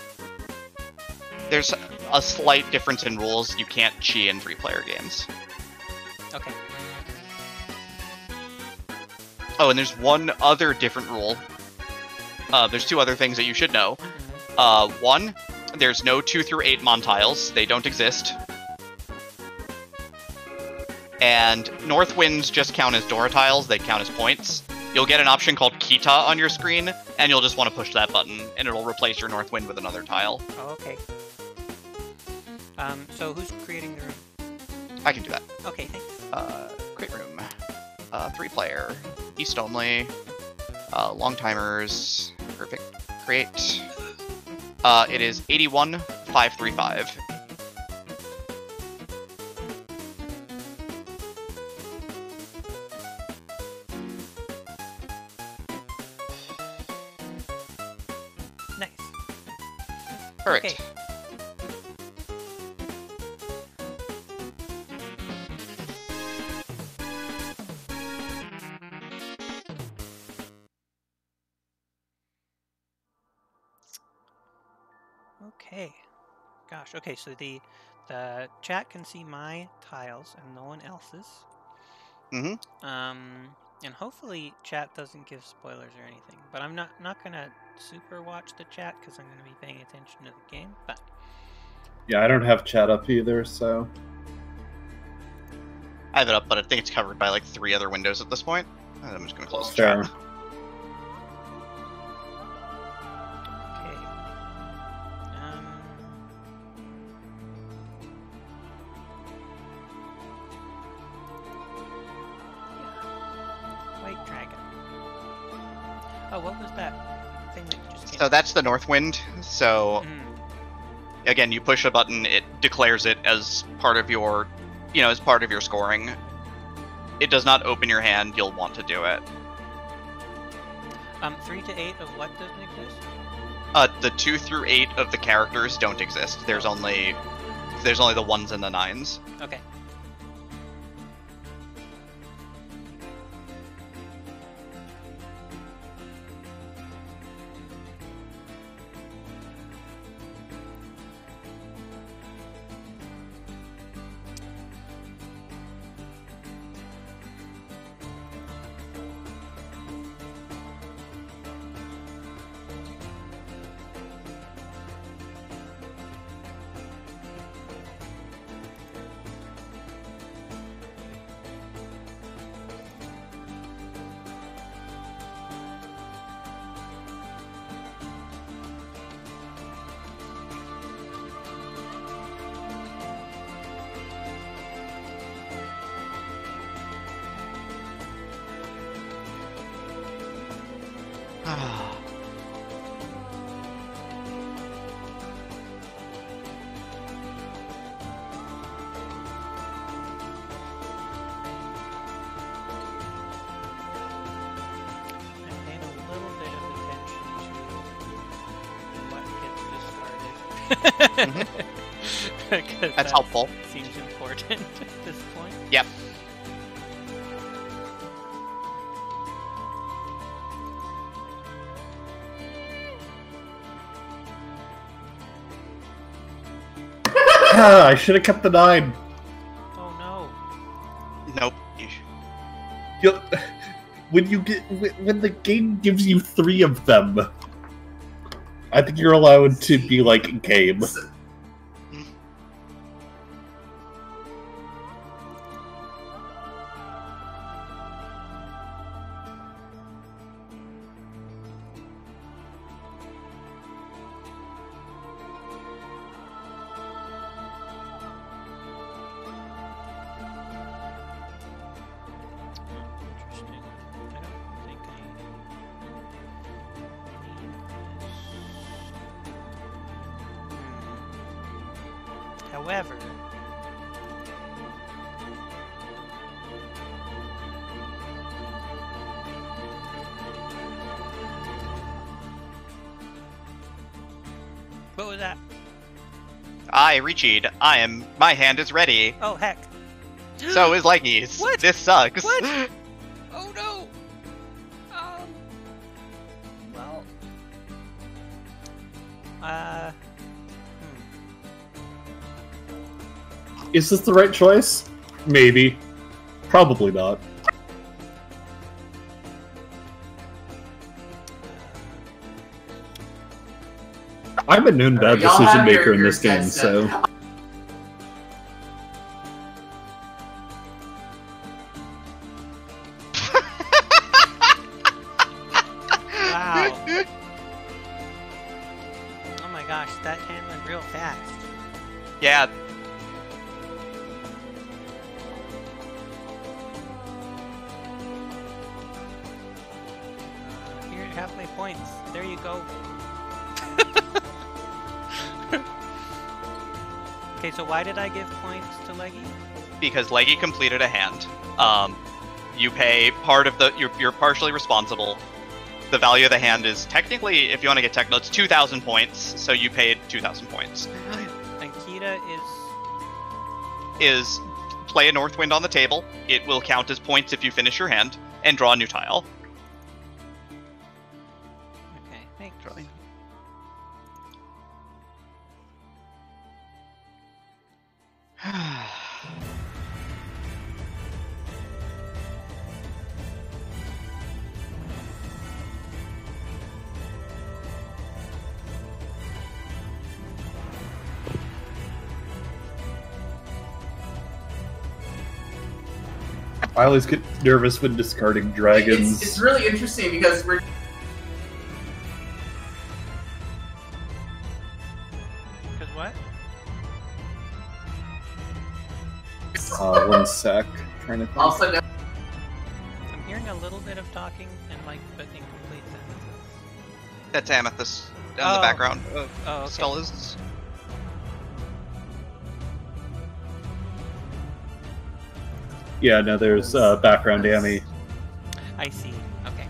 D: There's a slight difference in rules. You can't chi in 3-player games.
A: Okay.
D: Oh, and there's one other different rule. There's 2 other things that you should know. 1, there's no 2 through 8 Montiles. They don't exist. And North Winds just count as Dora tiles. They count as points. You'll get an option called Kita on your screen, and you'll just want to push that button, and it'll replace your North Wind with another tile.
A: Oh, okay. So who's creating the room?
D: I can do that.
A: Okay, thanks.
D: Create room. 3-player. East only. Long timers. Perfect. Create. It is 81,535.
A: Nice.
D: Perfect.
A: Okay. Okay. Gosh, okay, so the chat can see my tiles and no one else's.
D: Mm-hmm.
A: And hopefully chat doesn't give spoilers or anything. But I'm not gonna super watch the chat because I'm gonna be paying attention to the game. But
E: Yeah, I don't have chat up either, so...
D: I have it up, but I think it's covered by like 3 other windows at this point. And I'm just gonna close the
E: Fair.
D: chat.
A: okay. White dragon. Oh, what was that thing that you just came?
D: So that's the North Wind. So
A: Mm,
D: again, you push a button, it declares it as part of your, as part of your scoring. it does not open your hand, you'll want to do it.
A: 3 to 8 of what doesn't exist?
D: The 2 through 8 of the characters don't exist. There's only the 1s and the 9s.
A: Okay.
D: That's helpful.
A: Seems important at this point.
D: Yep.
E: I should have kept the 9.
A: Oh no.
D: Nope.
E: When the game gives you 3 of them, I think you're allowed to be like, game.
A: However, what was that?
D: Reached. My hand is ready.
A: Oh heck.
D: So is Leggy's.
A: What?
D: This sucks.
A: What? Oh no. Well.
E: Is this the right choice? Maybe. Probably not. I'm a known bad decision maker in this game, so...
A: Wow. Oh my gosh, that hand went real fast.
D: Yeah.
A: Here, have my points. There you go. Okay, so why did I give points to Leggy?
D: Because Leggy completed a hand. You pay part of the... You're partially responsible. The value of the hand is technically, if you want to get technical, it's 2,000 points, so you paid 2,000 points.
A: And Kita
D: is play a North Wind on the table. It will count as points if you finish your hand, and draw a new tile.
A: Okay, thanks.
E: I always get nervous when discarding dragons.
G: It's really interesting because we're...
A: Because what?
E: 1 sec. Trying to think.
G: Also, no.
A: I'm hearing a little bit of talking and like but incomplete sentences.
D: That's Amethyst in the background of
A: Oh, okay.
D: Stella's.
E: Yeah, no, there's background Amy.
A: I see. Okay.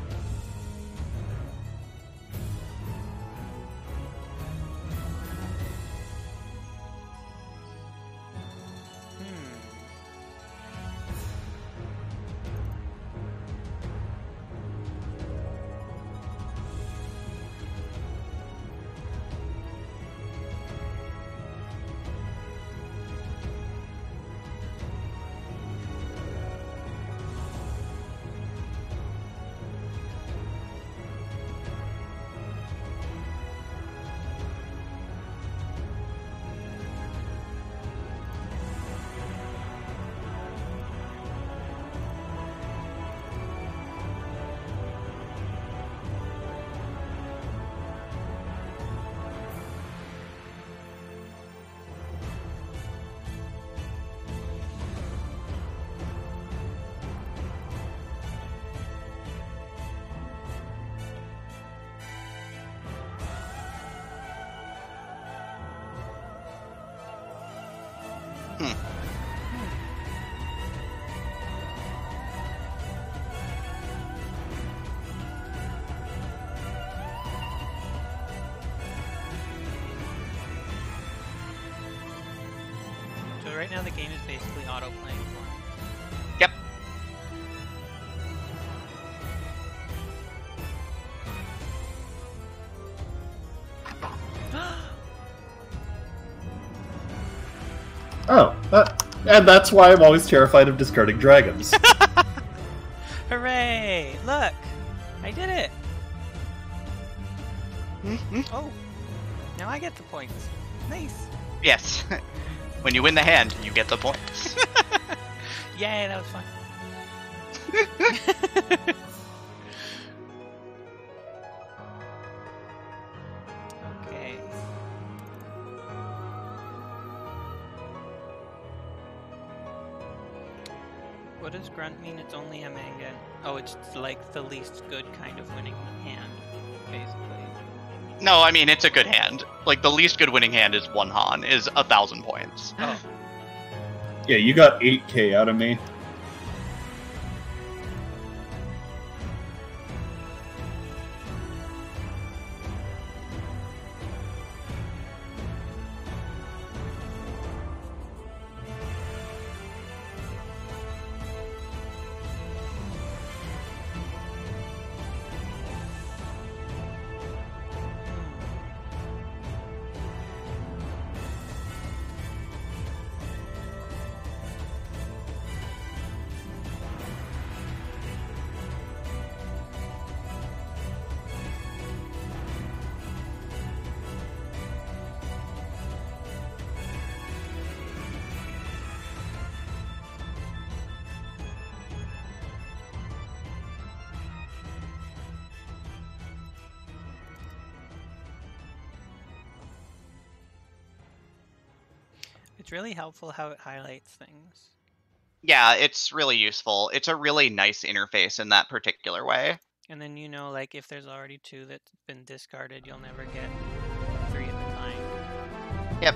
A: So right now the game is basically auto-playing for me.
D: Yep.
E: Oh, and that's why I'm always terrified of discarding dragons.
A: Hooray! Look! I did it! Oh! Now I get the points. Nice!
D: Yes. When you win the hand, you get the points.
A: Yay, that was fun. Okay. What does grunt mean? It's only a manga. Oh, it's like the least good kind of winning hand, basically.
D: No, I mean, it's a good hand. Like, the least good winning hand is 1 Han, is 1,000 points.
A: Oh.
E: Yeah, you got 8k out of me.
A: It's really helpful how it highlights things.
D: Yeah, it's really useful. It's a really nice interface in that particular way.
A: And then, you know, like, if there's already 2 that's been discarded, you'll never get 3 of the kind.
D: Yep.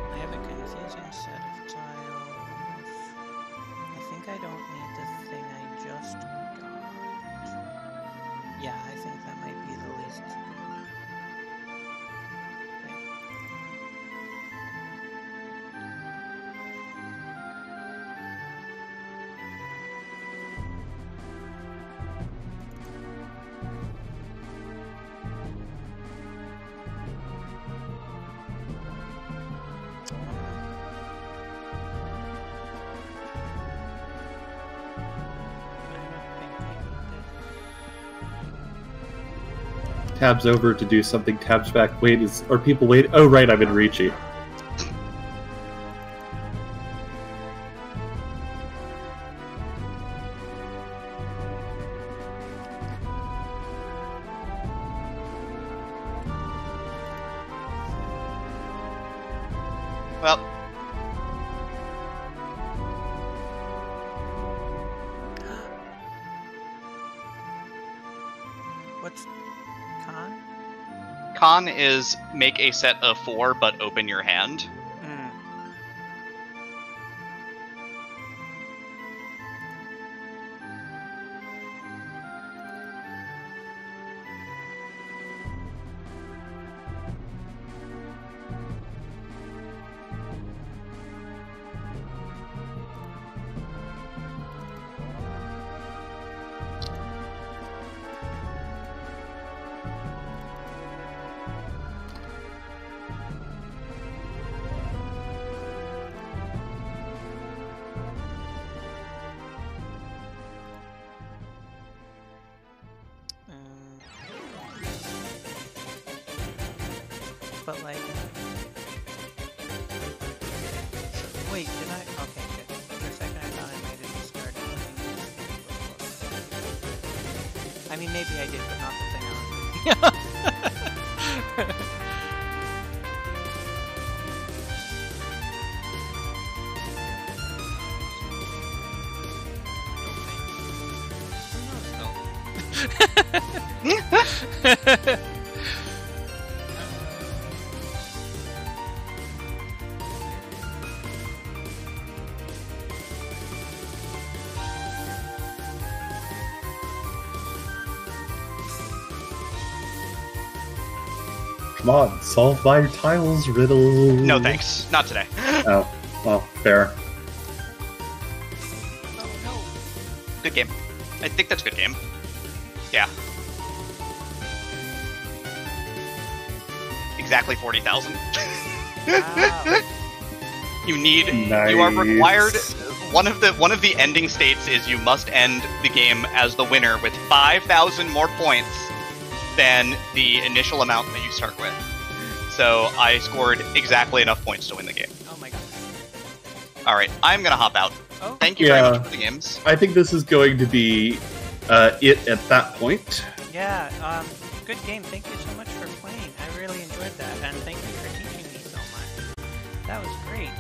A: I have a confusing set of tiles. I think I don't need the thing I just got. Yeah, I think that might be the least good. Okay.
E: Tabs over to do something, tabs back, wait, are people waiting? Oh right, I'm in Ricci.
D: Well.
A: What's con?
D: Con is make a set of 4, but open your hand.
A: Mm. But like, wait, did I? Okay, good. For a second, I thought I might have discarded something. I mean, maybe I did, but not the thing I was thinking of.
E: Come on, solve my tiles riddle.
D: No thanks. Not today.
E: Oh, well, fair.
A: Oh no.
D: Good game. I think that's a good game. Yeah. Exactly 40,000.
A: Wow.
D: You need.
E: Nice.
D: You are required. One of the ending states is you must end the game as the winner with 5,000 more points than the initial amount that you start with. So I scored exactly enough points to win the game.
A: Oh my god.
D: Alright, I'm gonna hop out.
A: Oh.
D: Thank you very much for the games.
E: I think this is going to be it at that point.
A: Yeah, good game. Thank you so much for playing. I really enjoyed that, and thank you for teaching me so much. That was great.